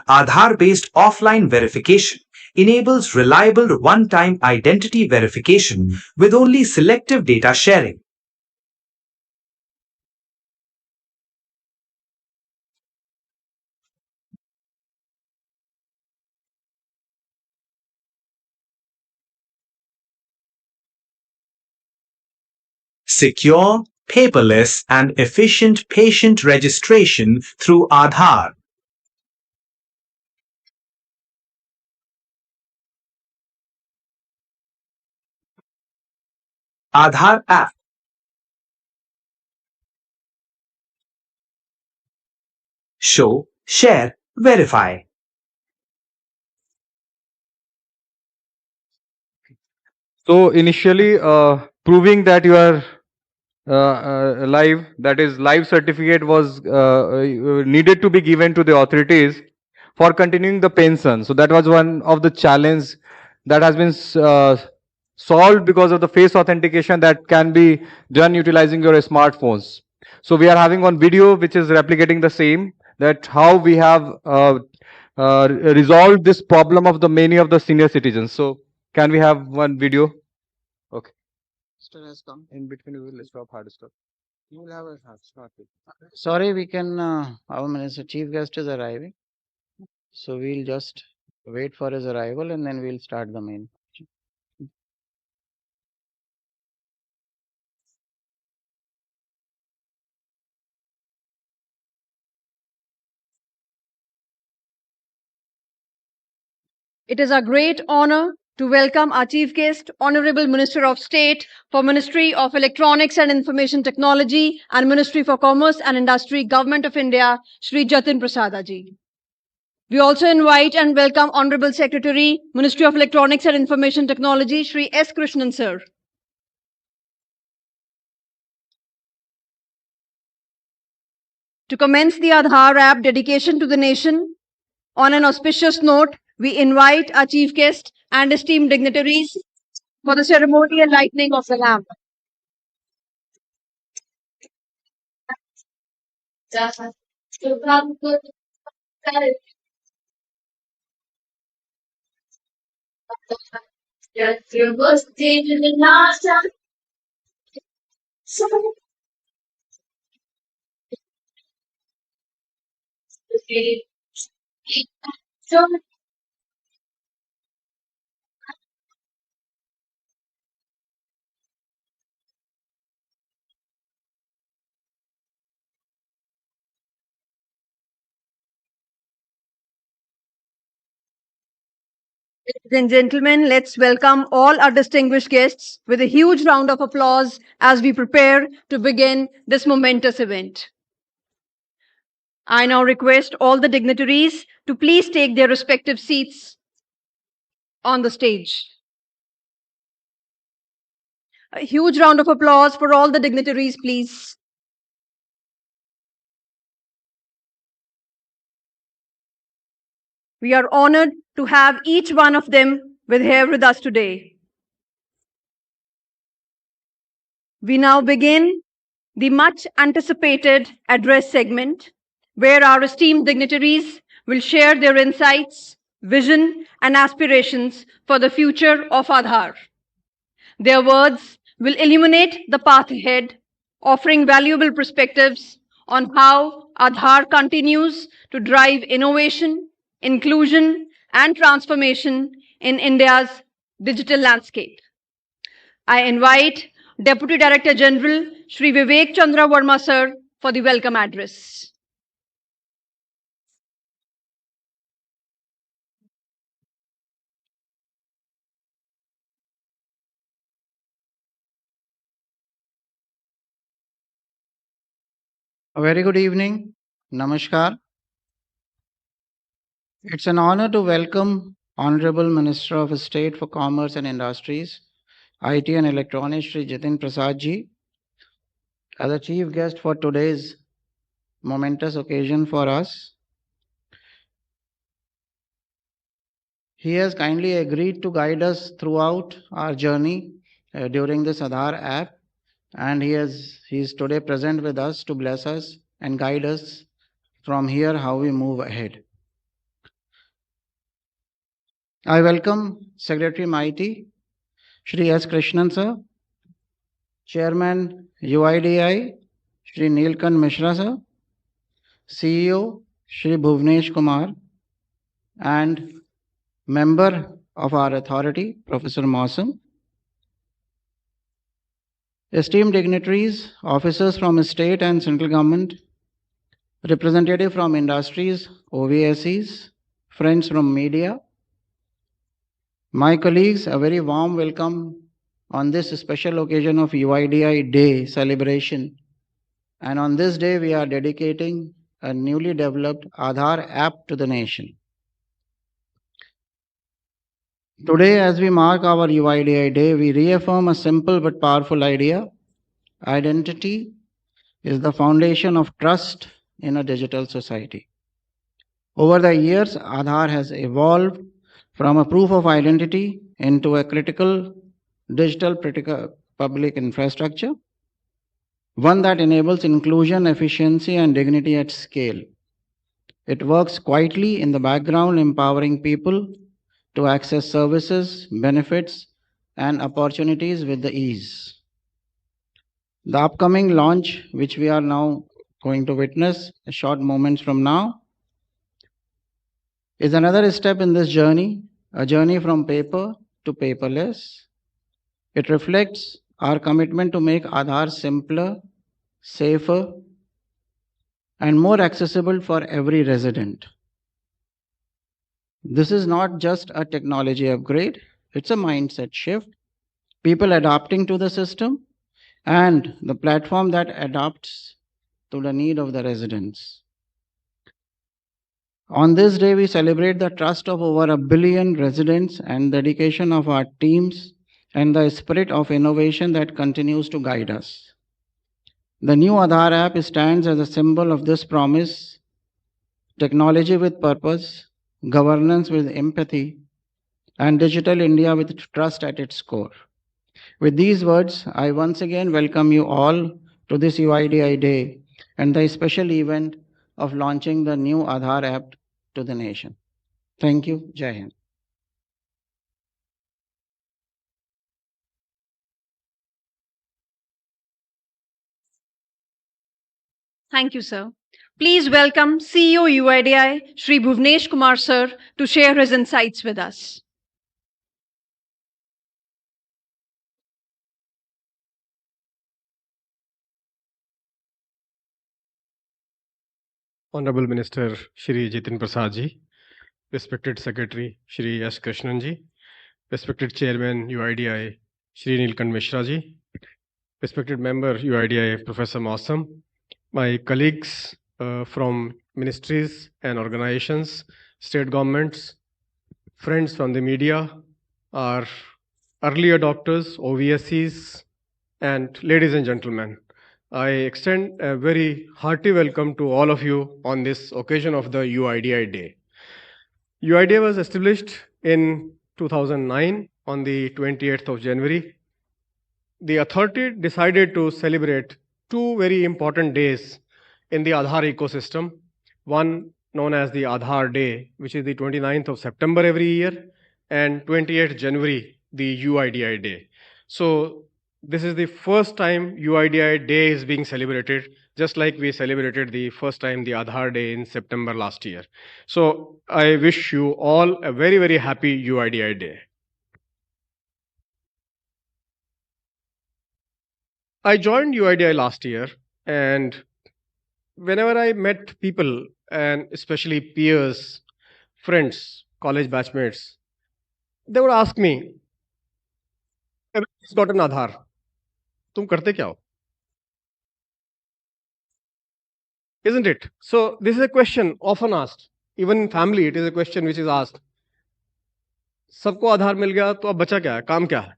Aadhaar-based offline verification enables reliable one-time identity verification with only selective data sharing. Secure, paperless, and efficient patient registration through Aadhaar. Aadhaar App. Show, share, verify. So initially, proving that you are live, that is live certificate was needed to be given to the authorities for continuing the pension. So that was one of the challenge that has been solved because of the face authentication that can be done utilizing your smartphones. So we are having one video which is replicating the same, that how we have resolved this problem of the many of the senior citizens. So can we have one video? Okay. Has come. In between, we will stop hard stop. You will have a hard stop. Sorry, we can. Our minister chief guest is arriving, so we'll just wait for his arrival and then we'll start the main. It is a great honor to welcome our chief guest, Honorable Minister of State for Ministry of Electronics and Information Technology and Ministry for Commerce and Industry, Government of India, Shri Jatin Prasad ji. We also invite and welcome Honorable Secretary, Ministry of Electronics and Information Technology, Shri S. Krishnan sir. To commence the Aadhaar App dedication to the nation, on an auspicious note, we invite our chief guest and esteemed dignitaries for the ceremonial lighting of the lamp. Ladies and gentlemen, let's welcome all our distinguished guests with a huge round of applause as we prepare to begin this momentous event. I now request all the dignitaries to please take their respective seats on the stage. A huge round of applause for all the dignitaries, please. We are honored to have each one of them here with us today. We now begin the much anticipated address segment, where our esteemed dignitaries will share their insights, vision, and aspirations for the future of Aadhaar. Their words will illuminate the path ahead, offering valuable perspectives on how Aadhaar continues to drive innovation, inclusion, and transformation in India's digital landscape. I invite Deputy Director General Shri Vivek Chandra Verma sir for the welcome address. A very good evening. Namaskar. It's an honor to welcome Honorable Minister of State for Commerce and Industries, IT and Electronics, Shri Jatin Prasad ji, as a chief guest for today's momentous occasion for us. He has kindly agreed to guide us throughout our journey during this Aadhaar app, and he is today present with us to bless us and guide us from here how we move ahead. I welcome Secretary Mighty, Shri S. Krishnan sir, Chairman UIDAI, Shri Neelkant Mishra sir, CEO, Shri Bhuvnesh Kumar, and member of our authority, Professor Mausam, esteemed dignitaries, officers from state and central government, representative from industries, OBSCs, friends from media, my colleagues, a very warm welcome on this special occasion of UIDAI Day celebration. And on this day, we are dedicating a newly developed Aadhaar app to the nation. Today, as we mark our UIDAI Day, we reaffirm a simple but powerful idea. Identity is the foundation of trust in a digital society. Over the years, Aadhaar has evolved from a proof of identity into a critical digital public infrastructure, one that enables inclusion, efficiency, and dignity at scale. It works quietly in the background, empowering people to access services, benefits, and opportunities with the ease. The upcoming launch, which we are now going to witness a short moments from now, is another step in this journey, a journey from paper to paperless. It reflects our commitment to make Aadhaar simpler, safer, and more accessible for every resident. This is not just a technology upgrade, it's a mindset shift, people adapting to the system, and the platform that adapts to the need of the residents. On this day, we celebrate the trust of over 1 billion residents and the dedication of our teams and the spirit of innovation that continues to guide us. The new Aadhaar app stands as a symbol of this promise: technology with purpose, governance with empathy, and digital India with trust at its core. With these words, I once again welcome you all to this UIDAI Day and the special event of launching the new Aadhaar app to the nation. Thank you. Jai Hind. Thank you, sir. Please welcome CEO UIDAI, Shri Bhuvnesh Kumar sir, to share his insights with us. Honorable Minister Shri Jitin Prasad ji, respected Secretary Shri S. Krishnan ji, respected Chairman UIDAI Shri Nilkant Mishra ji, respected member UIDAI Professor Mausam, my colleagues from ministries and organizations, state governments, friends from the media, our early adopters, OBSCs, and ladies and gentlemen. I extend a very hearty welcome to all of you on this occasion of the UIDAI Day. UIDAI was established in 2009 on the 28th of January. The authority decided to celebrate two very important days in the Aadhaar ecosystem. One known as the Aadhaar Day, which is the 29th of September every year, and 28th January, the UIDAI Day. So this is the first time UIDAI Day is being celebrated, just like we celebrated the first time the Aadhaar Day in September last year. So I wish you all a very, very happy UIDAI Day. I joined UIDAI last year, and whenever I met people, and especially peers, friends, college batchmates, they would ask me, everybody's got an Aadhaar. तुम करते क्या हो? Isn't it? So this is a question often asked. Even in family, it is a question which is asked. सबको आधार मिल गया तो अब बचा क्या है? काम क्या है?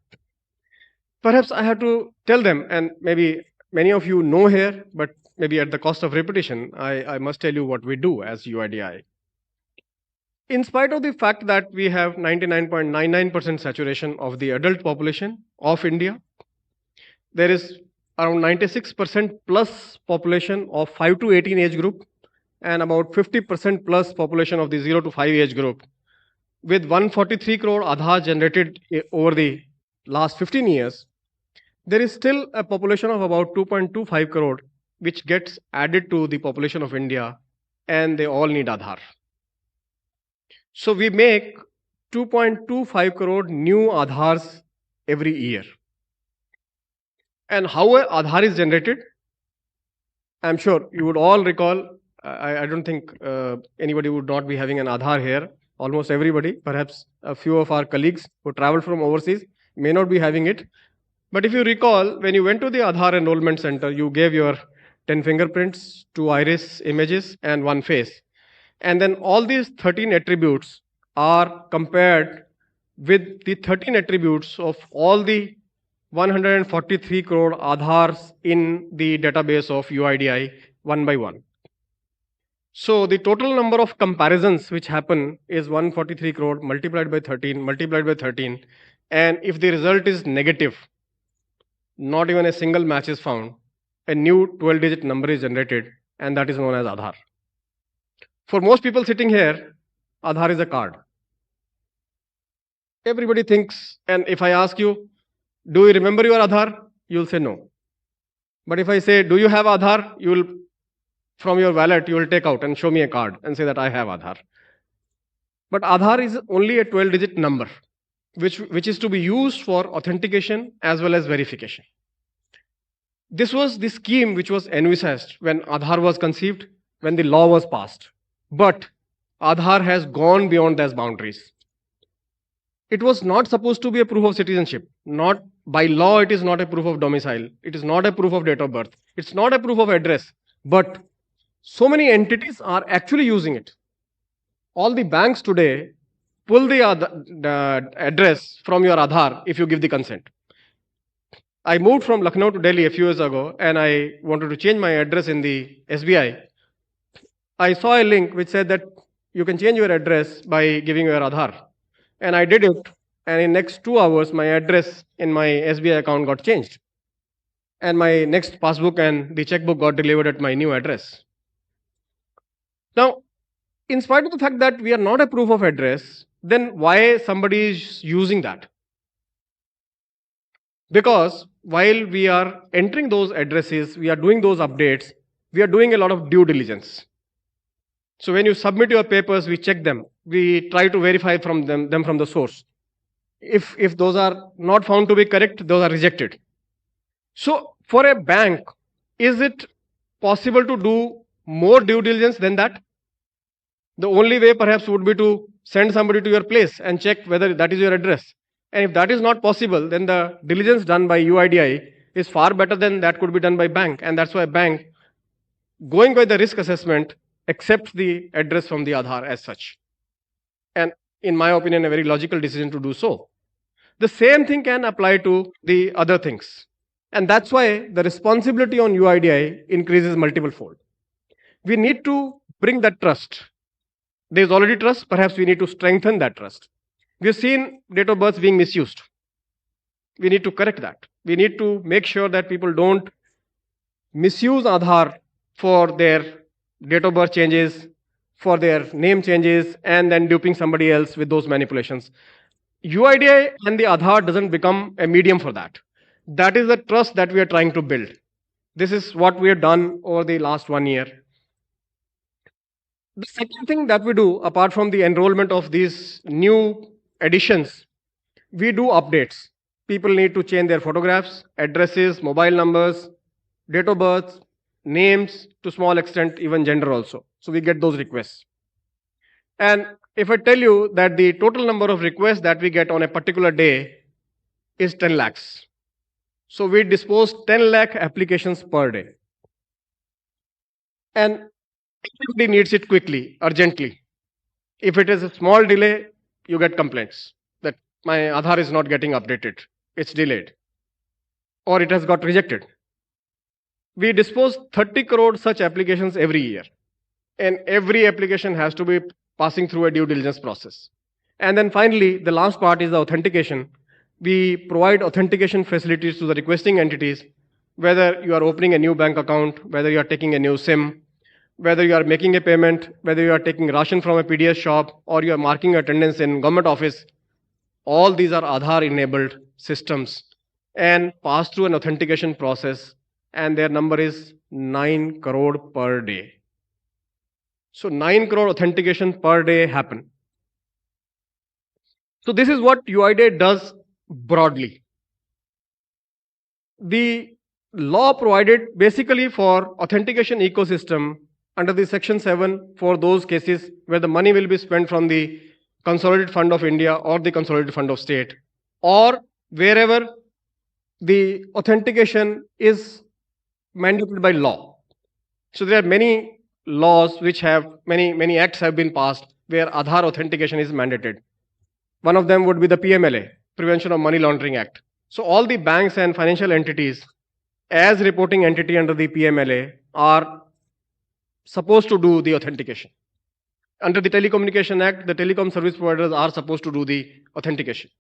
Perhaps I have to tell them, and maybe many of you know here, but maybe at the cost of repetition, I must tell you what we do as UIDAI. In spite of the fact that we have 99.99% saturation of the adult population of India, there is around 96% plus population of 5 to 18 age group and about 50% plus population of the 0 to 5 age group. With 143 crore Aadhaar generated over the last 15 years, there is still a population of about 2.25 crore which gets added to the population of India, and they all need Aadhaar. So we make 2.25 crore new Aadhaars every year. And how Aadhaar is generated? I'm sure you would all recall, I don't think anybody would not be having an Aadhaar here. Almost everybody, perhaps a few of our colleagues who traveled from overseas may not be having it. But if you recall, when you went to the Aadhaar enrollment center, you gave your 10 fingerprints, 2 iris images, and 1 face. And then all these 13 attributes are compared with the 13 attributes of all the 143 crore Aadhars in the database of UIDAI one by one. So the total number of comparisons which happen is 143 crore multiplied by 13, and if the result is negative, not even a single match is found, a new 12-digit number is generated, and that is known as Aadhaar. For most people sitting here, Aadhaar is a card. Everybody thinks, and if I ask you, do you remember your Aadhaar? You'll say no. But if I say, do you have Aadhaar? From your wallet, you will take out and show me a card and say that I have Aadhaar. But Aadhaar is only a 12-digit number, which is to be used for authentication as well as verification. This was the scheme which was envisaged when Aadhaar was conceived, when the law was passed. But Aadhaar has gone beyond those boundaries. It was not supposed to be a proof of citizenship. Not by law, it is not a proof of domicile. It is not a proof of date of birth. It's not a proof of address. But so many entities are actually using it. All the banks today pull the address from your Aadhaar if you give the consent. I moved from Lucknow to Delhi a few years ago, and I wanted to change my address in the SBI. I saw a link which said that you can change your address by giving your Aadhaar. And I did it, and in next 2 hours, my address in my SBI account got changed. And my next passbook and the checkbook got delivered at my new address. Now, in spite of the fact that we are not a proof of address, then why somebody is using that? Because while we are entering those addresses, we are doing those updates, we are doing a lot of due diligence. So when you submit your papers, we check them. We try to verify from them from the source. If those are not found to be correct, those are rejected. So for a bank, is it possible to do more due diligence than that? The only way perhaps would be to send somebody to your place and check whether that is your address. And if that is not possible, then the diligence done by UIDAI is far better than that could be done by bank. And that's why bank, going by the risk assessment, accepts the address from the Aadhaar as such. And in my opinion, a very logical decision to do so. The same thing can apply to the other things. And that's why the responsibility on UIDAI increases multiple fold. We need to bring that trust. There is already trust, perhaps we need to strengthen that trust. We have seen date of birth being misused. We need to correct that. We need to make sure that people don't misuse Aadhaar for their date of birth changes, for their name changes, and then duping somebody else with those manipulations. UIDAI and the Aadhaar doesn't become a medium for that. That is the trust that we are trying to build. This is what we have done over the last 1 year. The second thing that we do, apart from the enrollment of these new additions, we do updates. People need to change their photographs, addresses, mobile numbers, date of birth, names, to small extent, even gender also. So we get those requests. And if I tell you that the total number of requests that we get on a particular day is 10 lakhs. So we dispose 10 lakh applications per day. And everybody needs it quickly, urgently. If it is a small delay, you get complaints that my Aadhaar is not getting updated. It's delayed. Or it has got rejected. We dispose 30 crore such applications every year. And every application has to be passing through a due diligence process. And then finally, the last part is the authentication. We provide authentication facilities to the requesting entities, whether you are opening a new bank account, whether you are taking a new SIM, whether you are making a payment, whether you are taking ration from a PDS shop, or you are marking attendance in government office. All these are Aadhaar-enabled systems and pass through an authentication process, and their number is 9 crore per day. So 9 crore authentication per day happen. So this is what UIDAI does broadly. The law provided basically for authentication ecosystem under the Section 7 for those cases where the money will be spent from the Consolidated Fund of India or the Consolidated Fund of State, or wherever the authentication is mandated by law. So there are many laws which have, many acts have been passed where Aadhaar authentication is mandated. One of them would be the PMLA, Prevention of Money Laundering Act. So all the banks and financial entities as reporting entity under the PMLA are supposed to do the authentication. Under the Telecommunication Act, the telecom service providers are supposed to do the authentication.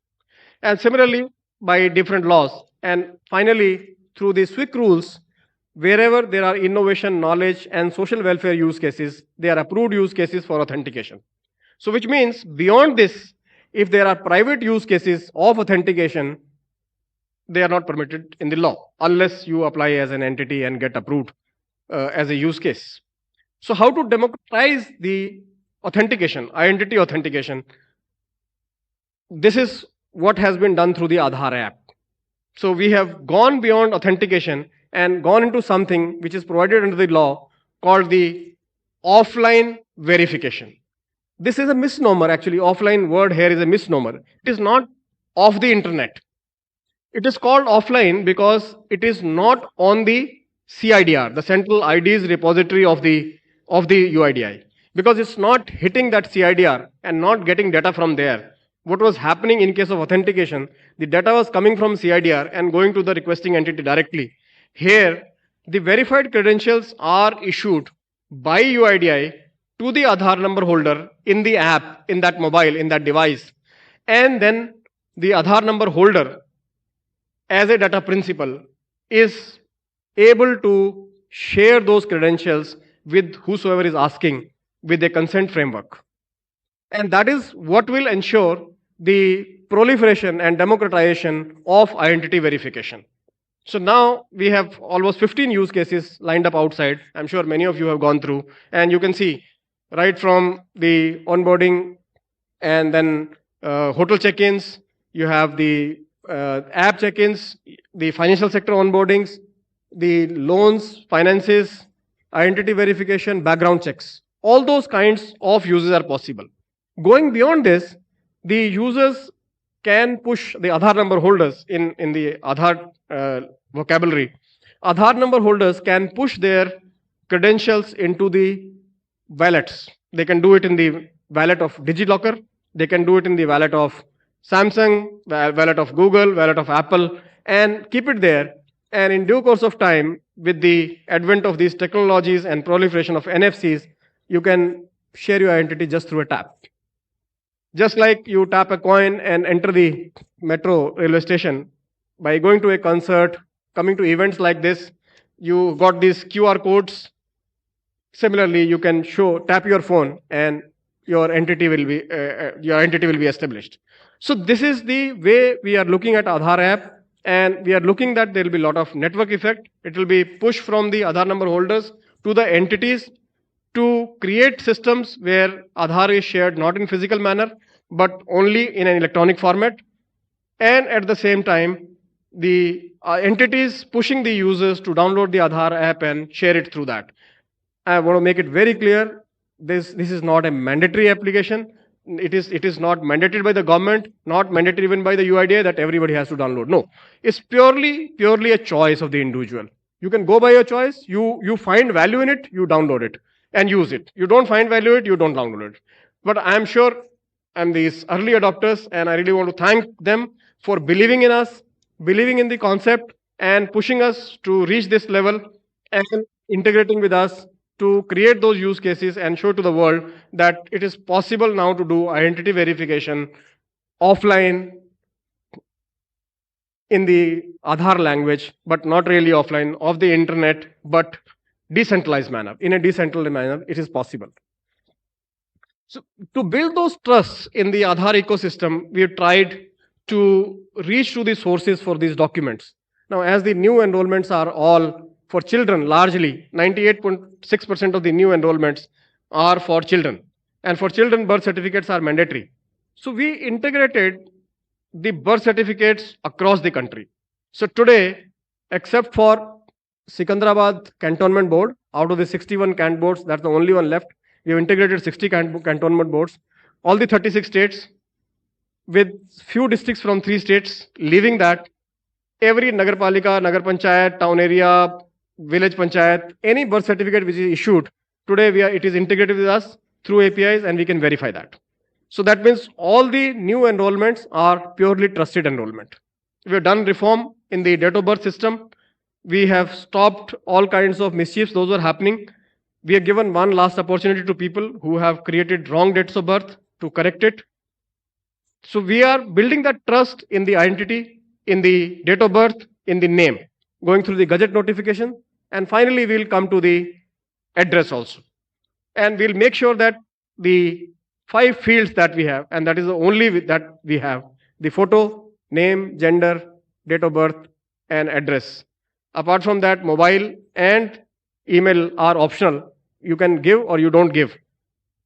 And similarly, by different laws. And finally, through the SWIC rules, wherever there are innovation, knowledge, and social welfare use cases, they are approved use cases for authentication. So which means beyond this, if there are private use cases of authentication, they are not permitted in the law unless you apply as an entity and get approved as a use case. So how to democratize the authentication, identity authentication? This is what has been done through the Aadhaar app. So we have gone beyond authentication and gone into something which is provided under the law called the offline verification. This is a misnomer actually. Offline word here is a misnomer. It is not off the internet. It is called offline because it is not on the CIDR, the Central IDs repository of the UIDAI. Because it's not hitting that CIDR and not getting data from there. What was happening in case of authentication, the data was coming from CIDR and going to the requesting entity directly. Here, the verified credentials are issued by UIDAI to the Aadhaar number holder in the app, in that mobile, in that device. And then the Aadhaar number holder, as a data principal, is able to share those credentials with whosoever is asking with a consent framework. And that is what will ensure the proliferation and democratization of identity verification. So now we have almost 15 use cases lined up outside. I'm sure many of you have gone through, and you can see right from the onboarding and then hotel check-ins, you have the app check-ins, the financial sector onboardings, the loans, finances, identity verification, background checks. All those kinds of uses are possible. Going beyond this, the users can push the Aadhaar number holders in the Aadhaar vocabulary. Aadhaar number holders can push their credentials into the wallets. They can do it in the wallet of DigiLocker. They can do it in the wallet of Samsung, wallet of Google, wallet of Apple, and keep it there. And in due course of time, with the advent of these technologies and proliferation of NFCs, you can share your identity just through a tap. Just like you tap a coin and enter the metro railway station, by going to a concert, coming to events like this, you got these QR codes. Similarly, you can tap your phone and your entity will be established. So this is the way we are looking at Aadhaar app, and we are looking that there will be a lot of network effect. It will be pushed from the Aadhaar number holders to the entities to create systems where Aadhaar is shared not in physical manner, but only in an electronic format. And at the same time, the entities pushing the users to download the Aadhaar app and share it through that. I want to make it very clear, this is not a mandatory application. It is not mandated by the government, not mandated even by the UIDAI that everybody has to download. No, it's purely a choice of the individual. You can go by your choice. You find value in it, you download it and use it. You don't find value in it, you don't download it. But I'm sure I'm these early adopters, and I really want to thank them for believing in us, believing in the concept, and pushing us to reach this level and integrating with us to create those use cases and show to the world that it is possible now to do identity verification offline in the Aadhaar language, but not really offline, of the internet, but decentralized manner. In a decentralized manner, it is possible. So to build those trusts in the Aadhaar ecosystem, we have tried to reach to the sources for these documents. Now, as the new enrollments are all for children, largely 98.6% of the new enrollments are for children. And for children, birth certificates are mandatory. So we integrated the birth certificates across the country. So today, except for Secunderabad Cantonment Board, out of the 61 cant boards, that's the only one left. We have integrated 60 cantonment boards, all the 36 states, with few districts from 3 states. Leaving that, every Nagarpalika, Nagar Panchayat, town area, village panchayat, any birth certificate which is issued, today it is integrated with us through APIs, and we can verify that. So that means all the new enrollments are purely trusted enrollment. We have done reform in the date of birth system. We have stopped all kinds of mischiefs, those were happening. We have given one last opportunity to people who have created wrong dates of birth to correct it. So we are building that trust in the identity, in the date of birth, in the name, going through the Gazette notification, and finally we'll come to the address also. And we'll make sure that the 5 fields that we have, and that is the only that we have, the photo, name, gender, date of birth, and address. Apart from that, mobile and email are optional. You can give or you don't give.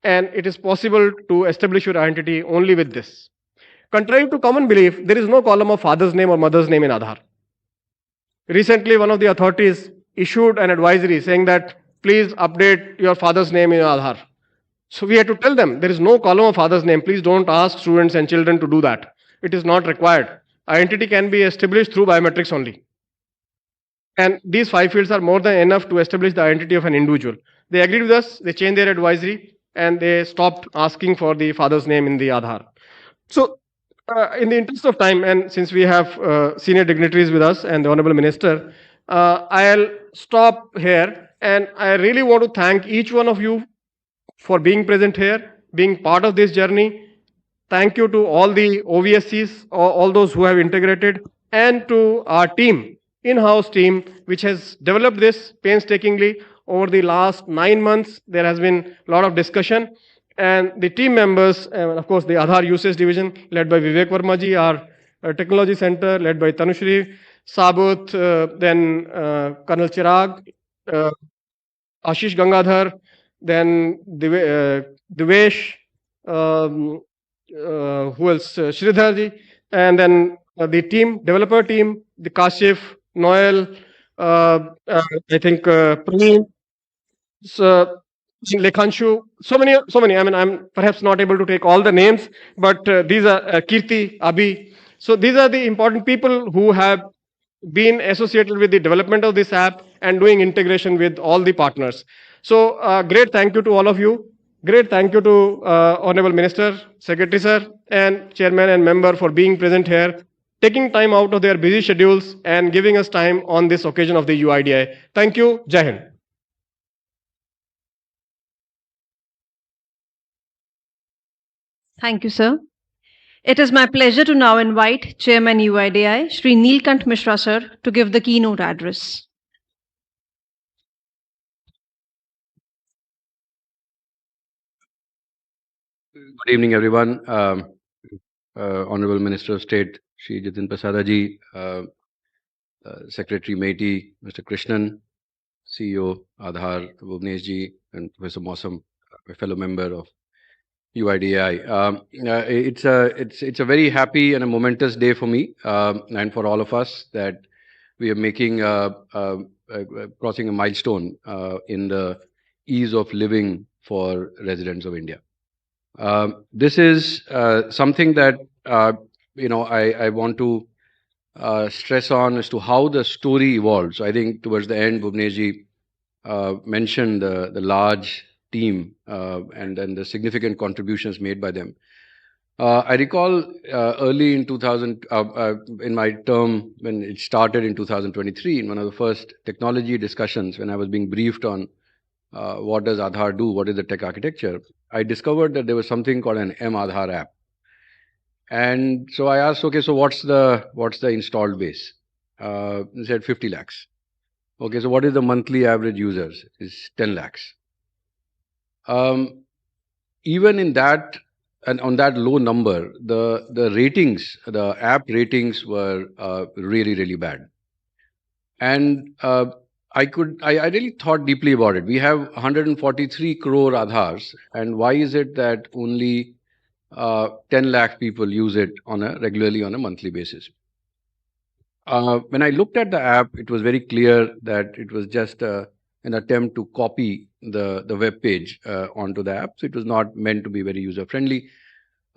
And it is possible to establish your identity only with this. Contrary to common belief, there is no column of father's name or mother's name in Aadhaar. Recently, one of the authorities issued an advisory saying that please update your father's name in Aadhaar. So we had to tell them there is no column of father's name. Please don't ask students and children to do that. It is not required. Identity can be established through biometrics only. And these 5 fields are more than enough to establish the identity of an individual. They agreed with us, they changed their advisory, and they stopped asking for the father's name in the Aadhaar. So, in the interest of time, and since we have senior dignitaries with us and the Honorable Minister, I'll stop here. And I really want to thank each one of you for being present here, being part of this journey. Thank you to all the OBSCs, all those who have integrated, and to our team, in-house team, which has developed this painstakingly over the last 9 months. There has been a lot of discussion. And the team members, and of course, the Aadhaar Usage Division, led by Vivek Verma ji, our Technology Center, led by Tanushri, Sabut, then Colonel Chirag, Ashish Gangadhar, then Divesh, who else? Sridhar ji, and then the team, developer team, the Kashif, Noel, I think Praneem, Lekhanshu, so many. I mean, I'm perhaps not able to take all the names, but these are Kirti, Abhi. So these are the important people who have been associated with the development of this app and doing integration with all the partners. So great thank you to all of you. Great thank you to Honorable Minister, Secretary Sir, and Chairman and Member for being present here, taking time out of their busy schedules and giving us time on this occasion of the UIDAI. Thank you. Jai Hind. Thank you, sir. It is my pleasure to now invite Chairman UIDAI, Shri Neelkant Mishra, sir, to give the keynote address. Good evening, everyone. Honorable Minister of State, Shri Jitin Prasada ji, Secretary Meiti, Mr. Krishnan, CEO Aadhaar, Bhuvnesh ji, and Professor Mosam, a fellow member of UIDAI. It's a very happy and a momentous day for me and for all of us that we are making crossing a milestone in the ease of living for residents of India. This is something that I want to stress on as to how the story evolved. So I think towards the end, Bhuvnesh ji mentioned the large team and then the significant contributions made by them. I recall early in 2000, in my term when it started in 2023, in one of the first technology discussions, when I was being briefed on what does Aadhaar do, what is the tech architecture, I discovered that there was something called an Aadhaar app. And so I asked, okay, so what's the installed base? They said 50 lakhs. Okay, so what is the monthly average users? Is 10 lakhs. Even in that, and on that low number, the ratings, the app ratings were really, really bad. And I really thought deeply about it. We have 143 crore Aadhaars, and why is it that only 10 lakh people use it regularly on a monthly basis? When I looked at the app, it was very clear that it was just an attempt to copy the web page onto the app. So it was not meant to be very user-friendly.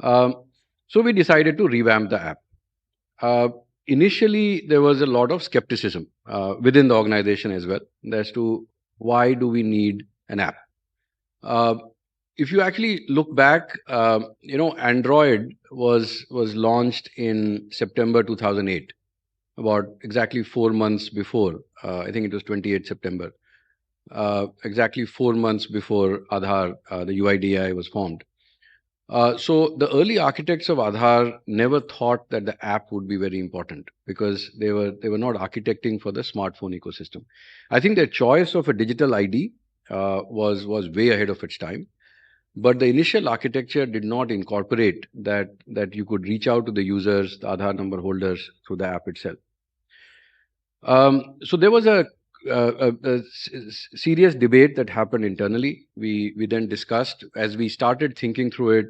So we decided to revamp the app. Initially, there was a lot of skepticism within the organization as well as to why do we need an app. If you actually look back, Android was launched in September 2008. about exactly 4 months before, I think it was 28 September, exactly 4 months before Aadhaar, the UIDAI was formed. So the early architects of Aadhaar never thought that the app would be very important because they were not architecting for the smartphone ecosystem. I think their choice of a digital ID was way ahead of its time, but the initial architecture did not incorporate that you could reach out to the users, the Aadhaar number holders through the app itself. So there was a serious debate that happened internally. We then discussed as we started thinking through it.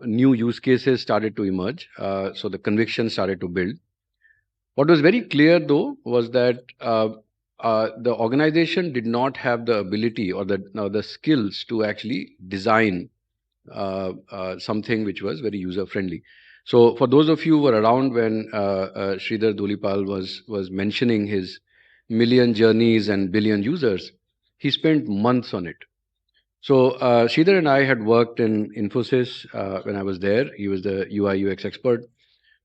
New use cases started to emerge, so the conviction started to build. What was very clear, though, was that the organization did not have the ability or the skills to actually design something which was very user friendly. So, for those of you who were around when Sridhar Dhulipal was mentioning his million journeys and billion users, he spent months on it. So Sridhar and I had worked in Infosys when I was there. He was the UI UX expert.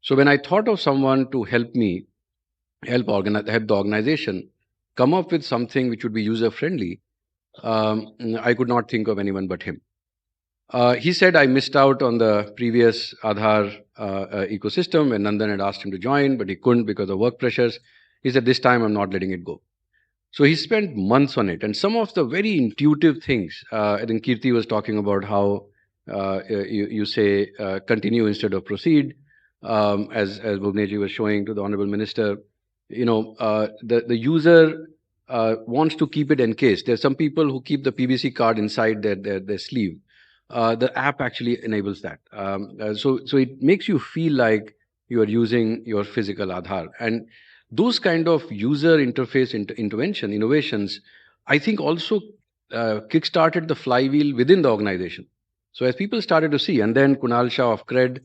So when I thought of someone to help me, help the organization come up with something which would be user friendly, I could not think of anyone but him. He said I missed out on the previous Aadhaar ecosystem, and Nandan had asked him to join, but he couldn't because of work pressures. He said, this time I'm not letting it go. So he spent months on it, and some of the very intuitive things. I think Kirti was talking about how you say continue instead of proceed, as Bhuvnesh was showing to the Honorable Minister. You know, the user wants to keep it encased. There are some people who keep the PVC card inside their sleeve. The app actually enables that. So it makes you feel like you are using your physical Aadhaar. And those kind of user interface innovations, I think also kickstarted the flywheel within the organization. So as people started to see, and then Kunal Shah of Cred,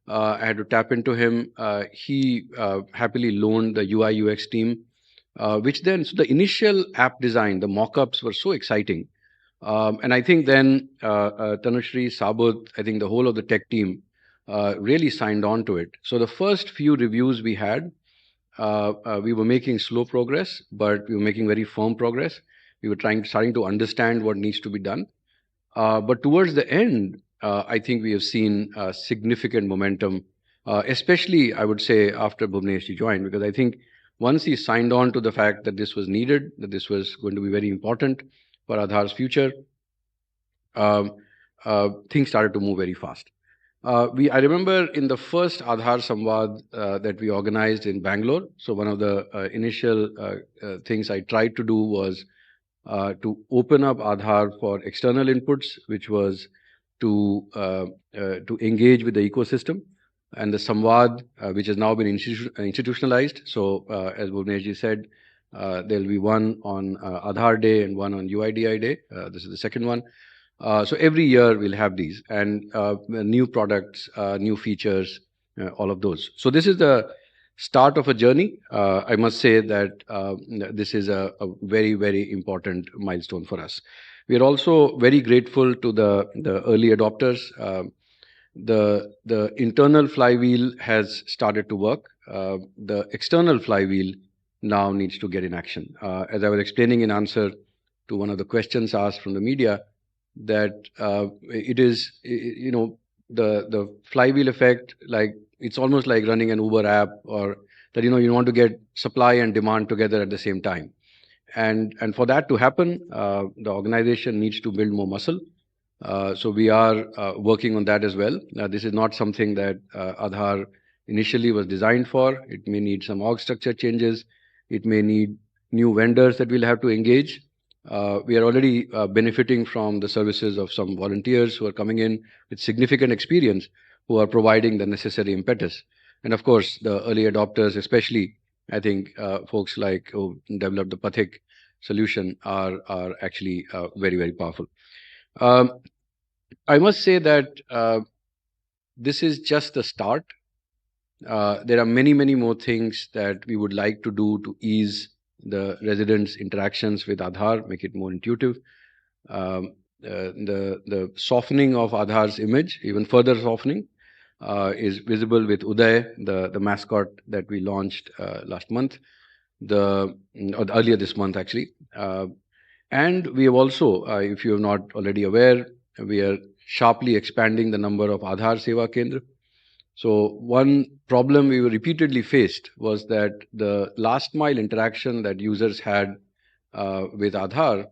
I had to tap into him. He happily loaned the UI UX team, which then, so the initial app design, the mock-ups were so exciting. And I think then Tanushri, Sabut, I think the whole of the tech team really signed on to it. So the first few reviews we had, we were making slow progress, but we were making very firm progress. We were starting to understand what needs to be done. But towards the end, I think we have seen significant momentum, especially, I would say, after Bhuvnesh joined, because I think once he signed on to the fact that this was needed, that this was going to be very important for Aadhaar's future, things started to move very fast. I remember in the first Aadhaar Samvad that we organized in Bangalore. So one of the initial things I tried to do was to open up Aadhaar for external inputs, which was to engage with the ecosystem. And the Samvad, which has now been institutionalized. So as Bhuvnesh said, there will be one on Aadhaar Day and one on UIDAI Day. This is the second one. So every year we'll have these and new products, new features, all of those. So this is the start of a journey. I must say that this is a very, very important milestone for us. We are also very grateful to the early adopters. The internal flywheel has started to work. The external flywheel now needs to get in action. As I was explaining in answer to one of the questions asked from the media, that it is, you know, the flywheel effect, like it's almost like running an Uber app, or that, you know, you want to get supply and demand together at the same time. And for that to happen, the organization needs to build more muscle. So we are working on that as well. This is not something that Aadhaar initially was designed for. It may need some org structure changes. It may need new vendors that we'll have to engage. We are already benefiting from the services of some volunteers who are coming in with significant experience, who are providing the necessary impetus. And of course, the early adopters, especially, I think folks like who developed the Pathik solution are actually very, very powerful. I must say that this is just the start. There are many, many more things that we would like to do to ease the residents' interactions with Aadhaar, make it more intuitive. The softening of Aadhaar's image, even further softening. is visible with UIDAI, the mascot that we launched last month, or earlier this month actually. And we have also, if you are not already aware, we are sharply expanding the number of Aadhaar Seva Kendra. So one problem we were repeatedly faced was that the last mile interaction that users had with Aadhaar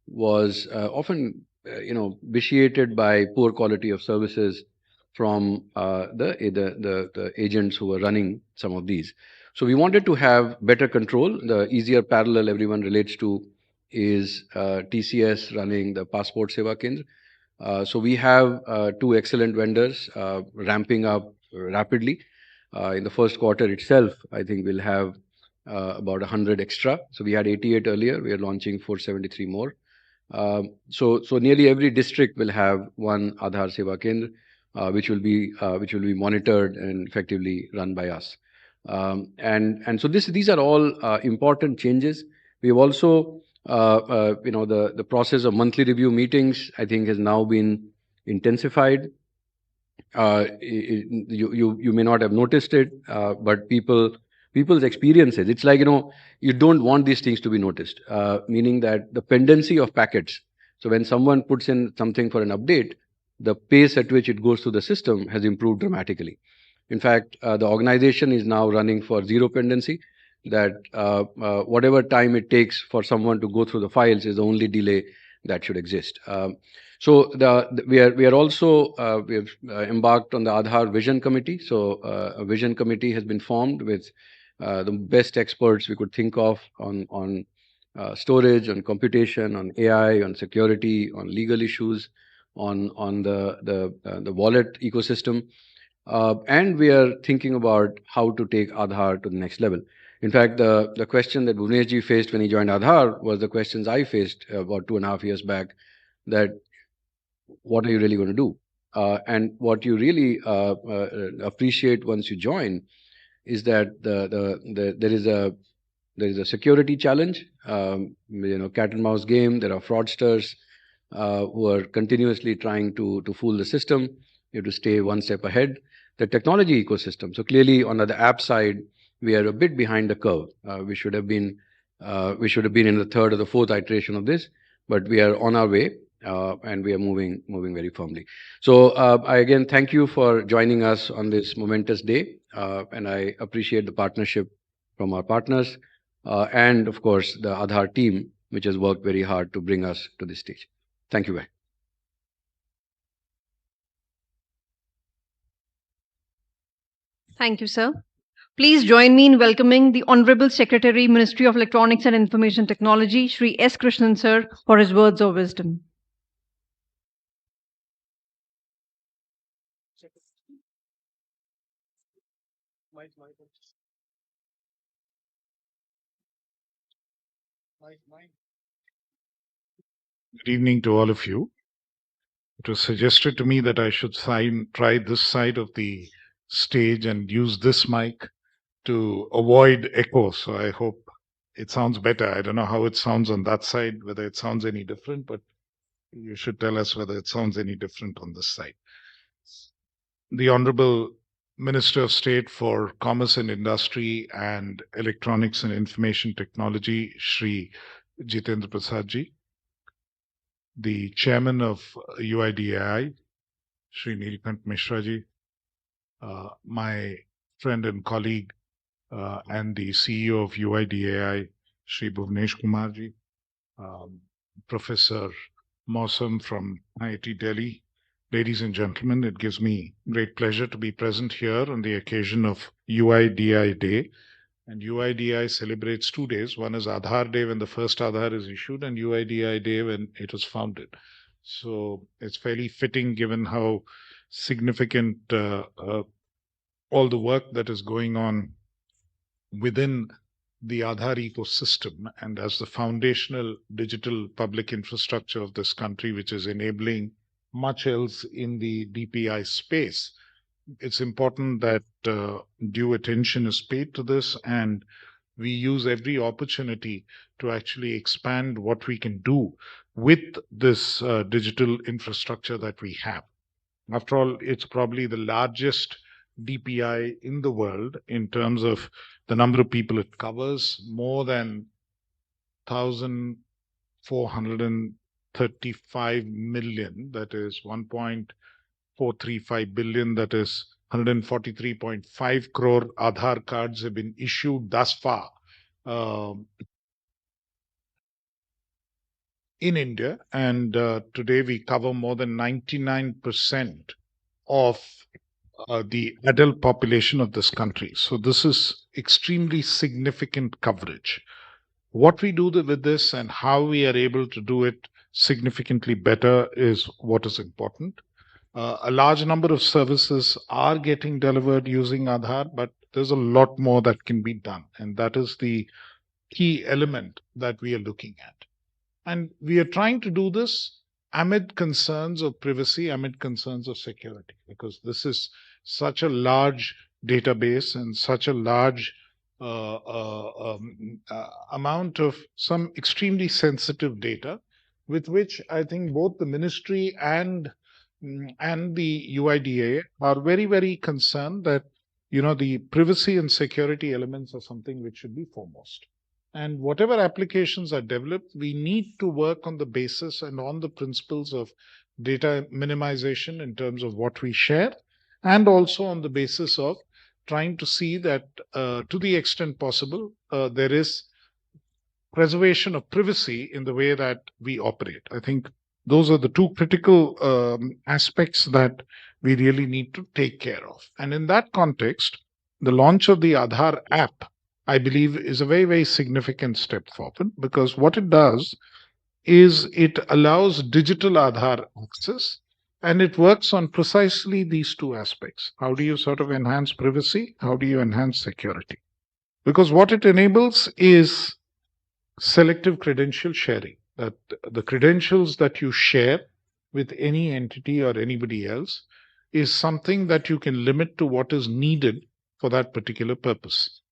was often, vitiated by poor quality of services from the agents who were running some of these. So we wanted to have better control. The easier parallel everyone relates to is TCS running the Passport Seva Kendra. So we have two excellent vendors ramping up rapidly. In the first quarter itself, I think we'll have about 100 extra. So we had 88 earlier. We are launching 473 more. So nearly every district will have one Aadhaar Seva Kendra, which will be monitored and effectively run by us. And so these are all important changes. We have also, the process of monthly review meetings, I think, has now been intensified. You may not have noticed it, but people's experiences, it's like, you don't want these things to be noticed, meaning that the pendency of packets. So when someone puts in something for an update, the pace at which it goes through the system has improved dramatically. In fact, the organization is now running for zero pendency, that whatever time it takes for someone to go through the files is the only delay that should exist. So we have embarked on the Aadhaar Vision Committee. So a Vision Committee has been formed with the best experts we could think of on storage, on computation, on AI, on security, on legal issues, on the wallet ecosystem. And we are thinking about how to take Aadhaar to the next level. In fact, the question that Bhuvneshji faced when he joined Aadhaar was the questions I faced about 2.5 years back, that what are you really going to do? And what you really appreciate once you join is that there is a security challenge, cat and mouse game. There are fraudsters who are continuously trying to fool the system. You have to stay one step ahead. The technology ecosystem. So clearly, on the app side, we are a bit behind the curve. We should have been in the third or the fourth iteration of this, but we are on our way, and we are moving very firmly. So I again thank you for joining us on this momentous day, and I appreciate the partnership from our partners, and of course the Aadhaar team, which has worked very hard to bring us to this stage. Thank you very much. Thank you, sir. Please join me in welcoming the Honorable Secretary, Ministry of Electronics and Information Technology, Shri S. Krishnan, sir, for his words of wisdom. Good evening to all of you. It was suggested to me that I should try this side of the stage and use this mic to avoid echo. So I hope it sounds better. I don't know how it sounds on that side, whether it sounds any different, but you should tell us whether it sounds any different on this side. The Honorable Minister of State for Commerce and Industry and Electronics and Information Technology, Shri Jitendra Prasad ji. The Chairman of UIDAI, Shri Neelkant Mishra ji, my friend and colleague and the CEO of UIDAI, Shri Bhuvnesh Kumar ji, Professor Mausam from IIT Delhi. Ladies and gentlemen, it gives me great pleasure to be present here on the occasion of UIDAI Day. And UIDAI celebrates 2 days. One is Aadhaar Day when the first Aadhaar is issued, and UIDAI Day when it was founded. So it's fairly fitting given how significant all the work that is going on within the Aadhaar ecosystem and as the foundational digital public infrastructure of this country, which is enabling much else in the DPI space. It's important that due attention is paid to this, and we use every opportunity to actually expand what we can do with this digital infrastructure that we have. After all, it's probably the largest DPI in the world in terms of the number of people it covers, more than 1,435 million, that is 1.435 billion, that is 143.5 crore Aadhaar cards have been issued thus far in India. And today we cover more than 99% of the adult population of this country. So this is extremely significant coverage. What we do with this and how we are able to do it significantly better is what is important. A large number of services are getting delivered using Aadhaar, but there's a lot more that can be done. And that is the key element that we are looking at. And we are trying to do this amid concerns of privacy, amid concerns of security, because this is such a large database and such a large amount of some extremely sensitive data, with which I think both the ministry and the UIDAI are very, very concerned that, the privacy and security elements are something which should be foremost. And whatever applications are developed, we need to work on the basis and on the principles of data minimization in terms of what we share, and also on the basis of trying to see that to the extent possible, there is preservation of privacy in the way that we operate. I think those are the two critical aspects that we really need to take care of. And in that context, the launch of the Aadhaar App, I believe, is a very, very significant step forward, because what it does is it allows digital Aadhaar access, and it works on precisely these two aspects. How do you sort of enhance privacy? How do you enhance security? Because what it enables is selective credential sharing, that the credentials that you share with any entity or anybody else is something that you can limit to what is needed for that particular purpose.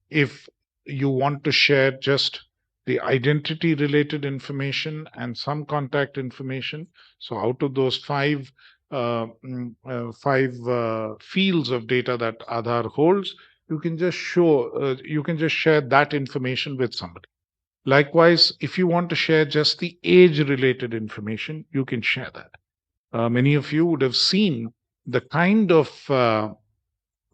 If you want to share just the identity related information and some contact information, so out of those five fields of data that Aadhaar holds, you can just share that information with somebody. Likewise, if you want to share just the age related information, you can share that. Many of you would have seen the kind of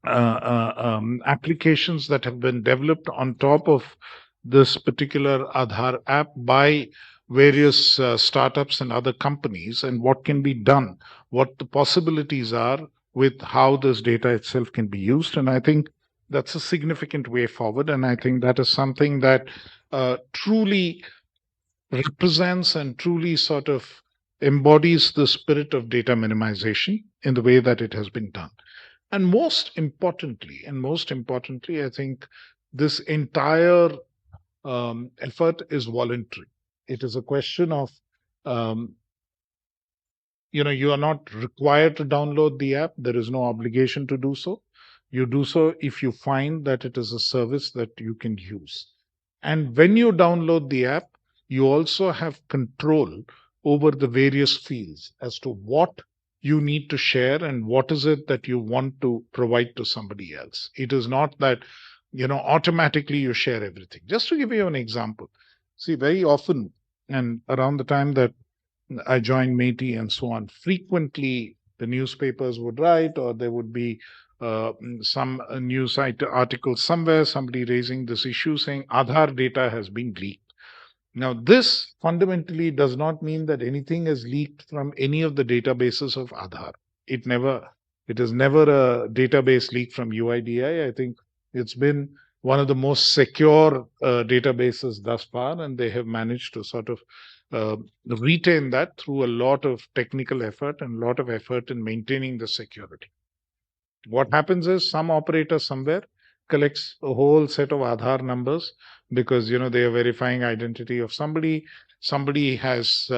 applications that have been developed on top of this particular Aadhaar app by various startups and other companies, and what can be done, what the possibilities are with how this data itself can be used. And I think that's a significant way forward. And I think that is something that truly represents and truly sort of embodies the spirit of data minimization in the way that it has been done. And most importantly, I think this entire effort is voluntary. It is a question of, you are not required to download the app. There is no obligation to do so. You do so if you find that it is a service that you can use. And when you download the app, you also have control over the various fields as to what you need to share and what is it that you want to provide to somebody else. It is not that, automatically you share everything. Just to give you an example, see, very often, and around the time that I joined MeitY and so on, frequently the newspapers would write, or there would be some news article somewhere, somebody raising this issue saying Aadhaar data has been leaked. Now, this fundamentally does not mean that anything is leaked from any of the databases of Aadhaar. It is never a database leak from UIDAI. I think it's been one of the most secure databases thus far, and they have managed to sort of retain that through a lot of technical effort and a lot of effort in maintaining the security. What happens is some operator somewhere collects a whole set of Aadhaar numbers because, they are verifying identity of somebody. Somebody has,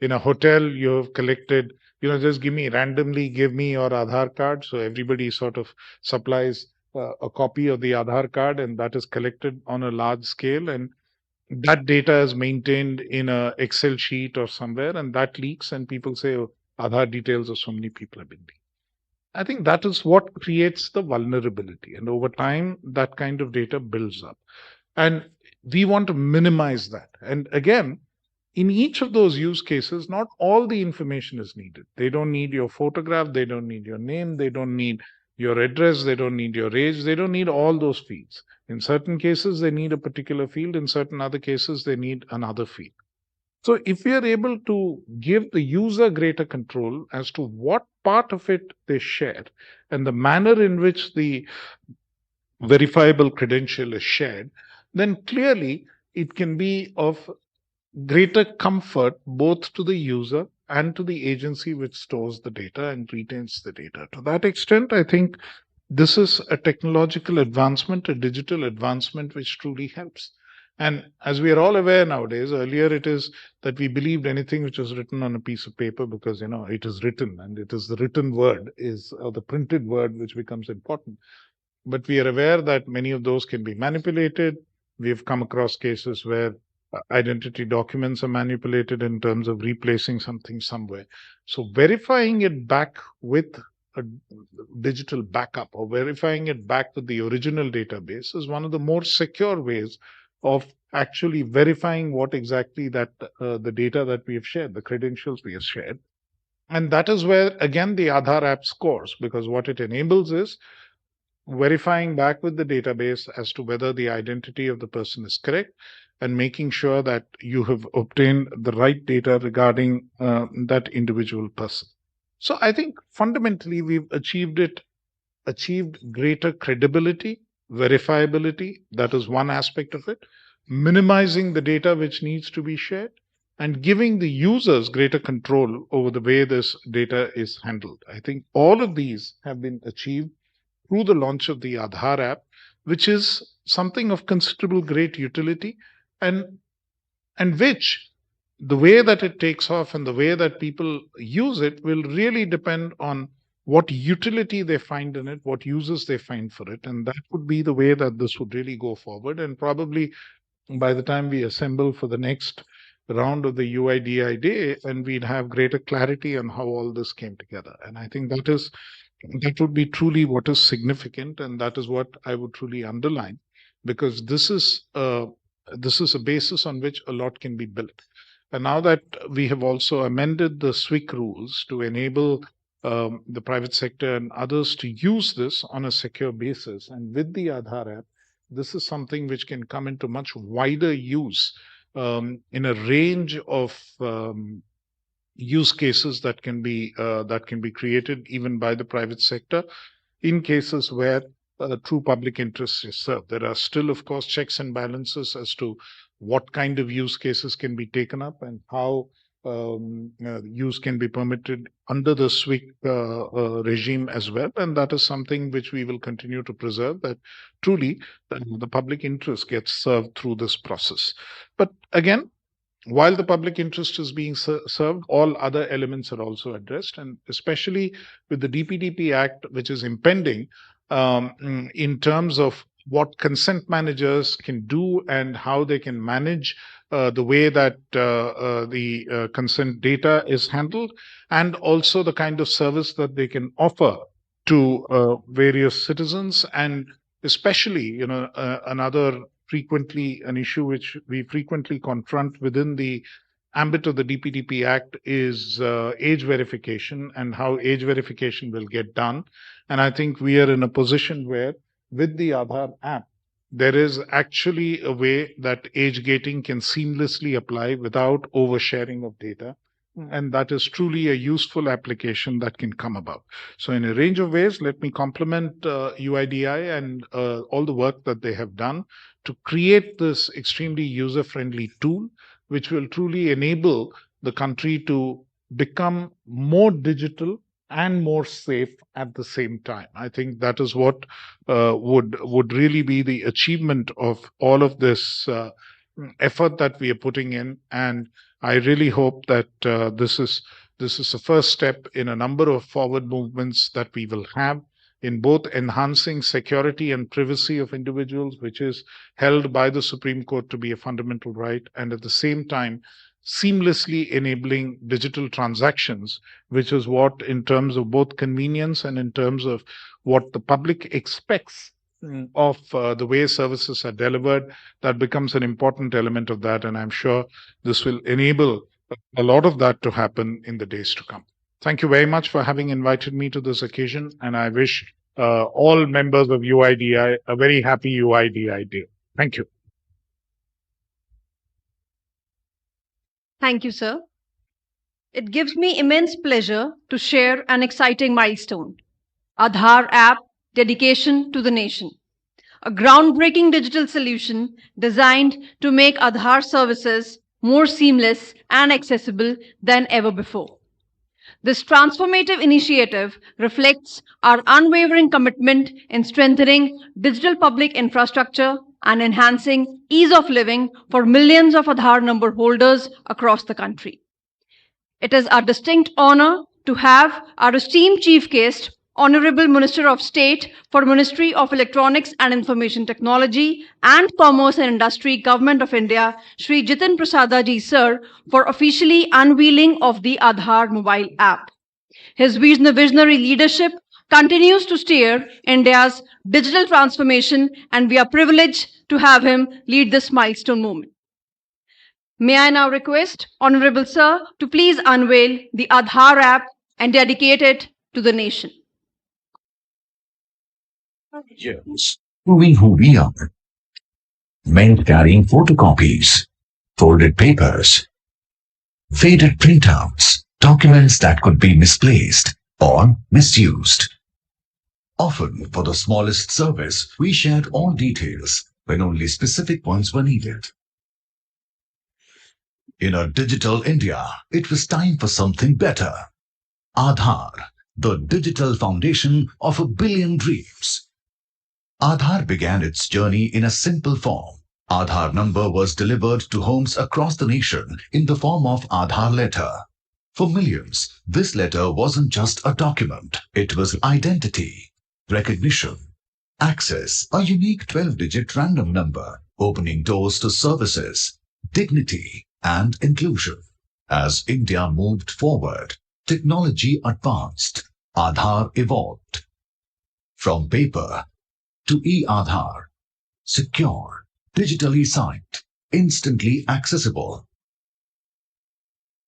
in a hotel, you have collected, just give me your Aadhaar card. So everybody sort of supplies a copy of the Aadhaar card, and that is collected on a large scale. And that data is maintained in a Excel sheet or somewhere, and that leaks, and people say, oh, Aadhaar details of so many people have been leaked. I think that is what creates the vulnerability. And over time, that kind of data builds up. And we want to minimize that. And again, in each of those use cases, not all the information is needed. They don't need your photograph, they don't need your name, they don't need your address, they don't need your age, they don't need all those fields. In certain cases, they need a particular field. In certain other cases, they need another field. So if we are able to give the user greater control as to what part of it they share and the manner in which the verifiable credential is shared, then clearly it can be of greater comfort both to the user and to the agency which stores the data and retains the data. To that extent, I think this is a technological advancement, a digital advancement which truly helps. And as we are all aware nowadays, earlier it is that we believed anything which was written on a piece of paper because, it is written and it is the written word or the printed word which becomes important. But we are aware that many of those can be manipulated. We have come across cases where identity documents are manipulated in terms of replacing something somewhere. So verifying it back with a digital backup or verifying it back with the original database is one of the more secure ways of actually verifying what exactly that the data that we have shared, the credentials we have shared. And that is where, again, the Aadhaar app scores, because what it enables is verifying back with the database as to whether the identity of the person is correct and making sure that you have obtained the right data regarding that individual person. So I think fundamentally we've achieved greater credibility, verifiability. That is one aspect of it. Minimizing the data which needs to be shared and giving the users greater control over the way this data is handled. I think all of these have been achieved through the launch of the Aadhaar app, which is something of considerable great utility and which the way that it takes off and the way that people use it will really depend on what utility they find in it, what uses they find for it. And that would be the way that this would really go forward. And probably by the time we assemble for the next round of the UIDAI day, and we'd have greater clarity on how all this came together. And I think that would be truly what is significant, and that is what I would truly underline, because this is a basis on which a lot can be built. And now that we have also amended the SWIC rules to enable the private sector and others to use this on a secure basis, and with the Aadhaar app, this is something which can come into much wider use in a range of use cases that can be created even by the private sector in cases where true public interest is served. There are still, of course, checks and balances as to what kind of use cases can be taken up and how use can be permitted under the SWIC regime as well. And that is something which we will continue to preserve, that truly the public interest gets served through this process. But again, while the public interest is being served, all other elements are also addressed, and especially with the DPDP Act, which is impending, in terms of what consent managers can do and how they can manage the way that the consent data is handled, and also the kind of service that they can offer to various citizens, and especially, an issue which we frequently confront within the ambit of the DPDP Act is age verification and how age verification will get done. And I think we are in a position where with the Aadhaar app, there is actually a way that age gating can seamlessly apply without oversharing of data. And that is truly a useful application that can come about. So in a range of ways, let me compliment UIDAI and all the work that they have done to create this extremely user-friendly tool, which will truly enable the country to become more digital and more safe at the same time. I think that is what would really be the achievement of all of this effort that we are putting in. And I really hope that this is the first step in a number of forward movements that we will have in both enhancing security and privacy of individuals, which is held by the Supreme Court to be a fundamental right, and at the same time seamlessly enabling digital transactions, which is what, in terms of both convenience and in terms of what the public expects of the way services are delivered, that becomes an important element of that. And I'm sure this will enable a lot of that to happen in the days to come. Thank you very much for having invited me to this occasion. And I wish all members of UIDAI a very happy UIDAI Day. Thank you. Thank you, sir. It gives me immense pleasure to share an exciting milestone, Aadhaar App Dedication to the Nation, a groundbreaking digital solution designed to make Aadhaar services more seamless and accessible than ever before. This transformative initiative reflects our unwavering commitment in strengthening digital public infrastructure and enhancing ease of living for millions of Aadhaar number holders across the country. It is our distinct honor to have our esteemed Chief Guest, Honorable Minister of State for Ministry of Electronics and Information Technology and Commerce and Industry, Government of India, Shri Jitin Prasada ji sir, for officially unveiling of the Aadhaar mobile app. His visionary leadership continues to steer India's digital transformation, and we are privileged to have him lead this milestone moment. May I now request Honorable Sir to please unveil the Aadhaar app and dedicate it to the nation. Years, proving who we are. Men carrying photocopies, folded papers, faded printouts, documents that could be misplaced or misused. Often, for the smallest service, we shared all details when only specific ones were needed. In a digital India, it was time for something better. Aadhaar, the digital foundation of a billion dreams. Aadhaar began its journey in a simple form. Aadhaar number was delivered to homes across the nation in the form of Aadhaar letter. For millions, this letter wasn't just a document. It was identity, recognition, access, a unique 12-digit random number, opening doors to services, dignity, and inclusion. As India moved forward, technology advanced, Aadhaar evolved. From paper to e-Aadhaar, secure, digitally signed, instantly accessible.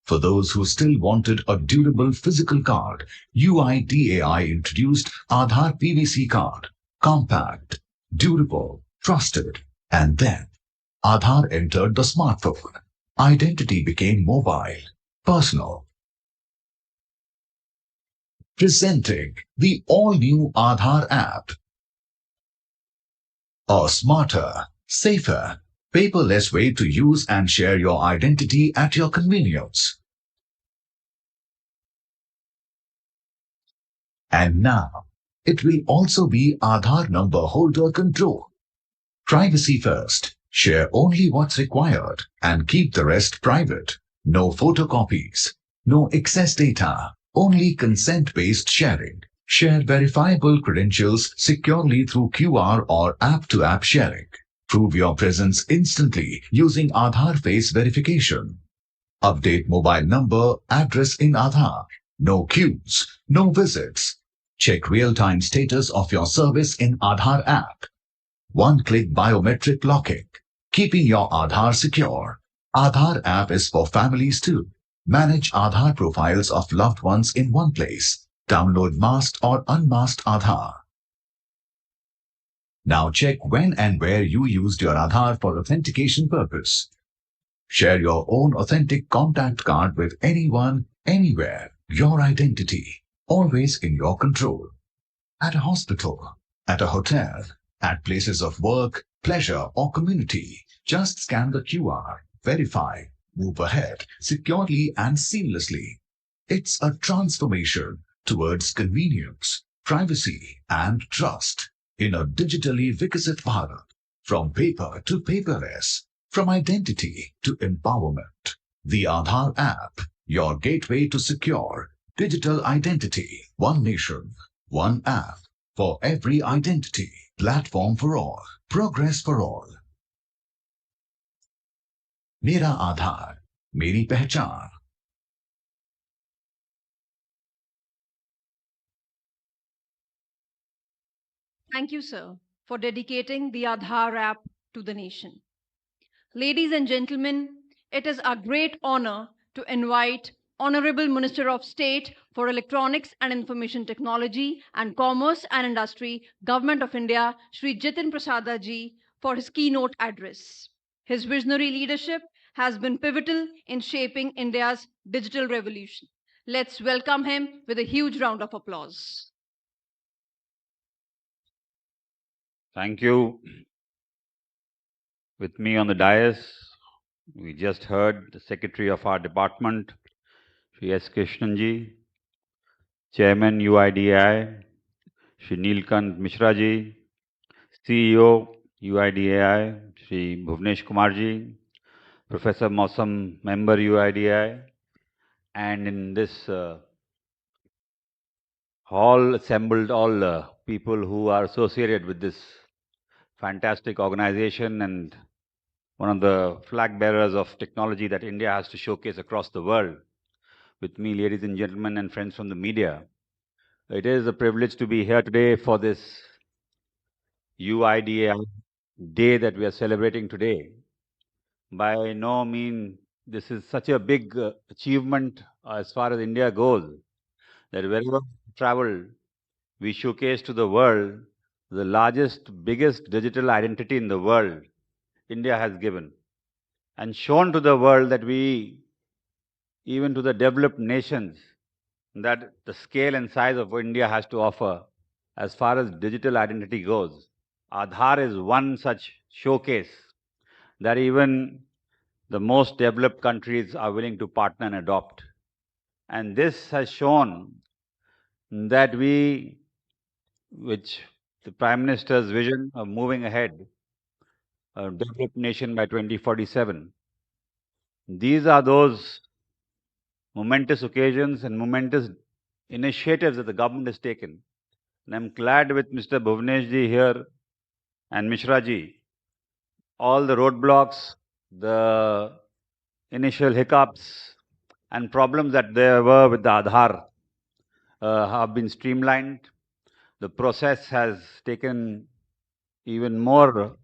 For those who still wanted a durable physical card, UIDAI introduced Aadhaar PVC card, compact, durable, trusted, and then Aadhaar entered the smartphone. Identity became mobile, personal. Presenting the all-new Aadhaar app. A smarter, safer, paperless way to use and share your identity at your convenience. And now, it will also be Aadhaar number holder control. Privacy first. Share only what's required and keep the rest private. No photocopies, no excess data, only consent-based sharing. Share verifiable credentials securely through QR or app-to-app sharing. Prove your presence instantly using Aadhaar face verification. Update mobile number, address in Aadhaar. No queues, no visits. Check real-time status of your service in Aadhaar app. One-click biometric locking, keeping your Aadhaar secure. Aadhaar app is for families too. Manage Aadhaar profiles of loved ones in one place. Download masked or unmasked Aadhaar. Now check when and where you used your Aadhaar for authentication purpose. Share your own authentic contact card with anyone, anywhere. Your identity, always in your control. At a hospital, at a hotel, at places of work, pleasure, or community, just scan the QR, verify, move ahead securely and seamlessly. It's a transformation towards convenience, privacy, and trust in a digitally Viksit Bharat. From paper to paperless, from identity to empowerment. The Aadhaar app, your gateway to secure digital identity. One nation, one app for every identity. Platform for all, progress for all. Mera Aadhaar, मेरी पहचान। Thank you, sir, for dedicating the Aadhaar app to the nation. Ladies and gentlemen, it is a great honor to invite Honorable Minister of State for Electronics and Information Technology and Commerce and Industry, Government of India, Shri Jitin Prasada ji, for his keynote address. His visionary leadership has been pivotal in shaping India's digital revolution. Let's welcome him with a huge round of applause. Thank you. With me on the dais, we just heard the Secretary of our department, Shri S. Krishnanji, Chairman UIDAI, Shri Neelkant Mishraji, CEO UIDAI, Shri Bhuvnesh Kumarji, Professor Mausam, Member UIDAI, and in this hall assembled all people who are associated with this fantastic organization and one of the flag bearers of technology that India has to showcase across the world. With me, ladies and gentlemen, and friends from the media, it is a privilege to be here today for this UIDAI day that we are celebrating today. By no means, this is such a big achievement as far as India goes, that wherever we travel, we showcase to the world the largest, biggest digital identity in the world India has given, and shown to the world that we, even to the developed nations, that the scale and size of what India has to offer as far as digital identity goes. Aadhaar is one such showcase that even the most developed countries are willing to partner and adopt. And this has shown that we, which the Prime Minister's vision of moving ahead, a developed nation by 2047, these are those momentous occasions and momentous initiatives that the government has taken. And I'm glad with Mr. Bhuvnesh ji here and Mishra ji, all the roadblocks, the initial hiccups and problems that there were with the Aadhaar have been streamlined. The process has taken even more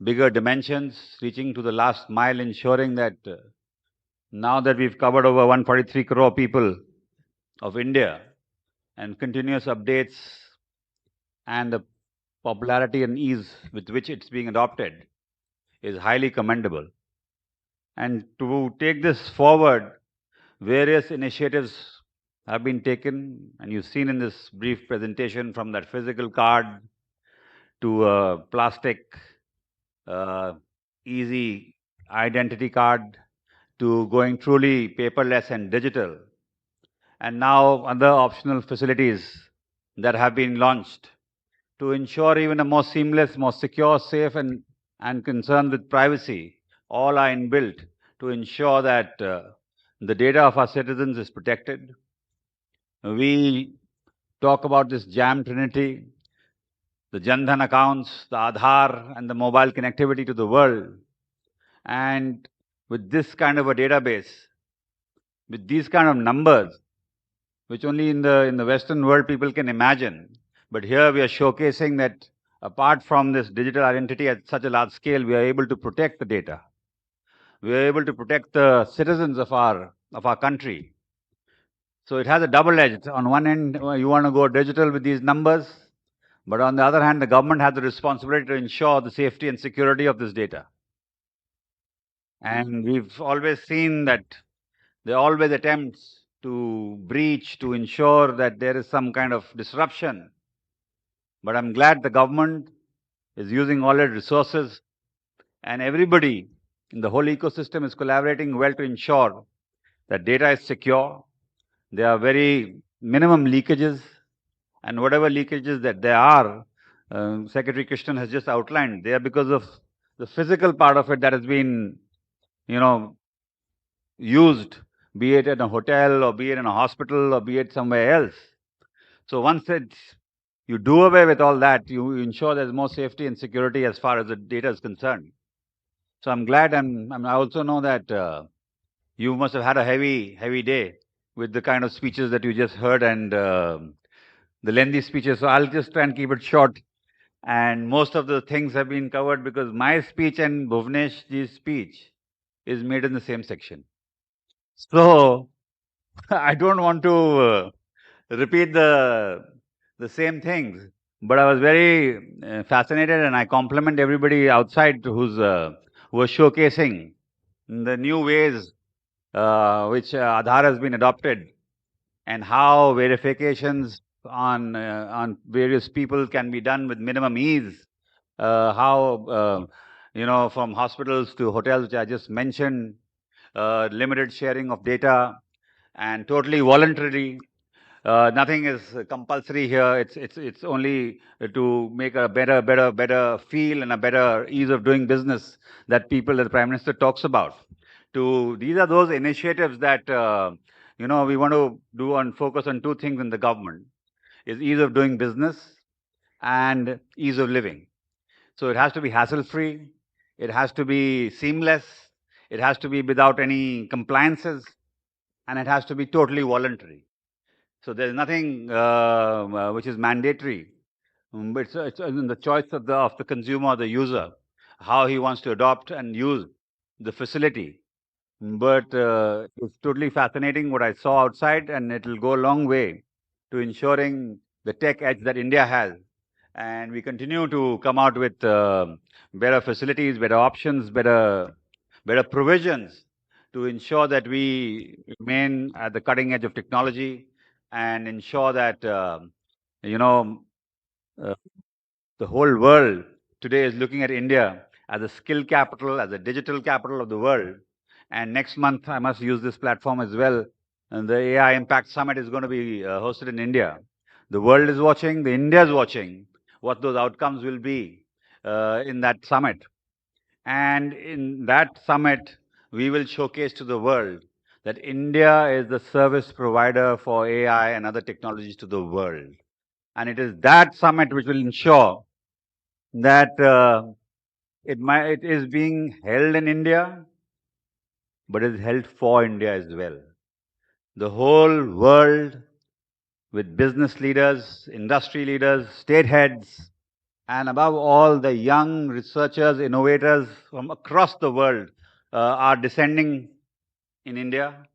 bigger dimensions, reaching to the last mile, ensuring that now that we've covered over 143 crore people of India, and continuous updates and the popularity and ease with which it's being adopted is highly commendable. And to take this forward, various initiatives have been taken, and you've seen in this brief presentation, from that physical card to a plastic easy identity card to going truly paperless and digital. And now other optional facilities that have been launched to ensure even a more seamless, more secure, safe, and concerned with privacy, all are inbuilt to ensure that the data of our citizens is protected. We talk about this jam trinity, the Jan Dhan accounts, the Aadhaar, and the mobile connectivity to the world. And with this kind of a database, with these kind of numbers, which only in the Western world people can imagine, but here we are showcasing that apart from this digital identity at such a large scale, we are able to protect the data. We are able to protect the citizens of our country. So it has a double edge. On one end, you want to go digital with these numbers, but on the other hand, the government has the responsibility to ensure the safety and security of this data. And we've always seen that there are always attempts to breach, to ensure that there is some kind of disruption. But I'm glad the government is using all its resources, and everybody in the whole ecosystem is collaborating well to ensure that data is secure. There are very minimum leakages, and whatever leakages that there are, Secretary Krishnan has just outlined, they are because of the physical part of it that has been, used, be it in a hotel or be it in a hospital or be it somewhere else. So once you do away with all that, you ensure there's more safety and security as far as the data is concerned. So I'm glad, and I also know that You must have had a heavy day with the kind of speeches that you just heard and the lengthy speeches. So I'll just try and keep it short. And most of the things have been covered because my speech and Bhuvnesh ji's speech is made in the same section. So I don't want to repeat the same things, but I was very fascinated, and I compliment everybody outside who was showcasing the new ways which Aadhaar has been adopted, and how verifications on various people can be done with minimum ease. How from hospitals to hotels, which I just mentioned, limited sharing of data, and totally voluntary. Nothing is compulsory here. It's only to make a better feel and a better ease of doing business that the Prime Minister talks about. These are those initiatives that we want to do and focus on two things in the government: is ease of doing business and ease of living. So it has to be hassle-free. It has to be seamless. It has to be without any compliances, and it has to be totally voluntary. So there's nothing which is mandatory. But it's in the choice of the consumer, the user, how he wants to adopt and use the facility. But it's totally fascinating what I saw outside, and it will go a long way to ensuring the tech edge that India has. And we continue to come out with better facilities, better options, better provisions to ensure that we remain at the cutting edge of technology and ensure that the whole world today is looking at India as a skill capital, as a digital capital of the world. And next month, I must use this platform as well. And the AI Impact Summit is going to be hosted in India. The world is watching, the India is watching what those outcomes will be in that summit. And in that summit, we will showcase to the world that India is the service provider for AI and other technologies to the world. And it is that summit which will ensure that it is being held in India, but is held for India as well. The whole world, with business leaders, industry leaders, state heads, and above all, the young researchers, innovators from across the world are descending in India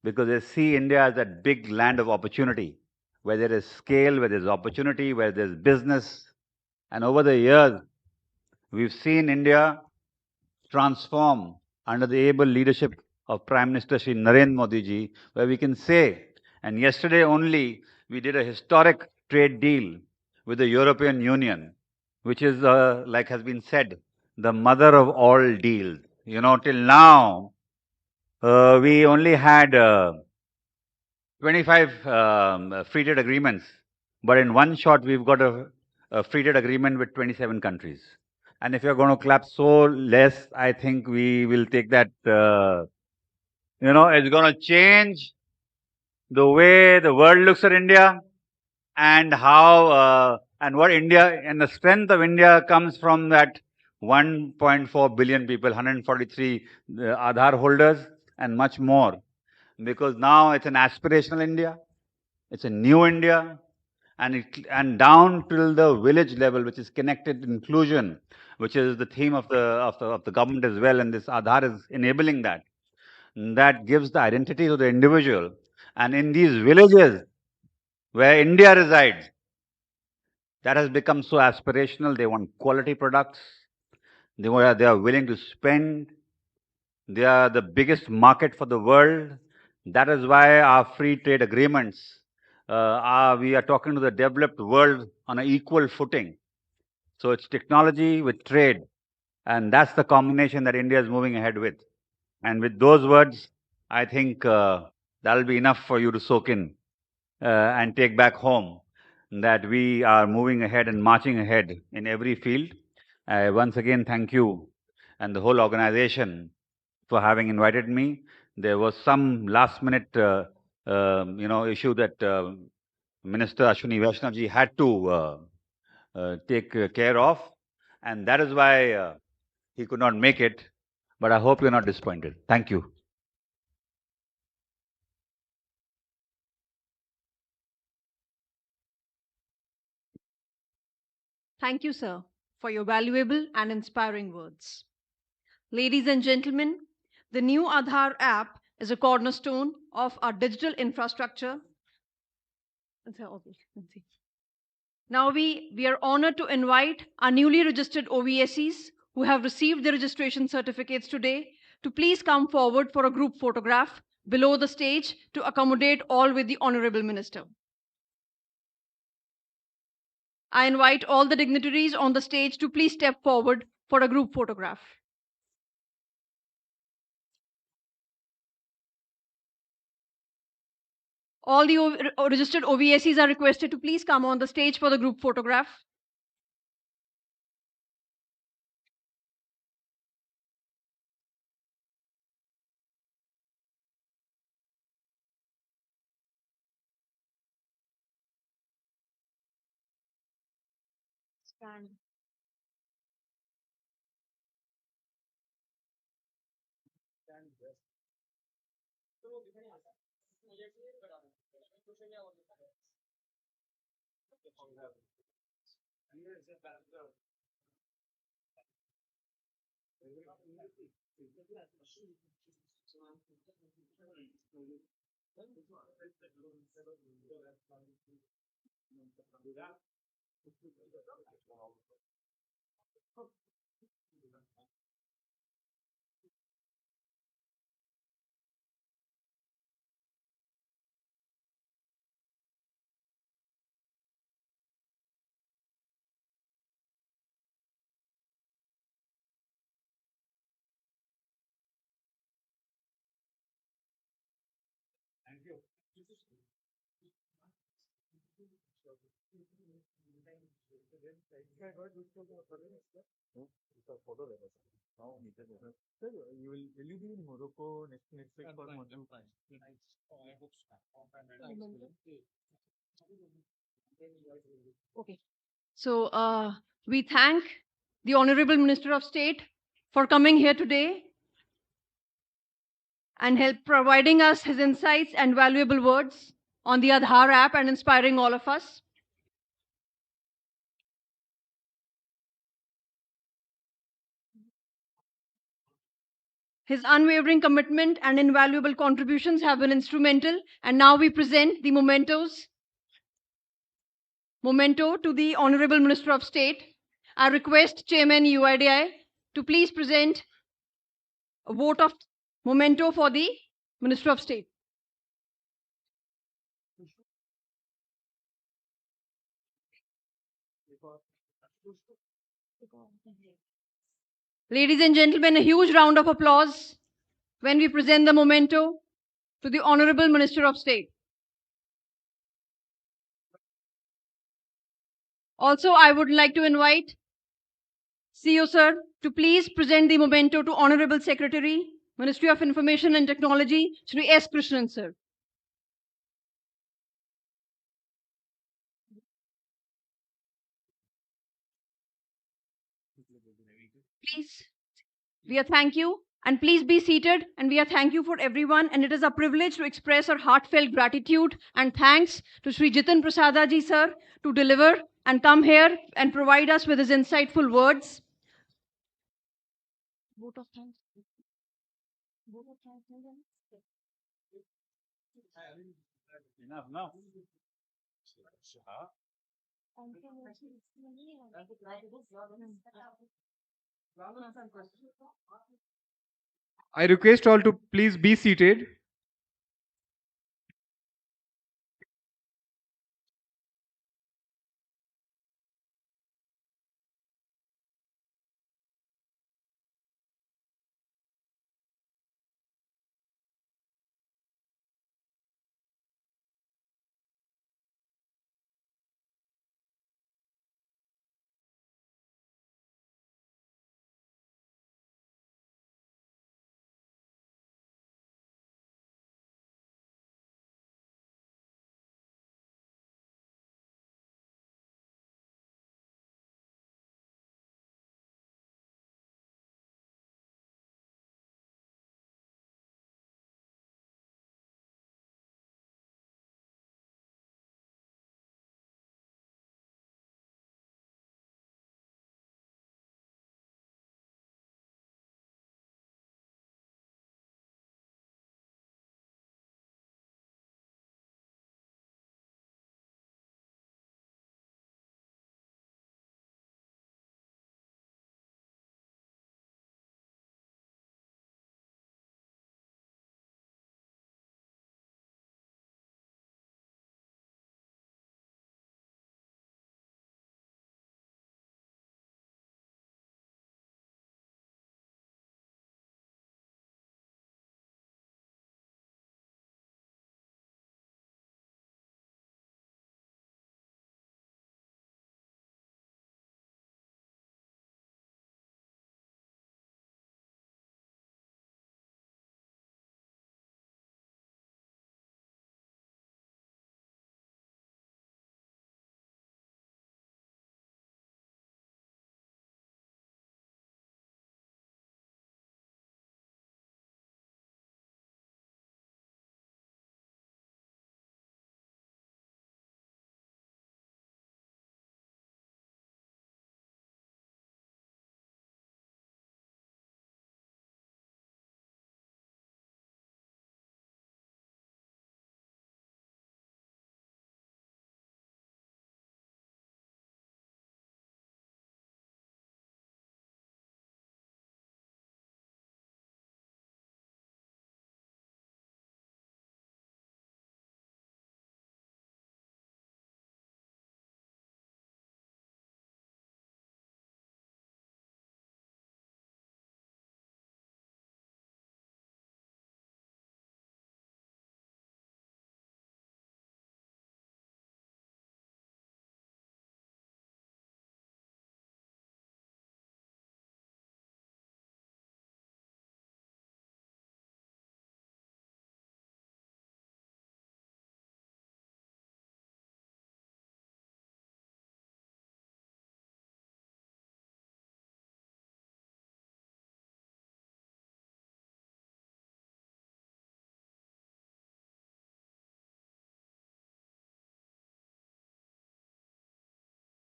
because they see India as that big land of opportunity, where there is scale, where there's opportunity, where there's business. And over the years, we've seen India transform under the able leadership of Prime Minister Shri Narendra Modi ji, where we can say, and yesterday only, we did a historic trade deal with the European Union, which is, like has been said, the mother of all deals. Till now, we only had 25 free trade agreements, but in one shot, we've got a free trade agreement with 27 countries. And if you're going to clap so less, I think we will take that, it's going to change the way the world looks at India, and how, and what India, and the strength of India comes from that 1.4 billion people, 143 Aadhaar holders, and much more. Because now it's an aspirational India, it's a new India, and down till the village level, which is connected inclusion, which is the theme of the government as well, and this Aadhaar is enabling that. That gives the identity to the individual. And in these villages where India resides, that has become so aspirational. They want quality products. They are willing to spend. They are the biggest market for the world. That is why our free trade agreements, we are talking to the developed world on an equal footing. So it's technology with trade. And that's the combination that India is moving ahead with. And with those words, I think that'll be enough for you to soak in and take back home, that we are moving ahead and marching ahead in every field. Once again, thank you and the whole organization for having invited me. There was some last-minute, issue that Minister Ashwini Vaishnav had to take care of, and that is why he could not make it. But I hope you're not disappointed. Thank you. Thank you, sir, for your valuable and inspiring words. Ladies and gentlemen, the new Aadhaar app is a cornerstone of our digital infrastructure. Now we are honored to invite our newly registered OBSCs who have received their registration certificates today to please come forward for a group photograph below the stage to accommodate all with the Honorable Minister. I invite all the dignitaries on the stage to please step forward for a group photograph. All the registered OBSCs are requested to please come on the stage for the group photograph. Stand. Okay. So we thank the Honorable Minister of State for coming here today and providing us his insights and valuable words on the Aadhaar app and inspiring all of us. His unwavering commitment and invaluable contributions have been instrumental, and now we present the memento to the Honorable Minister of State. I request Chairman UIDAI to please present a vote of memento for the Minister of State. Ladies and gentlemen, a huge round of applause when we present the memento to the Honorable Minister of State. Also, I would like to invite CEO Sir to please present the memento to Honorable Secretary, Ministry of Information and Technology, Shri S. Krishnan Sir. Please, we are thank you, and please be seated, and we are thank you for everyone, and it is a privilege to express our heartfelt gratitude and thanks to Shri Jitin Prasada ji Sir to deliver and come here and provide us with his insightful words. Vote of thanks. Vote of thanks. Enough now. I request all to please be seated.